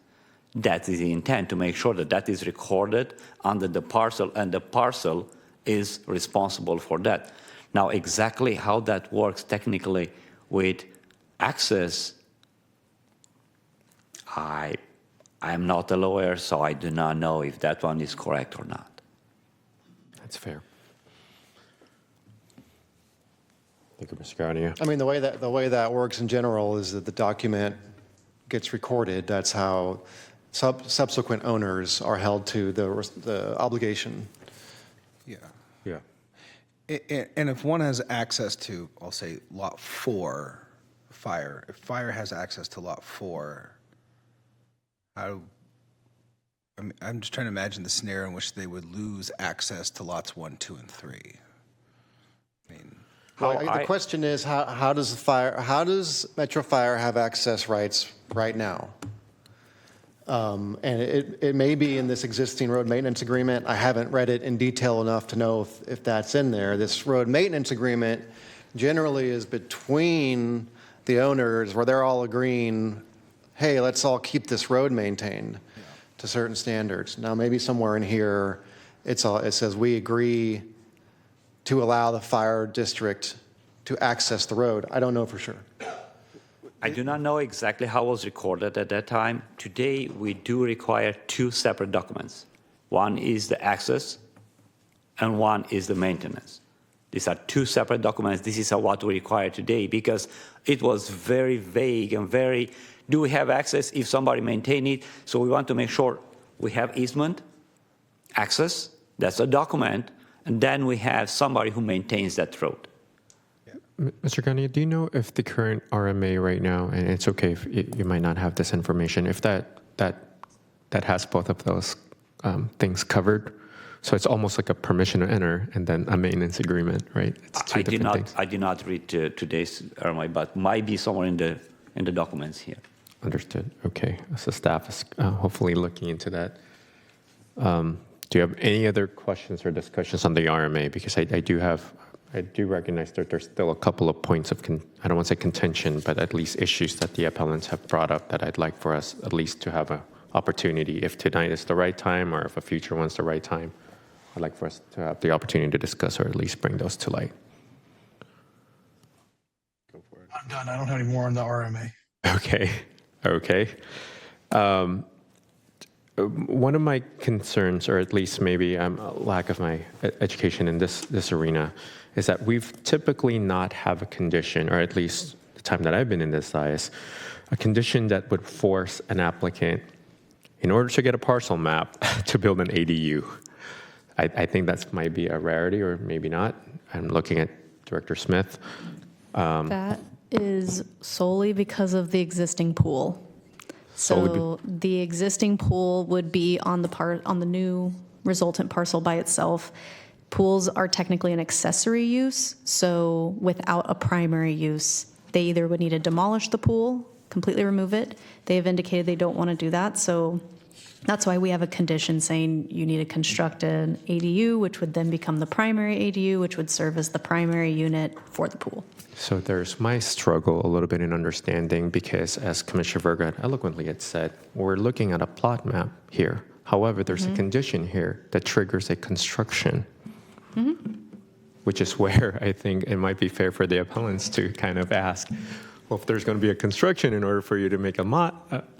That is the intent, to make sure that that is recorded under the parcel, and the parcel is responsible for that. Now, exactly how that works technically with access, I am not a lawyer, so I do not know if that one is correct or not. That's fair. Thank you, Mr. Gaudia. I mean, the way that works in general is that the document gets recorded. That's how subsequent owners are held to the obligation. Yeah. Yeah. And if one has access to, I'll say, lot 4, fire, if fire has access to lot 4, I'm just trying to imagine the scenario in which they would lose access to lots 1, 2, and 3. I mean, the question is, how does Metro Fire have access rights right now? And it may be in this existing road maintenance agreement. I haven't read it in detail enough to know if that's in there. This road maintenance agreement generally is between the owners, where they're all agreeing, hey, let's all keep this road maintained to certain standards. Now, maybe somewhere in here, it says we agree to allow the fire district to access the road. I don't know for sure. I do not know exactly how it was recorded at that time. Today, we do require 2 separate documents. One is the access, and one is the maintenance. These are 2 separate documents. This is what we require today, because it was very vague and very, do we have access if somebody maintain it? So we want to make sure we have easement, access, that's a document, and then we have somebody who maintains that road. Mr. Gaudia, do you know if the current RMA right now, and it's okay if you might not have this information, if that has both of those things covered? So it's almost like a permission to enter and then a maintenance agreement, right? It's 2 different things. I did not read today's RMA, but might be somewhere in the documents here. Understood. Okay. So staff is hopefully looking into that. Do you have any other questions or discussions on the RMA? Because I do recognize that there's still a couple of points of, I don't want to say contention, but at least issues that the appellants have brought up that I'd like for us at least to have an opportunity, if tonight is the right time or if a future one's the right time, I'd like for us to have the opportunity to discuss or at least bring those to light. I'm done. I don't have any more on the RMA. Okay. One of my concerns, or at least maybe a lack of my education in this arena, is that we've typically not have a condition, or at least the time that I've been in this size, a condition that would force an applicant, in order to get a parcel map, to build an ADU. I think that might be a rarity, or maybe not. I'm looking at Director Smith. That is solely because of the existing pool. So the existing pool would be on the new resultant parcel by itself. Pools are technically an accessory use, so without a primary use, they either would need to demolish the pool, completely remove it. They have indicated they don't want to do that, so that's why we have a condition saying you need to construct an ADU, which would then become the primary ADU, which would serve as the primary unit for the pool. So there's my struggle a little bit in understanding, because as Commissioner Verga eloquently had said, we're looking at a plot map here. However, there's a condition here that triggers a construction, which is where I think it might be fair for the appellants to kind of ask, well, if there's going to be a construction in order for you to make a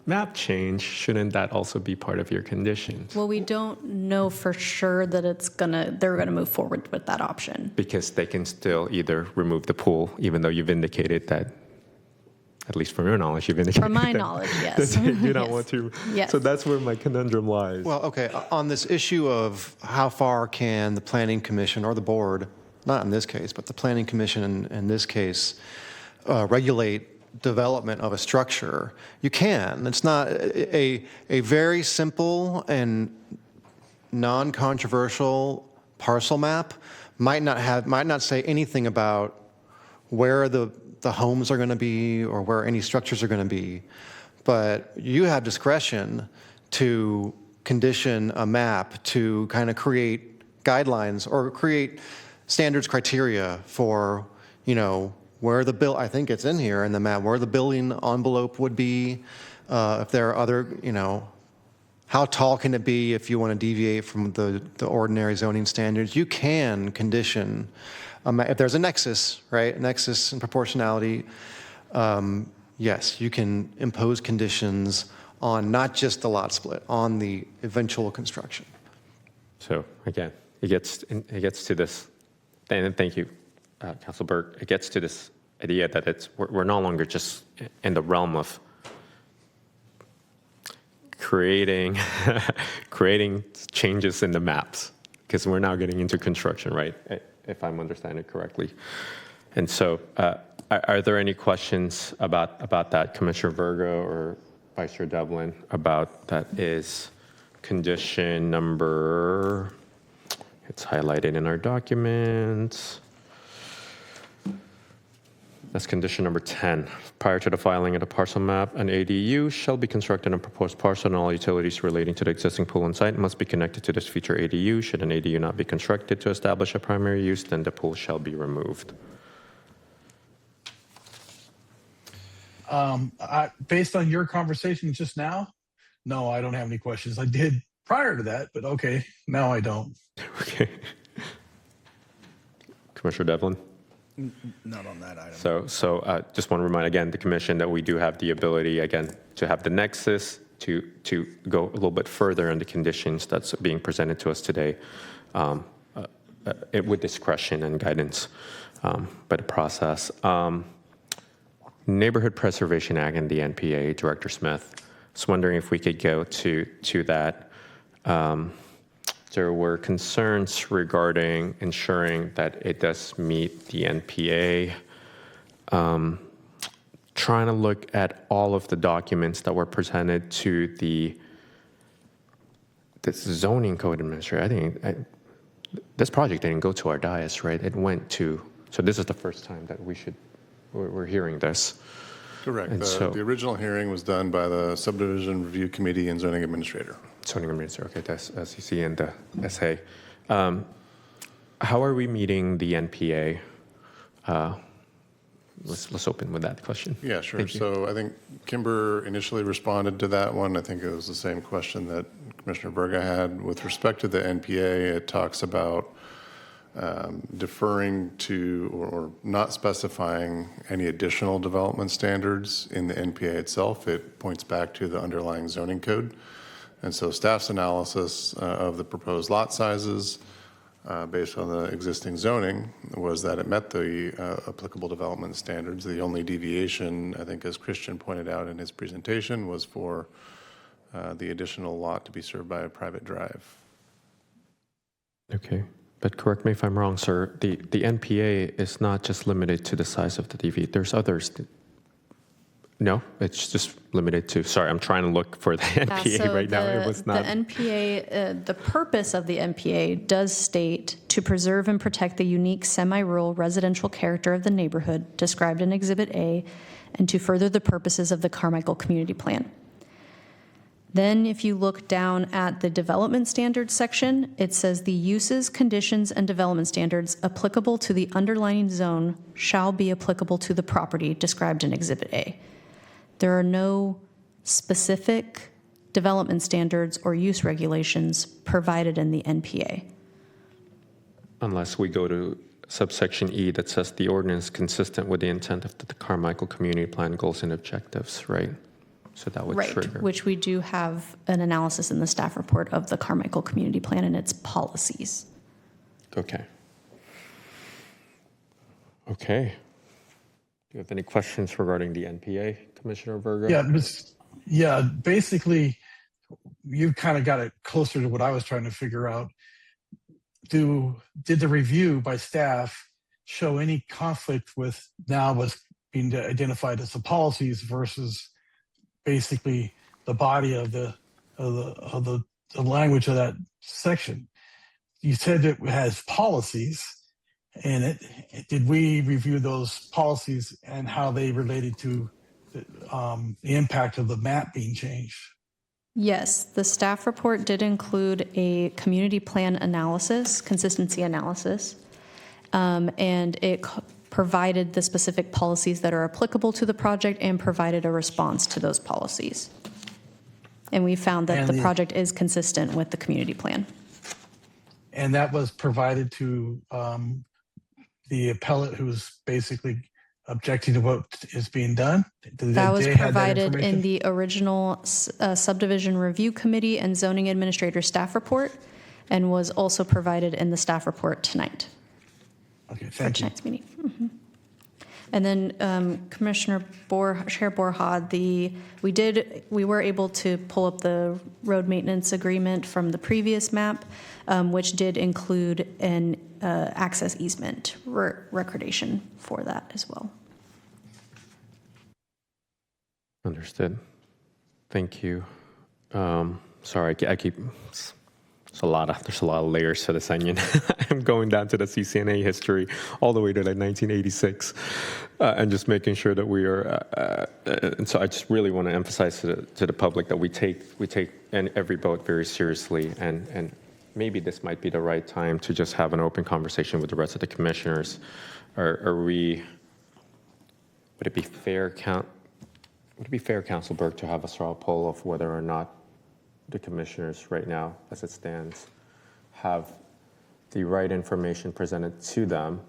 map change, shouldn't that also be part of your conditions? Well, we don't know for sure that they're gonna move forward with that option. Because they can still either remove the pool, even though you've indicated that, at least from your knowledge, you've indicated From my that, knowledge, yes. that you do not Yes. want to. Yes. So that's where my conundrum lies. Well, okay, on this issue of how far can the Planning Commission or the board, not in this case, but the Planning Commission in this case, regulate development of a structure, you can. It's not a very simple and non-controversial parcel map might not say anything about where the homes are going to be or where any structures are going to be, but you have discretion to condition a map to kind of create guidelines or create standards criteria for, where the I think it's in here in the map, where the building envelope would be, if there are other, how tall can it be if you want to deviate from the ordinary zoning standards. You can condition, if there's a nexus, right, a nexus and proportionality, yes, you can impose conditions on not just the lot split, on the eventual construction. So again, it gets to this, and thank you, Council Burke. It gets to this idea that we're no longer just in the realm of creating changes in the maps, because we're now getting into construction, right? If I'm understanding it correctly. And so, are there any questions about that, Commissioner Virgo or Vice Chair Devlin, about that is condition number, it's highlighted in our documents. That's condition number 10. Prior to the filing of the parcel map, an ADU shall be constructed on a proposed parcel, and all utilities relating to the existing pool on site must be connected to this future ADU. Should an ADU not be constructed to establish a primary use, then the pool shall be removed. Based on your conversation just now, no, I don't have any questions. I did prior to that, but okay, now I don't. Okay. Commissioner Devlin? Not on that item. So just want to remind again the commission that we do have the ability again to have the nexus to go a little bit further in the conditions that's being presented to us today, with discretion and guidance by the process. Neighborhood Preservation Act and the NPA, Director Smith. I was wondering if we could go to that. There were concerns regarding ensuring that it does meet the NPA. Trying to look at all of the documents that were presented to the zoning code administrator. I think this project didn't go to our dais, right? It went to, so this is the first time that we're hearing this. Correct. And The original hearing was done by the Subdivision Review Committee and Zoning Administrator. Zoning Administrator, okay, that's SEC and the SA. How are we meeting the NPA? Let's open with that question. Yeah, sure. Thank you. So I think Kimber initially responded to that one. I think it was the same question that Commissioner Berga had. With respect to the NPA, it talks about deferring to or not specifying any additional development standards in the NPA itself. It points back to the underlying zoning code. And so staff's analysis of the proposed lot sizes based on the existing zoning was that it met the applicable development standards. The only deviation, I think, as Christian pointed out in his presentation, was for the additional lot to be served by a private drive. Okay, but correct me if I'm wrong, sir. The NPA is not just limited to the size of the DV. There's others. No, it's just limited to, sorry, I'm trying to look for the NPA right now. It was not. The NPA, the purpose of the NPA does state to preserve and protect the unique semi-rural residential character of the neighborhood described in Exhibit A and to further the purposes of the Carmichael Community Plan. Then if you look down at the development standards section, it says the uses, conditions, and development standards applicable to the underlying zone shall be applicable to the property described in Exhibit A. There are no specific development standards or use regulations provided in the NPA. Unless we go to subsection E that says the ordinance consistent with the intent of the Carmichael Community Plan goals and objectives, right? So that would Right, trigger. which we do have an analysis in the staff report of the Carmichael Community Plan and its policies. Okay. Okay. Do you have any questions regarding the NPA, Commissioner Verga? Yeah, basically, you kind of got it closer to what I was trying to figure out. Did the review by staff show any conflict with now what's being identified as the policies versus basically the body of the language of that section? You said it has policies in it. Did we review those policies and how they related to the impact of the map being changed? Yes, the staff report did include a community plan analysis, consistency analysis, and it provided the specific policies that are applicable to the project and provided a response to those policies. And we found that the project is consistent with the community plan. And that was provided to the appellate who's basically objecting to what is being done? That was provided in the original subdivision review committee and zoning administrator staff report, and was also provided in the staff report tonight. Okay, For thank you. tonight's meeting. Mhm. And then Commissioner Chair Borja, we were able to pull up the road maintenance agreement from the previous map, which did include an access easement recordation for that as well. Understood. Thank you. Sorry, I keep. There's a lot of layers to this onion. I'm going down to the CCNA history all the way to like 1986, and just making sure that we are. And so I just really want to emphasize to the public that we take every vote very seriously, and maybe this might be the right time to just have an open conversation with the rest of the commissioners. Would it be fair, Council Burke, to have a straw poll of whether or not the commissioners right now, as it stands, have the right information presented to them,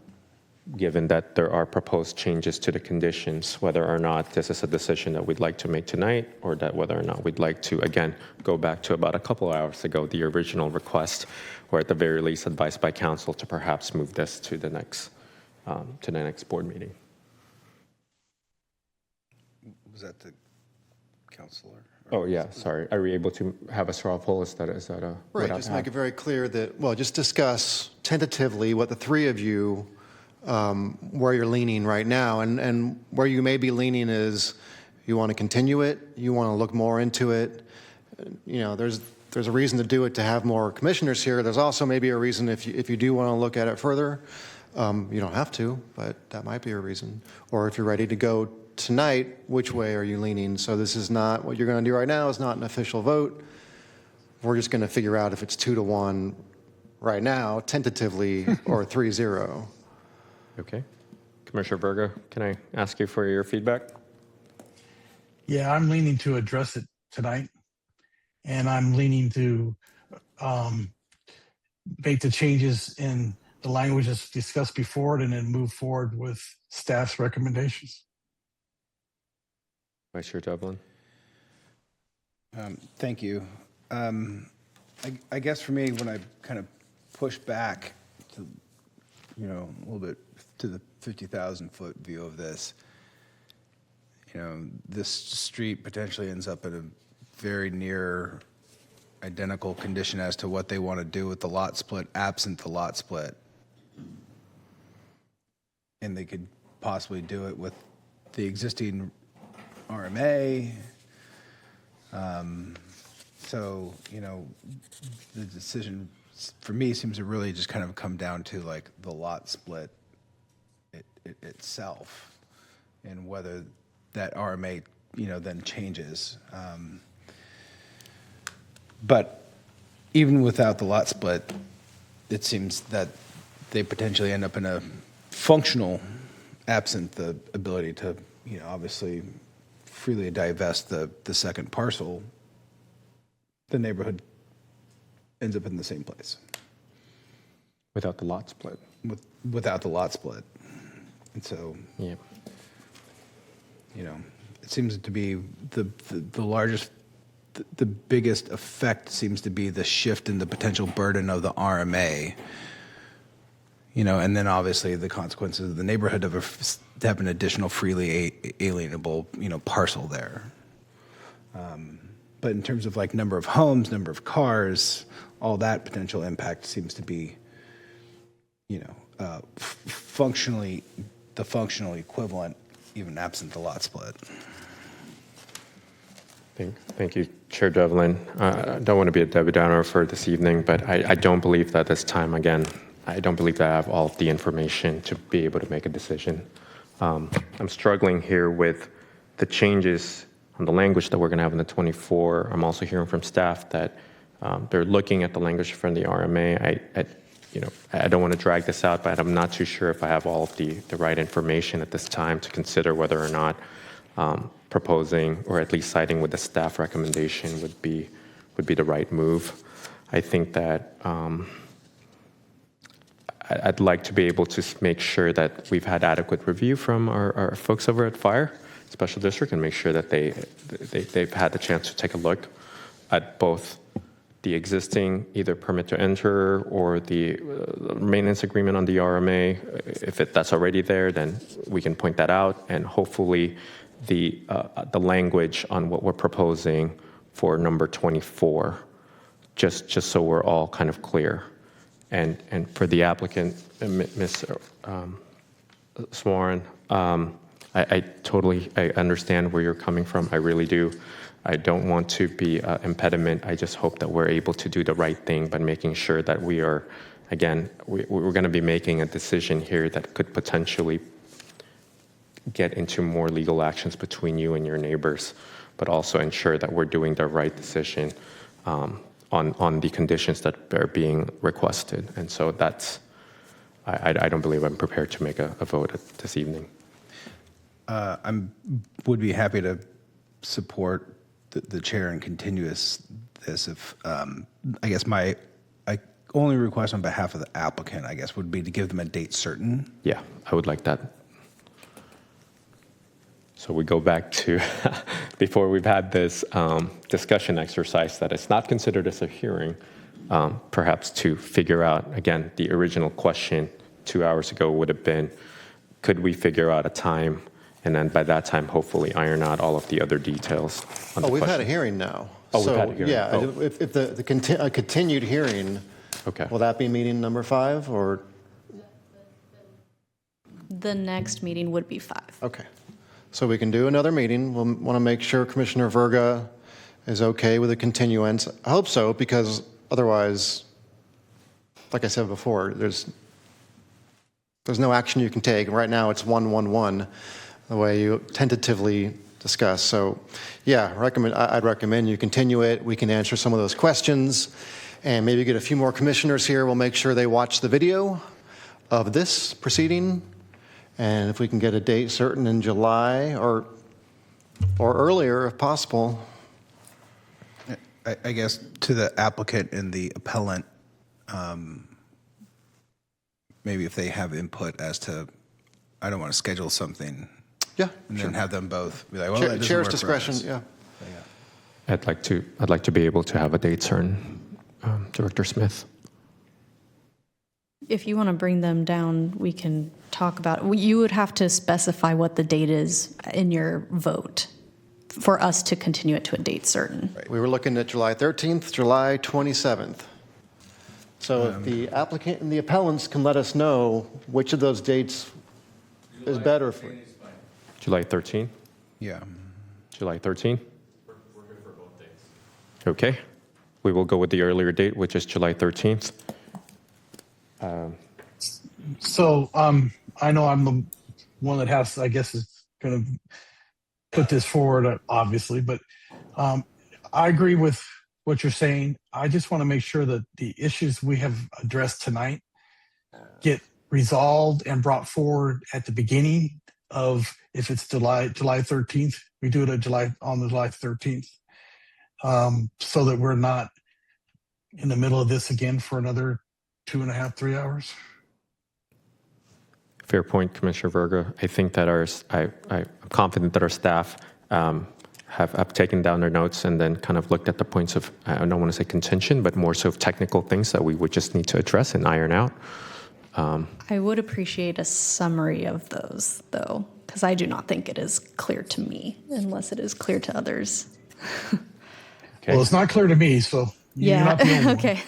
given that there are proposed changes to the conditions, whether or not this is a decision that we'd like to make tonight, or that whether or not we'd like to, again, go back to about a couple hours ago, the original request, or at the very least advised by council to perhaps move this to the next board meeting. Was that the counselor? Oh, yeah, sorry. Are we able to have a straw poll? Is that a... Right, just make it very clear that, well, just discuss tentatively what the three of you, where you're leaning right now. And where you may be leaning is you want to continue it, you want to look more into it. You know, there's a reason to do it to have more commissioners here. There's also maybe a reason if you do want to look at it further. You don't have to, but that might be a reason. Or if you're ready to go tonight, which way are you leaning? So this is not, what you're going to do right now is not an official vote. We're just going to figure out if it's 2-1 right now, tentatively, or 3-0. Okay. Commissioner Berger, can I ask you for your feedback? Yeah, I'm leaning to address it tonight. And I'm leaning to make the changes in the language that's discussed before and then move forward with staff's recommendations. Vice Chair Devlin. Thank you. I guess for me, when I kind of push back to, a little bit to the 50,000-foot view of this, this street potentially ends up in a very near identical condition as to what they want to do with the lot split, absent the lot split. And they could possibly do it with the existing RMA. So, the decision for me seems to really just kind of come down to like the lot split itself and whether that RMA, then changes. But even without the lot split, it seems that they potentially end up in a functional, absent the ability to, obviously freely divest the second parcel, the neighborhood ends up in the same place. Without the lot split. Without the lot split. And so, yeah, it seems to be the largest, the biggest effect seems to be the shift in the potential burden of the RMA. And then obviously the consequences of the neighborhood of have an additional freely alienable, parcel there. But in terms of like number of homes, number of cars, all that potential impact seems to be, functionally the functional equivalent, even absent the lot split. Thank you, Chair Devlin. I don't want to be a Debbie Downer for this evening, but I don't believe that this time, again, I don't believe that I have all of the information to be able to make a decision. I'm struggling here with the changes on the language that we're going to have in the 24. I'm also hearing from staff that they're looking at the language from the RMA. I don't want to drag this out, but I'm not too sure if I have all of the right information at this time to consider whether or not proposing or at least siding with the staff recommendation would be the right move. I think that I'd like to be able to make sure that we've had adequate review from our folks over at Fire Special District and make sure that they've had the chance to take a look at both the existing either permit to enter or the maintenance agreement on the RMA. If that's already there, then we can point that out, and hopefully the language on what we're proposing for number 24, just so we're all kind of clear. And for the applicant, Ms. Swarn, I totally understand where you're coming from. I really do. I don't want to be an impediment. I just hope that we're able to do the right thing by making sure that we are, again, we're going to be making a decision here that could potentially get into more legal actions between you and your neighbors, but also ensure that we're doing the right decision on the conditions that are being requested. And so I don't believe I'm prepared to make a vote this evening. Would be happy to support the chair and continue this if, I guess my only request on behalf of the applicant, I guess, would be to give them a date certain. Yeah, I would like that. So we go back to before we've had this discussion exercise that it's not considered as a hearing, perhaps to figure out, again, the original question 2 hours ago would have been, could we figure out a time? And then by that time, hopefully iron out all of the other details. We've had a hearing now. Oh, we've had a hearing. Yeah, if a continued hearing, okay. Will that be meeting number 5 or? The next meeting would be 5. Okay. So we can do another meeting. We'll want to make sure Commissioner Verga is okay with a continuance. I hope so, because otherwise, like I said before, there's no action you can take. Right now it's 1-1-1, the way you tentatively discuss. So yeah, I'd recommend you continue it. We can answer some of those questions and maybe get a few more commissioners here. We'll make sure they watch the video of this proceeding. And if we can get a date certain in July or earlier, if possible. I guess to the applicant and the appellant, maybe if they have input as to, I don't want to schedule something. Yeah, and sure. then have them both be like, well, that doesn't Chair's work discretion. for us. Yeah. I'd like to be able to have a date certain, Director Smith. If you want to bring them down, we can talk about it. You would have to specify what the date is in your vote for us to continue it to a date certain. Right. We were looking at July 13th, July 27th. So if the applicant and the appellants can let us know which of those dates is better for you. July 13th? Yeah. July 13th? We're good for both dates. Okay. We will go with the earlier date, which is July 13th. So I know I'm the one that has, I guess, is going to put this forward, obviously, but I agree with what you're saying. I just want to make sure that the issues we have addressed tonight get resolved and brought forward at the beginning of, if it's July 13th, we do it on the July 13th, so that we're not in the middle of this again for another 2.5, 3 hours. Fair point, Commissioner Verga. I think that I'm confident that our staff have taken down their notes and then kind of looked at the points of, I don't want to say contention, but more so of technical things that we would just need to address and iron out. I would appreciate a summary of those, though, because I do not think it is clear to me, unless it is clear to others. Okay. Well, it's not clear to me, so you're Yeah. not the only one. Okay.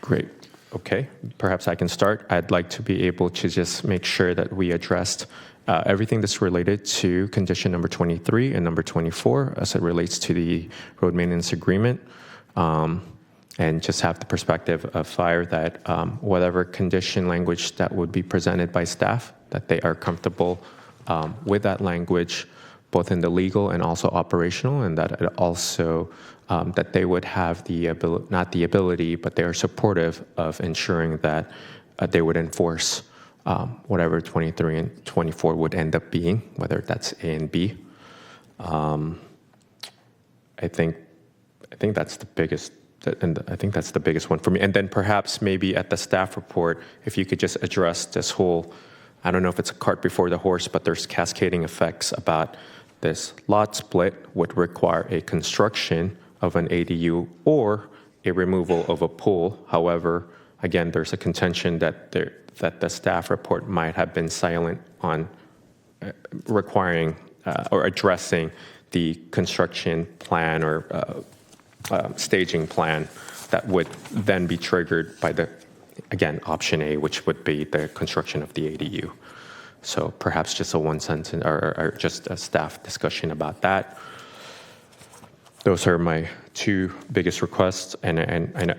Great. Okay. Perhaps I can start. I'd like to be able to just make sure that we addressed everything that's related to condition number 23 and number 24 as it relates to the road maintenance agreement. And just have the perspective of fire that whatever condition language that would be presented by staff, that they are comfortable with that language, both in the legal and also operational, and that it also that they would have the ability, not the ability, but they are supportive of ensuring that they would enforce whatever 23 and 24 would end up being, whether that's A and B. I think that's the biggest. And I think that's the biggest one for me. And then perhaps maybe at the staff report, if you could just address this whole, I don't know if it's a cart before the horse, but there's cascading effects about this lot split would require a construction of an ADU or a removal of a pool. However, again, there's a contention that the staff report might have been silent on requiring or addressing the construction plan or staging plan that would then be triggered by the, again, option A, which would be the construction of the ADU. So perhaps just a one sentence or just a staff discussion about that. Those are my two biggest requests, and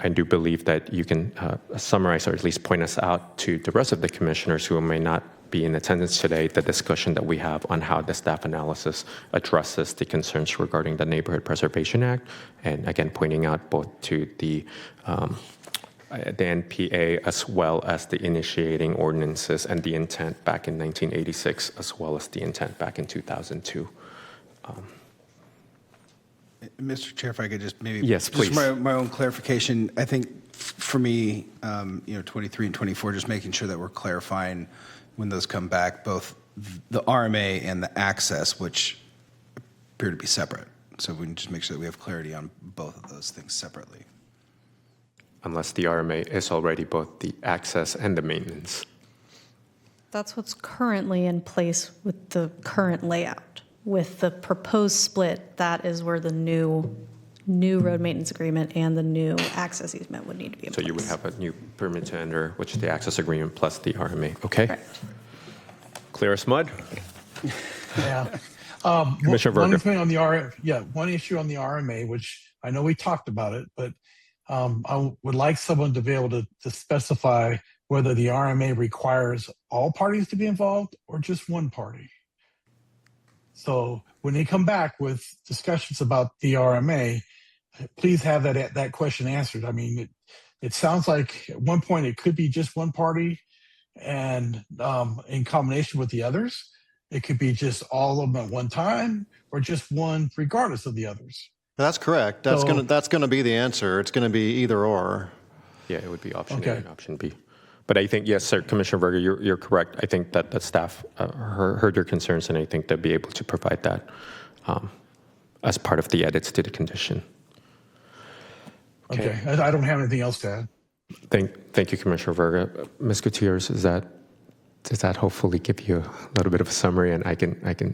I do believe that you can summarize or at least point us out to the rest of the commissioners who may not be in attendance today, the discussion that we have on how the staff analysis addresses the concerns regarding the Neighborhood Preservation Act, and again, pointing out both to the NPA as well as the initiating ordinances and the intent back in 1986, as well as the intent back in 2002. Mr. Chair, if I could just maybe yes, please. Just my own clarification. I think for me, 23 and 24, just making sure that we're clarifying when those come back, both the RMA and the access, which appear to be separate. So we can just make sure that we have clarity on both of those things separately. Unless the RMA is already both the access and the maintenance. That's what's currently in place with the current layout. With the proposed split, that is where the new road maintenance agreement and the new access easement would need to be in place. So you would have a new permit to enter, which is the access agreement plus the RMA. Okay. Correct. Clear as mud. Yeah. Commissioner one Verga. thing on the one issue on the RMA, which I know we talked about it, but I would like someone to be able to specify whether the RMA requires all parties to be involved or just one party. So when they come back with discussions about the RMA, please have that question answered. I mean, it sounds like at one point it could be just one party, and in combination with the others, it could be just all of them at one time, or just one regardless of the others. That's correct. That's gonna be the answer. It's gonna be either or. Yeah, it would be option A and option B. But I think, yes, sir, Commissioner Verga, you're correct. I think that the staff heard your concerns, and I think they'll be able to provide that as part of the edits to the condition. Okay. I don't have anything else to add. Thank you, Commissioner Verga. Ms. Gutierrez, does that hopefully give you a little bit of a summary, and I can.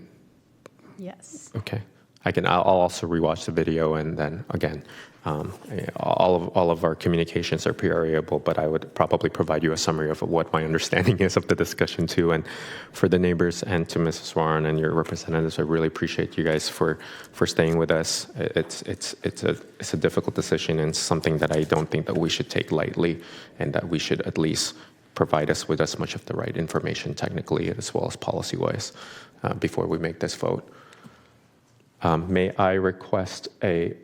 Yes. Okay. I'll also rewatch the video, and then again, all of our communications are pre-variable, but I would probably provide you a summary of what my understanding is of the discussion too. And for the neighbors and to Mrs. Warren and your representatives, I really appreciate you guys for staying with us. It's a difficult decision and something that I don't think that we should take lightly, and that we should at least provide us with as much of the right information technically as well as policy-wise before we make this vote. May I request a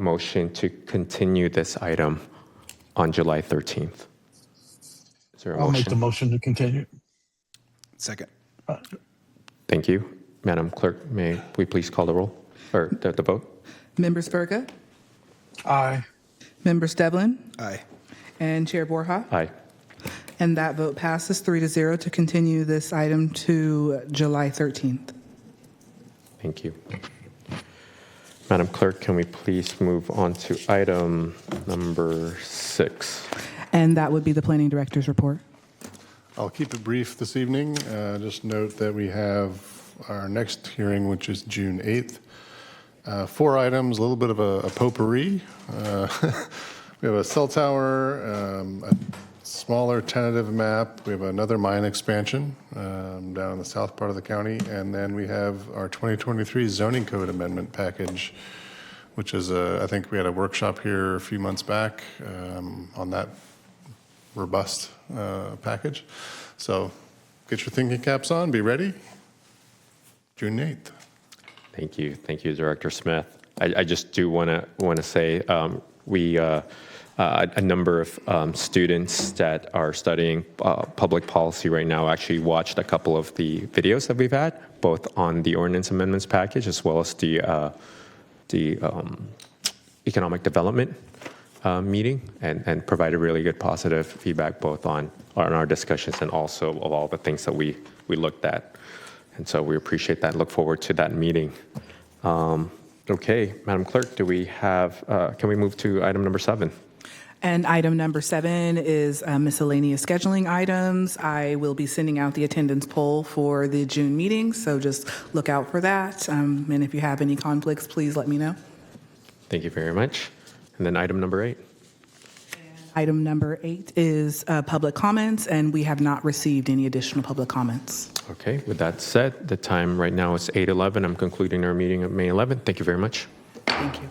motion to continue this item on July 13th? Is there a I'll motion? make the motion to continue. Second. Thank you. Madam Clerk, may we please call the roll, or the vote? Members Verga, Aye. Members Devlin, Aye. And Chair Borja? Aye. And that vote passes 3-0 to continue this item to July 13th. Thank you. Madam Clerk, can we please move on to item number 6? And that would be the Planning Director's report. I'll keep it brief this evening. Just note that we have our next hearing, which is June 8th. 4 items, a little bit of a potpourri. We have a cell tower, a smaller tentative map. We have another mine expansion down in the south part of the county. And then we have our 2023 zoning code amendment package, which is, I think we had a workshop here a few months back on that robust package. So get your thinking caps on, be ready. June 8th. Thank you. Thank you, Director Smith. I just do want to say a number of students that are studying public policy right now actually watched a couple of the videos that we've had, both on the ordinance amendments package as well as the economic development meeting, and provided really good positive feedback both on our discussions and also of all the things that we looked at. And so we appreciate that and look forward to that meeting. Okay, Madam Clerk, do we have, can we move to item number 7? And item number 7 is miscellaneous scheduling items. I will be sending out the attendance poll for the June meeting, so just look out for that. And if you have any conflicts, please let me know. Thank you very much. And then item number 8. Item number 8 is public comments, and we have not received any additional public comments. Okay, with that said, the time right now is 8:11. I'm concluding our meeting of May 11th. Thank you very much. Thank you.